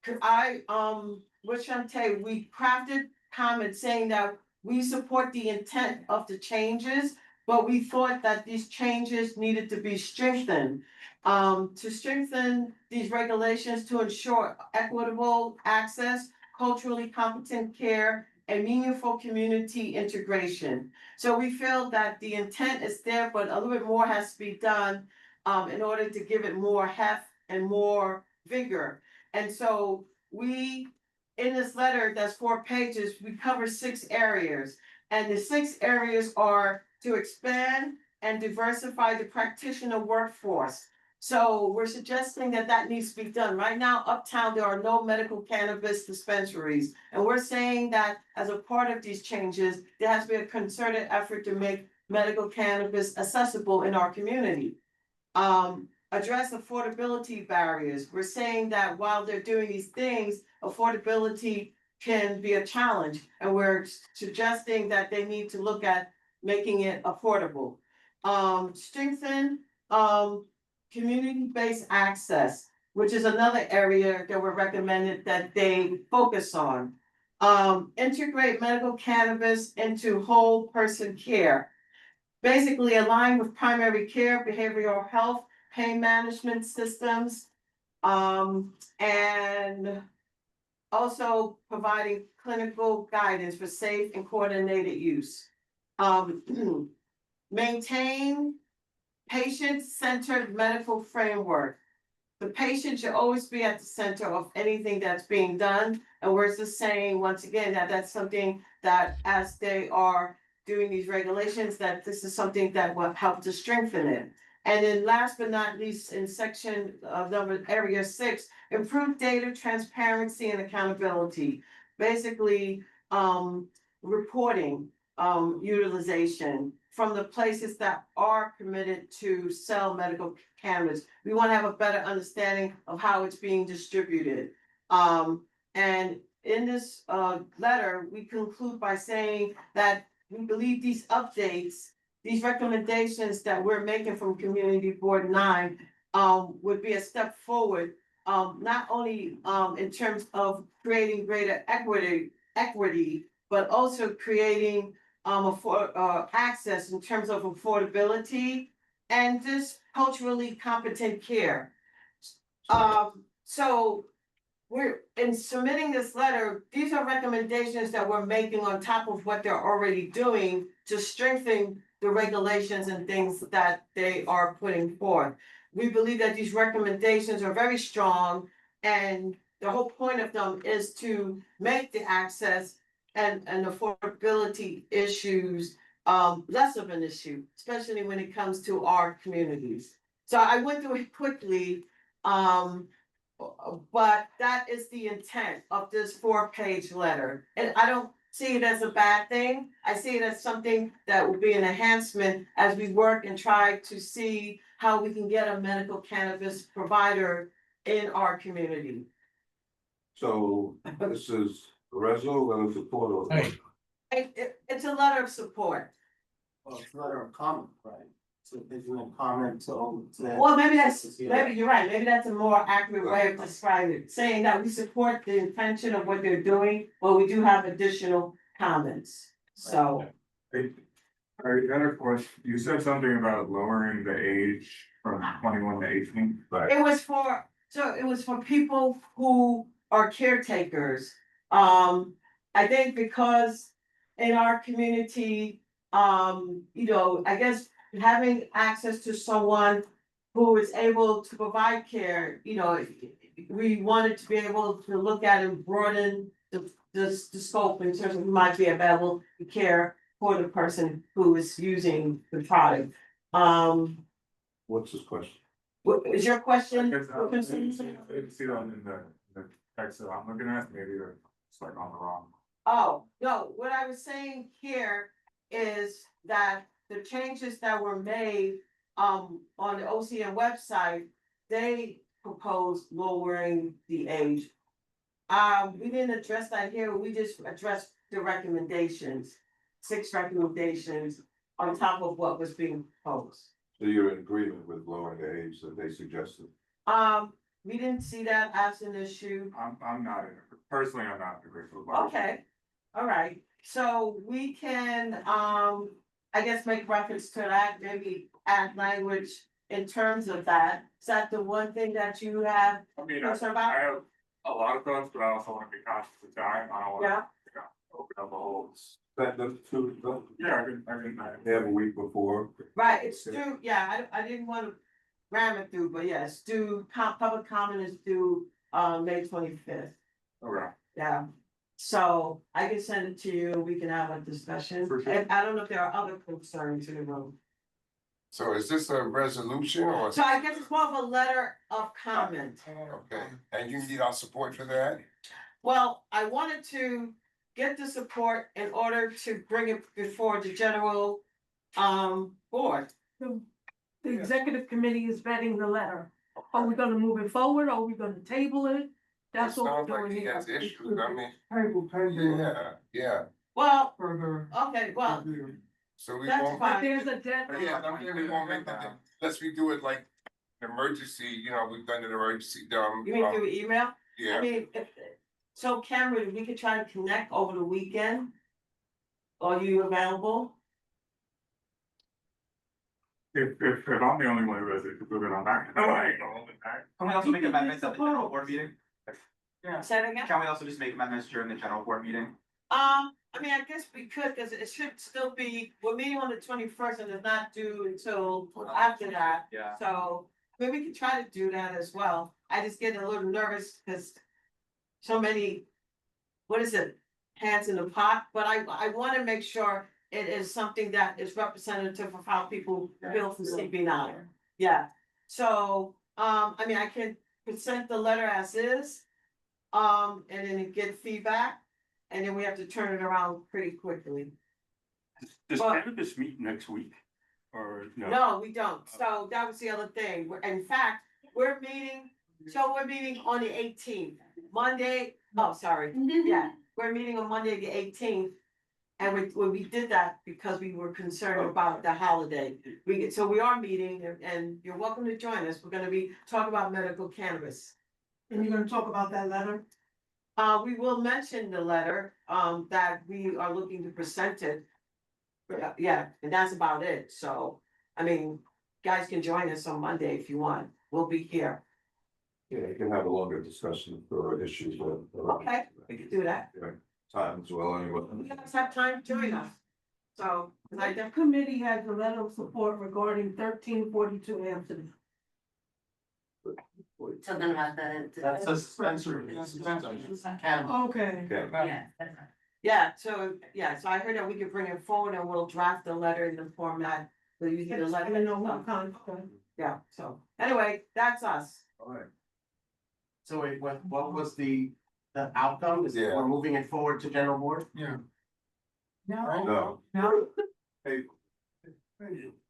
what should I tell you, we crafted comments saying that we support the intent of the changes, but we thought that these changes needed to be strengthened. To strengthen these regulations to ensure equitable access, culturally competent care, and meaningful community integration. So we feel that the intent is there, but a little bit more has to be done in order to give it more heft and more vigor. And so we, in this letter that's 4 pages, we cover 6 areas. And the 6 areas are to expand and diversify the practitioner workforce. So we're suggesting that that needs to be done. Right now, uptown, there are no medical cannabis dispensaries. And we're saying that as a part of these changes, there has to be a concerted effort to make medical cannabis accessible in our community. Address affordability barriers. We're saying that while they're doing these things, affordability can be a challenge. And we're suggesting that they need to look at making it affordable. Strengthen, community-based access, which is another area that we're recommended that they focus on. Integrate medical cannabis into whole person care. Basically align with primary care, behavioral health, pain management systems. And also providing clinical guidance for safe and coordinated use. Maintain patient-centered medical framework. The patient should always be at the center of anything that's being done. And we're just saying, once again, that that's something that as they are doing these regulations, that this is something that will help to strengthen it. And then last but not least, in section area 6, improve data transparency and accountability. Basically, reporting, utilization from the places that are permitted to sell medical cannabis. We want to have a better understanding of how it's being distributed. And in this letter, we conclude by saying that we believe these updates, these recommendations that we're making from Community Board 9 would be a step forward, not only in terms of creating greater equity, but also creating access in terms of affordability and just culturally competent care. So we're in submitting this letter, these are recommendations that we're making on top of what they're already doing to strengthen the regulations and things that they are putting forth. We believe that these recommendations are very strong, and the whole point of them is to make the access and affordability issues less of an issue, especially when it comes to our communities. So I went through it quickly, but that is the intent of this 4-page letter. And I don't see it as a bad thing. I see it as something that will be an enhancement as we work and try to see how we can get a medical cannabis provider in our community. So this is a resolution of support or? Right. It's a letter of support. Well, it's a letter of comment, right? So if you want comment to. Well, maybe you're right, maybe that's a more accurate way of describing it, saying that we support the intention of what they're doing, but we do have additional comments, so. Alright, of course, you said something about lowering the age from 21 to 18, but. It was for people who are caretakers. I think because in our community, I guess having access to someone who is able to provide care, we wanted to be able to look at and broaden the scope in terms of who might be available to care for the person who is using the product. What's his question? What is your question? I didn't see that in the text that I'm looking at, maybe it's like on the wrong. Oh, no, what I was saying here is that the changes that were made on the OCN website, they proposed lowering the age. We didn't address that here, we just addressed the recommendations, 6 recommendations on top of what was being proposed. So you're in agreement with lowering the age that they suggested? We didn't see that as an issue. I'm not, personally, I'm not agreeable with. Okay, all right, so we can, I guess make reference to that, maybe add language in terms of that. Is that the one thing that you have I mean, concern I about? have a lot of thoughts, but I also want to be conscious of time, I don't want Yeah. to open up a whole. That, Yeah, I can. they have a week before. Right, it's due, yeah, I didn't want to ram it through, but yeah, it's due, public comment is due, May 25th. Okay. Yeah, so I can send it to you, we can have a discussion. For sure. And I don't know if there are other concerns in the room. So is this a resolution or? So I guess it's more of a letter of comment. Okay, and you need our support for that? Well, I wanted to get the support in order to bring it before the general board. The executive committee is vetting the letter. Are we gonna move it forward? Are we gonna table it? That's what Sounds we're like doing he here. has issues, I mean, Table, table. yeah, Well, Further. okay, well, so we that's won't. fine. But there's a deadline. Yeah, I mean, we won't make that, unless we do it like an emergency, you know, we've done an emergency, You mean through email? I yeah. mean, so Cameron, we could try to connect over the weekend? Are you available? If I'm the only one who has it, we're gonna back. Oh, I ain't gonna hold it back. Can we also make amendments at the general board meeting? Say it again? Can we also just make amendments during the general board meeting? I mean, I guess we could, cause it should still be, we're meeting on the 21st and it's not due until after that. Yeah. So, maybe we could try to do that as well. I just get a little nervous because so many, what is it? Hands in the pot, but I wanna make sure it is something that is representative of how people feel from CP9. Yeah, so, I mean, I can present the letter as is. And then get feedback, and then we have to turn it around pretty quickly. Does But- cannabis meet next week? Or no? No, we don't, so that was the other thing, in fact, we're meeting on the 18th, Monday, oh, sorry, yeah, we're meeting on Monday, the 18th. And we did that because we were concerned about the holiday, so we are meeting, and you're welcome to join us, we're gonna be talking about medical cannabis. And you're gonna talk about that letter? We will mention the letter, that we are looking to present it. Yeah, and that's about it, so, I mean, guys can join us on Monday if you want, we'll be here. Yeah, you can have a longer discussion for issues with. Okay, we can do that. Time as well, anyway. You guys have time to join us. So, The committee has a letter of support regarding 1342 Amsterdam. Talking about the. That's a dispensary. Okay. yeah, so I heard that we could bring it forward and we'll draft the letter in the format. So you get a I letter. know what kind of. Yeah, so, anyway, that's us. All right. So wait, what was the outcome? Is it, we're moving it forward to general board? Yeah. No. No. Hey.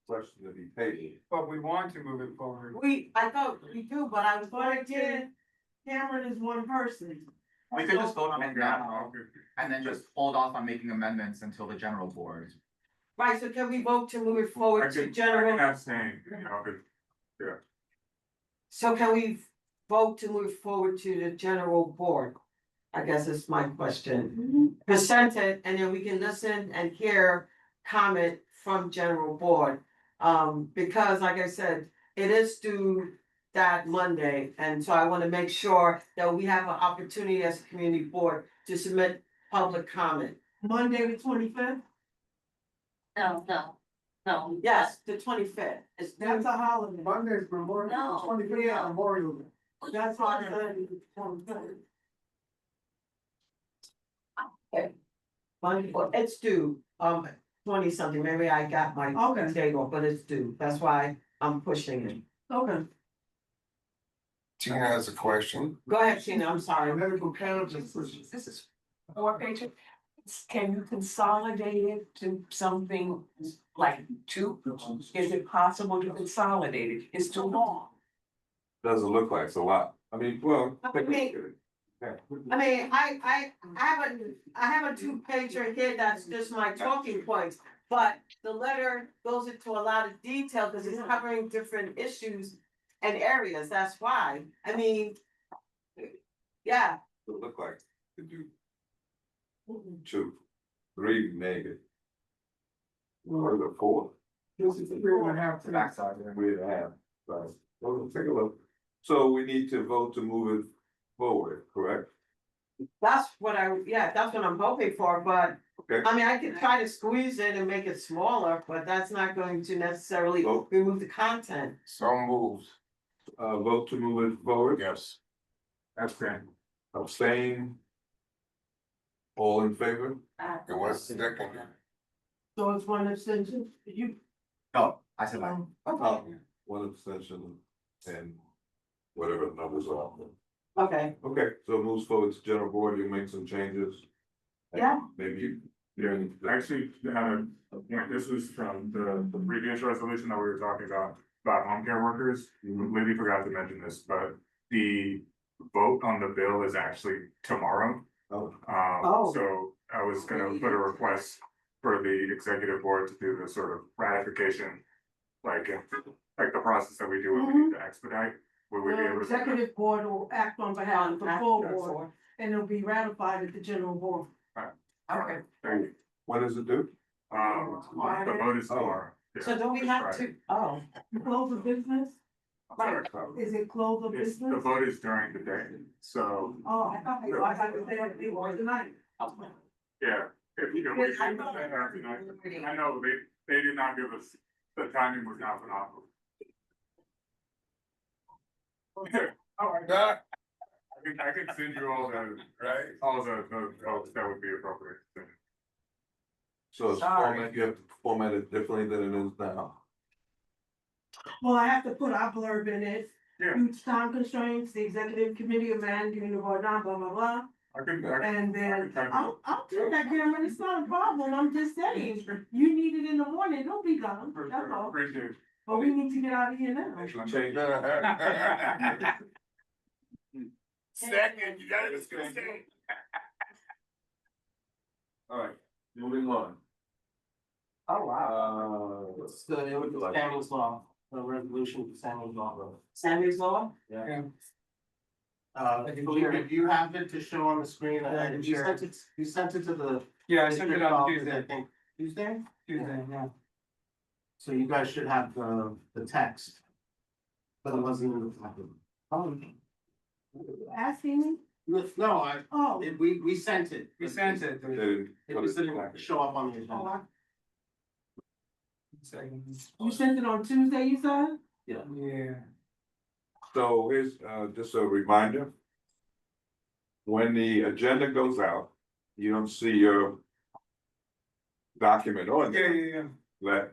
Question to be paid. But we want to move it forward. I thought we do, but I was going to get. Cameron is one person. We could just vote on it now, Okay. and then just hold off on making amendments until the general board. Right, so can we vote to move it forward to I general? can abstain, you know, but So can we vote to move forward to the general board? I guess is my question. Present it and then we can listen and hear comment from general board. Because like I said, it is due that Monday. And so I want to make sure that we have an opportunity as a community board to submit public comment. Monday, the 25th? No. Yes, the 25th. That's a holiday. Monday's Memorial, No. 25th Memorial Day. That's what I said, the 23rd. Well, it's due, 20 something, maybe I got my Okay. date off, but it's due, that's why I'm pushing it. Okay. Tina has a question. Go ahead, Tina, I'm sorry. Medical cannabis. This is 4 pages. Can you consolidate it to something like 2? Is it possible to consolidate it? It's too long. Doesn't look like it's a lot. I mean, well. I mean, I have a 2-pager here that's just my talking points, but the letter goes into a lot of detail because it's covering different issues and areas, that's why, I mean. Yeah, It look like to do 2, 3 maybe. Or the 4. This is 3.5. Backside. 3.5, right. Well, take a look. So we need to vote to move it forward, correct? that's what I'm hoping for, but. Okay. I mean, I could try to squeeze it and make it smaller, but that's not going to necessarily Vote. remove the content. So moved. Vote to move it forward. Yes. Abstain. Abstain. All in favor? It was second. So it's one abstention. Oh, I said that. One abstention and whatever the numbers are. Okay, Okay, so it moves forward to general board, you make some changes. yeah, Maybe you, Yeah, actually, this was from the previous resolution that we were talking about home care workers. Maybe forgot to mention this, but the vote on the bill is actually tomorrow. Oh. So I was gonna put a request for the executive board to do the sort of ratification, like the process that we do when we need to expedite. Would we be The able to? do that? executive board will act on behalf of the full board, and it'll be ratified at the general board. okay. Thank you. when does it do? The vote is tomorrow. Yeah, So do we it's have Friday. to, Close of business? Sorry. Is it close of It's, the business? vote is during the day, so, Oh, I thought they had to be more tonight. yeah, if you can. I know, they did not give us, the timing was not phenomenal. All right. I can send you all the, Right? all the votes that would be appropriate. So it's format, you have to format it differently than it is now. Well, I have to put our blurb in it, Yeah, due to time constraints, the executive committee of managing the board, blah, blah, blah. And then, I'll do that, Cameron, it's not a problem, I'm just saying, you need it in the morning, it'll be done, for that's sure, all. appreciate it. But we need to get out of here now. Second, you gotta just gonna say. All right, moving on. oh, wow. Let's Samuel's Law, the resolution for Samuel's Law. Samuel's Law? Yeah. If you have it to show on the screen, you sent it to the. Yeah, I sent it on district office, Tuesday. I think, Tuesday? Tuesday, yeah. So you guys should have the text. But it wasn't in the packet. Oh. Asking me? No, Oh. we sent it. We sent it. It just didn't show up on the agenda. You sent it on Tuesday, you said? Yeah. Yeah. So here's, just a reminder. When the agenda goes out, you don't see your document on there, Yeah. let,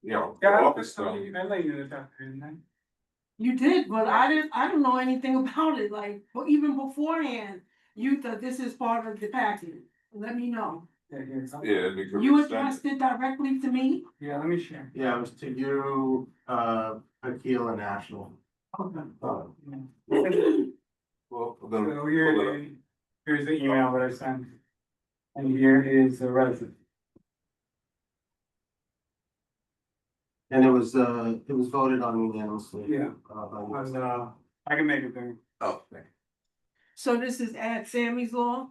you know, Yeah, office I know. let you know that, didn't I? You did, but I don't know anything about it, like, but even beforehand, you thought this is part of the package, let me know. Yeah, Yeah, because. You addressed it directly to me? yeah, let me share. Yeah, it was to you, Akil and National. Okay. Well, So then, here's the email that I sent. And here is the resident. And it was voted on unanimously. Yeah. By- I can make it there. oh, thank you. So this is at Sammy's Law?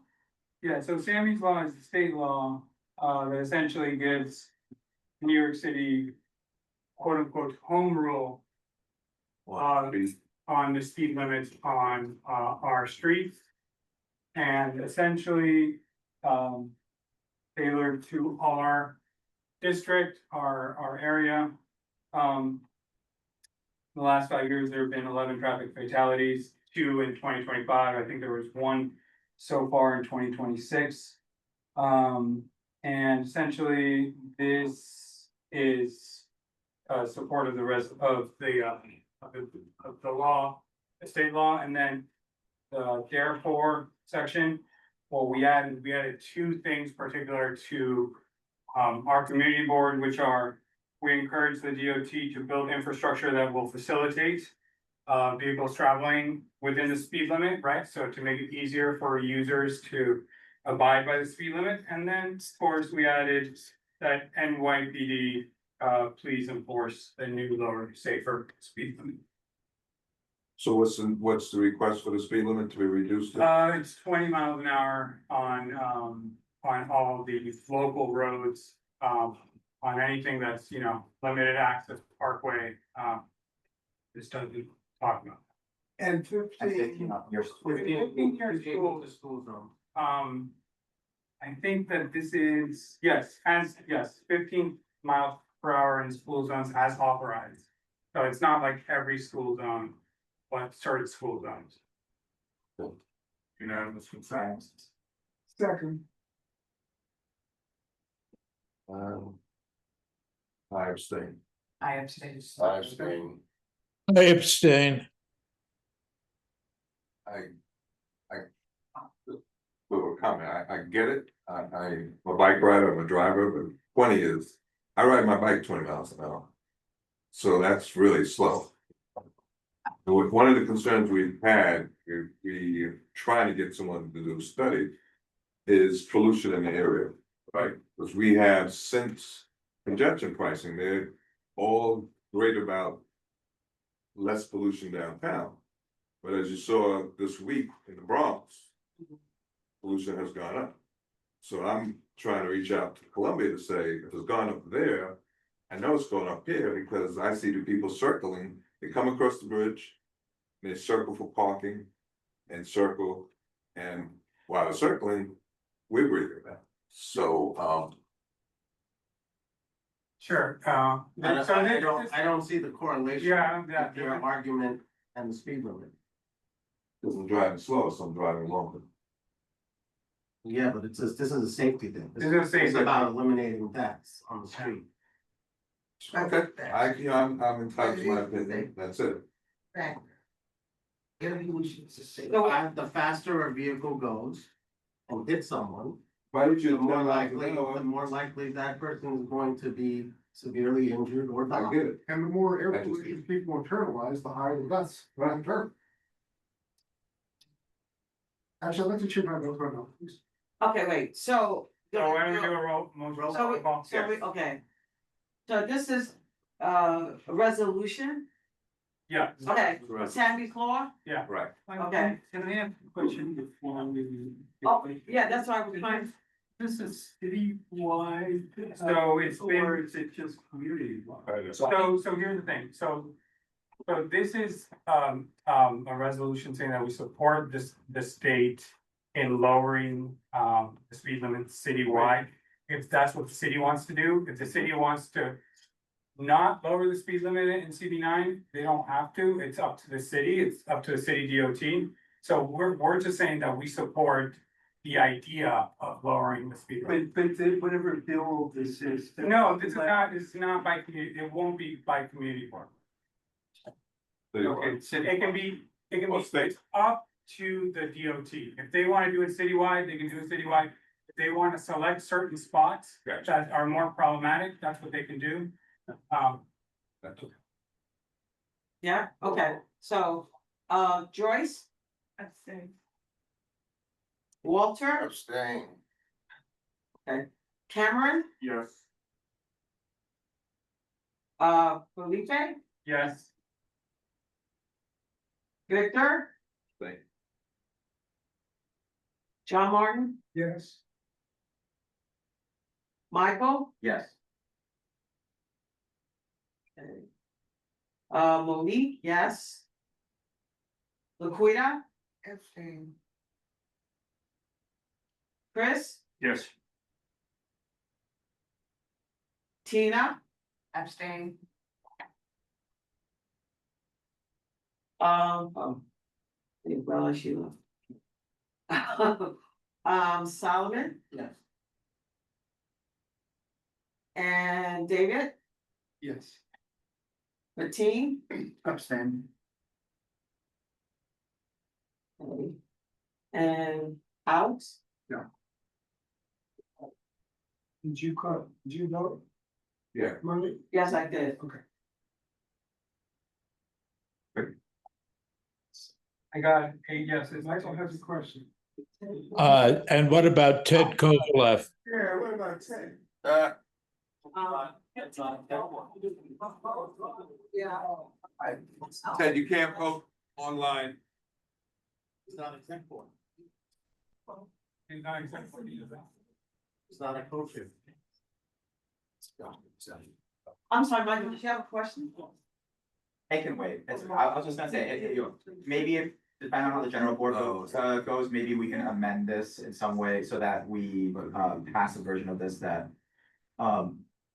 Yeah, so Sammy's Law is the state law, that essentially gives New York City quote unquote home rule on the speed limits on, our streets. And essentially, tailored to our district, our area. The last 5 years, there have been 11 traffic fatalities, 2 in 2025. I think there was 1 so far in 2026. And essentially, this is support of the rest of the law, the state law, and then the therefore section. Well, we added 2 things particular to our community board, which are, we encourage the DOT to build infrastructure that will facilitate vehicles traveling within the speed limit, right? So to make it easier for users to abide by the speed limit. And then, of course, we added that NYPD please enforce the new lower, safer speed limit. So what's the request for the speed limit to be reduced to? It's 20 miles an hour on all the local roads, on anything that's, limited access parkway, this doesn't talk about. And 15 up, you're. 15 years school. The school zone. I think that this is, yes, 15 miles per hour in school zones as authorized. So it's not like every school zone, but certain school zones. Unanimous consent. Second. I abstain. I abstain. I abstain. I abstain. Little comment, I get it, I'm a bike rider, I'm a driver, but 20 is, I ride my bike 20 miles an hour. So that's really slow. One of the concerns we've had, we trying to get someone to do a study, is pollution in the area, right? Because we have since congestion pricing, they're all great about less pollution downtown. But as you saw this week in the Bronx, pollution has gone up. So I'm trying to reach out to Columbia to say, if it's gone up there, I know it's going up here because I see the people circling, they come across the bridge, they circle for parking and circle, and while they're circling, we're breathing that. So, Sure, I don't see the correlation. Yeah, with your argument and the speed limit. because I'm driving slow, so I'm driving longer. Yeah, but it's this is a safety thing. This is a safety It's about eliminating deaths on the street. Okay, I'm entitled to my opinion, that's it. So the faster a vehicle goes and hits someone, Why did you? the more likely that person is going to be severely injured or die. I get it. And the more air I just- pollution people internalize, the higher the deaths, right, term. Actually, I'd like to check my vote right now, please. Okay, wait, so. So why don't we do a roll, motion? Okay. So this is, a resolution, Yeah. okay, Sandy Claw, Yeah. Right. okay. Can I ask a question before we? Oh, yeah, that's why I was trying, This is citywide. So it's been- Or is it just community wide? So here's the thing, so this is, a resolution saying that we support the state in lowering, the speed limit citywide. If that's what the city wants to do, if the city wants to not lower the speed limit in CB9, they don't have to, it's up to the city, it's up to the city DOT. So we're just saying that we support the idea of lowering the speed limit. But whatever bill this is. No, it's not by community, it won't be by community board. Okay, it can be, it's up to the DOT. If they wanna do it citywide, they can do it citywide. If they wanna select certain spots that are more problematic, that's what they can do. yeah, okay, so, Joyce? Abstain. Walter? Abstain. Okay, Cameron? Yes. Felipe? Yes. Victor? Thank John Martin? Yes. Michael? Yes. Okay. Monique, yes. Laquita? Abstain. Chris? Yes. Tina? Abstain. Well, she left. Solomon? Yes. And David? Yes. Mateen? Abstain. Okay. And Alex? Did you vote? Yeah. Monday? Yes, I did. Okay. I got 8 yeses. Michael has a question. And what about Ted Kovalev? Yeah, what about Ted? Yeah. Ted, you can't vote online. It's not exempt for. He's not exempt from either. It's not a kosher. I'm sorry, Michael, did you have a question? It can wait, I was just gonna say, maybe if, depending on how the general board goes, maybe we can amend this in some way so that we, pass a version of this that.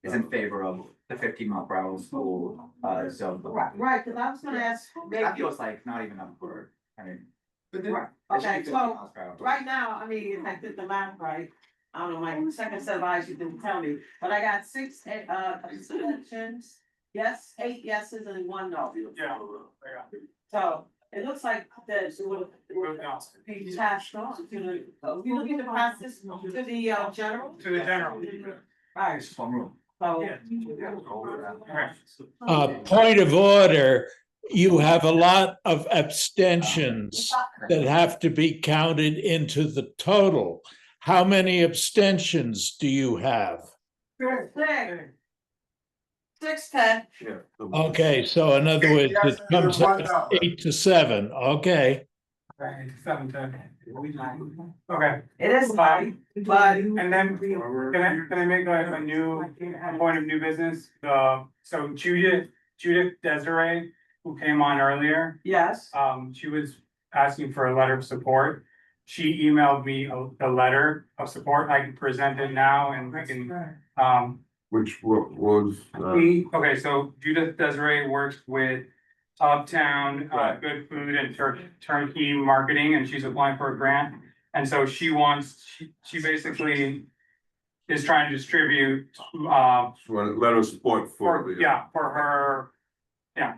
Is in favor of the 15-mile-per-hour school, zone. Right, cause I was gonna ask. That feels like not even up for, I mean. Right, it should be okay, 15 so, miles per hour. right now, I mean, if I did the math right, I don't know, my second set of eyes, you didn't tell me, but I got six, abstentions. Yes, 8 yeses and 1 no. Yeah. So it looks like that it would be passed on to the, we looking to pass this to the general? To the general. Right. So. Point of order, you have a lot of abstentions that have to be counted into the total. How many abstentions do you have? 6-10. Okay, so in other words, it comes out 8 to 7, okay. Right, 7-10. Okay. It is high, but. And then, can I make a new, a point of new business? So Judith Desiree, who came on earlier, Yes. she was asking for a letter of support. She emailed me a letter of support. I can present it now and we can, Which was, okay, so Judith Desiree works with Uptown, Good Food and Turnkey Marketing, and she's applying for a grant. And so she basically is trying to distribute, letter of support for. for her,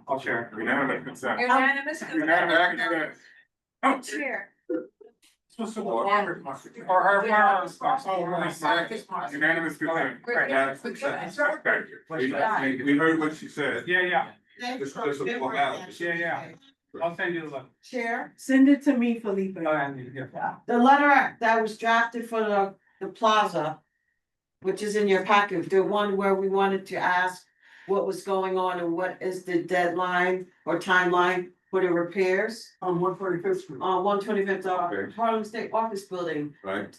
I'll share. Unanimous consent. Unanimous. Unanimous. Oh, chair. For her Unanimous consent. Thank you. We heard what she said. Yeah. It's just a formality. Yeah. I'll send you the letter. Chair, Send it to me, Felipe. the letter that was drafted for the plaza, which is in your packet, the one where we wanted to ask what was going on and what is the deadline or timeline for the repairs On 145th Street. on 125th Okay. Harlem State Office Building. Right,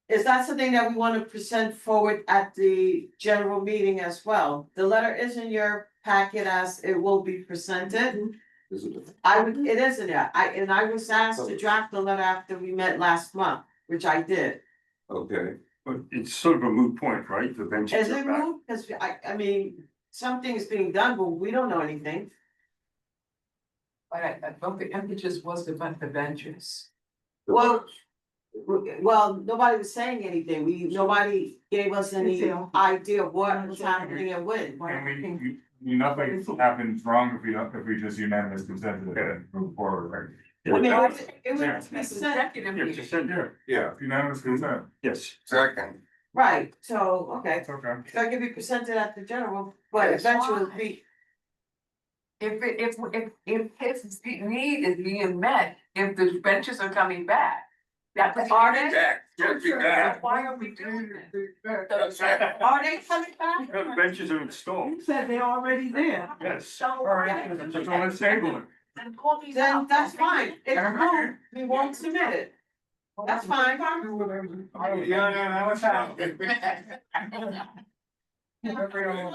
Is that something that we want to present forward at the general meeting as well? The letter is in your packet as it will be presented. is it? It isn't it? I was asked to draft the letter after we met last month, which I did. Okay, But it's sort of a moot point, right? The benches Is are it back. moved? Cause I mean, something is being done, but we don't know anything. But I thought the impetus was to the benches. Well, nobody was saying anything. Nobody gave us any idea of what was happening and when. And nothing happens wrong if we just unanimous consent to move forward, I mean, it Yeah. would be sent, Just send it. right? Yeah, unanimous consent. Yes. Second. right, so, okay, It's okay. that can be presented at the general, but eventually it'll be. If his need is being met, if the benches are coming back. That's Are they? Back, just be back. Why are we doing this? Are they coming back? The benches are installed. You said they're already there. Yes. That's on the table. Then that's fine, it's moved, we won't submit it. That's fine. Yeah, what's happening?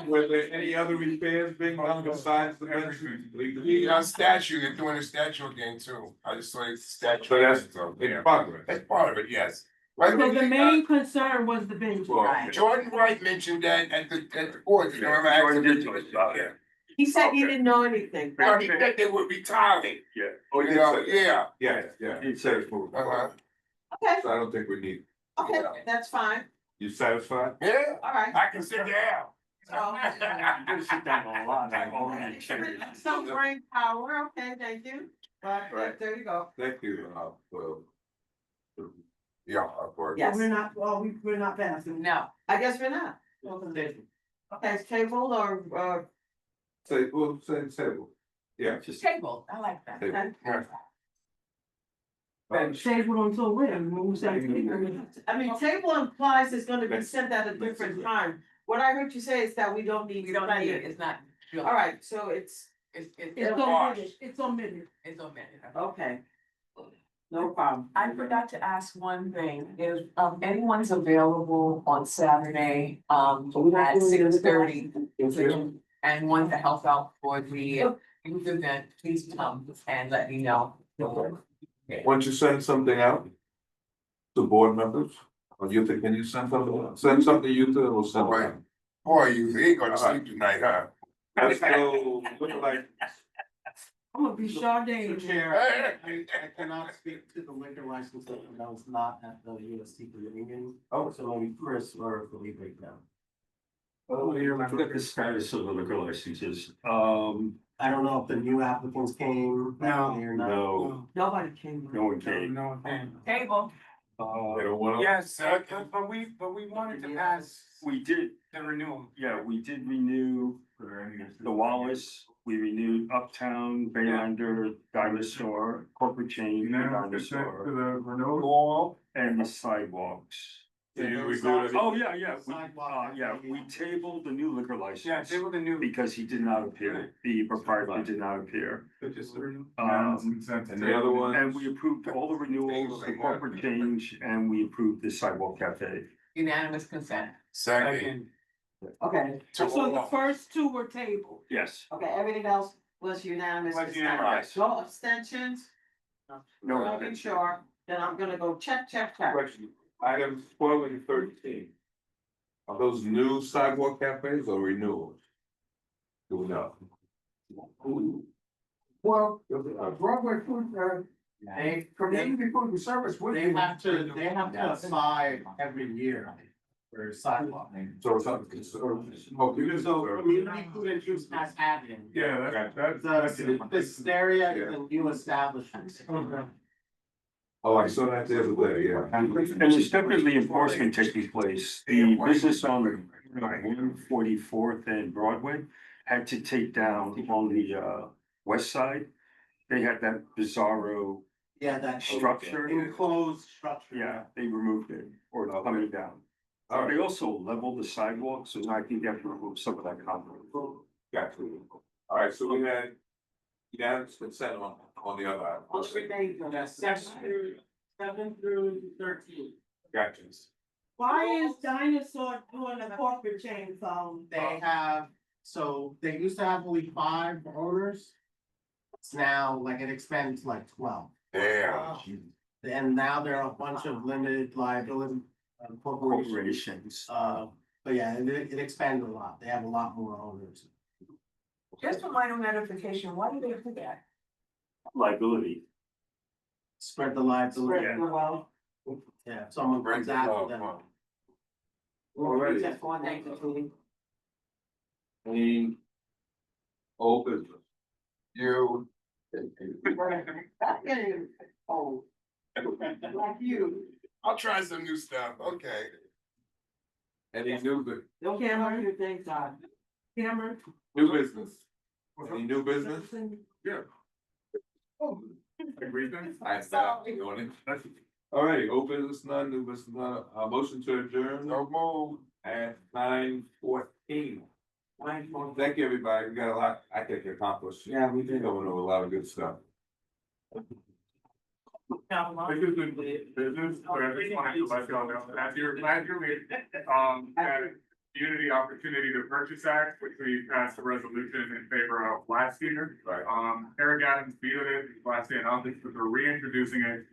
were there any other repairs being done besides the bench? The statue, they're doing a statue again too. I just saw a statue. So that's in progress. That's part of it, yes. So the main concern was the bench. Well, Jordan Wright mentioned that at the board, you remember? I asked Jordan him- did tell us about it. Yeah. He said he didn't know anything. No, he said they were retiring, Yeah. Oh, you you know, did say that. yeah. Yeah, it says move. Uh-huh. Okay, So I don't think we need, okay, that's fine, you satisfied? Yeah, alright. I can sit down. I'm sit down a lot. I'm already checking. Some brain power, okay, thank you. But Right. there you go. Thank you, for. Yeah, of course. Yes. We're not, we're not passing. No, I guess we're not. Okay, it's table or, Say, well, say, yeah. Just table, I like that. Table. Table until when? When we say table. I mean, table implies it's gonna be sent at a different time. What I heard you say is that we don't need. We don't to need spend it, it's not. Alright, so it's, It's omitted, it's omitted. It's omitted. okay. No problem. I forgot to ask one thing, if anyone's available on Saturday, at 6:30. And want to help out for the youth event, please come and let me know. Why don't you send something out? To board members, or you think, can you send something to you to, or send? Right. Boy, you ain't gonna sleep tonight, huh? Let's go, look like I'm gonna be Sade. Chair, I cannot speak to the liquor license that was not at the UST meeting. Oh, so maybe Chris or Felipe now. I forgot the status of the liquor licenses. I don't know if the new applicants came. No. Or not. No, Nobody came. no one came. No one came. Table. They don't wanna. Yes, but we wanted to pass We did, the renewal. yeah, we did renew the Wallace, we renewed Uptown, Baylander, Dinosaur, Corporate Chain, Dinosaur, renewal. and the sidewalks. Oh, yeah, we tabled the new liquor license. Yeah, they were the new. Because he did not appear, the proprietor did not appear. Consent. And the other one. And we approved all the renewals, the corporate change, and we approved the sidewalk cafe. Unanimous consent. Second. Okay, so the first two were tabled. Yes. Okay, everything else was unanimous. Was unanimous. No abstentions? No, Making sure, then I'm gonna go check. Question, items 12 and 13. Are those new sidewalk cafes or renewals? Do we know? Well, Broadway food, community food and service, they have to apply every year for sidewalk. So it's not, So community food and juice has added. Yeah, This area is a new establishment. oh, I saw that the other day, yeah. And there's definitely enforcement taking place. The business on 144th and Broadway had to take down on the west side. They had that bizarro, Yeah, that Structure. enclosed structure. yeah, they removed it or coming down. They also leveled the sidewalk, so now I think they have to remove some of that concrete. Gotcha. All right, so we had unanimous consent on the other items. Seven through 13. Gotcha. Why is Dinosaur doing a corporate chain phone? They have, so they used to have only 5 owners. It's now like it expands to like 12. Yeah. And now there are a bunch of limited liability corporations. But yeah, it expanded a lot. They have a lot more owners. Just a minor notification, why do they do that? Liability. Spread the liability. Spread the wealth. Yeah, if someone brings after them. Alrighty. Just one thing to do. Any old business? You. Oh. Like you. I'll try some new stuff, okay. Any new, No camera, your thing, Todd. Camera. new business? Any new business? Yeah. Everything? I stopped doing it. All righty, old business none, new business none, motion to adjourn. No move. At 9:14. Thank you, everybody, we got a lot, I think, accomplished. Yeah, we did. Going over a lot of good stuff. This is the business, where I just wanted to let y'all know, last year we had Community Opportunity to Purchase Act, which we passed a resolution in favor of last year. Right. Eric Adams vetoed it last day in August, but we're reintroducing it.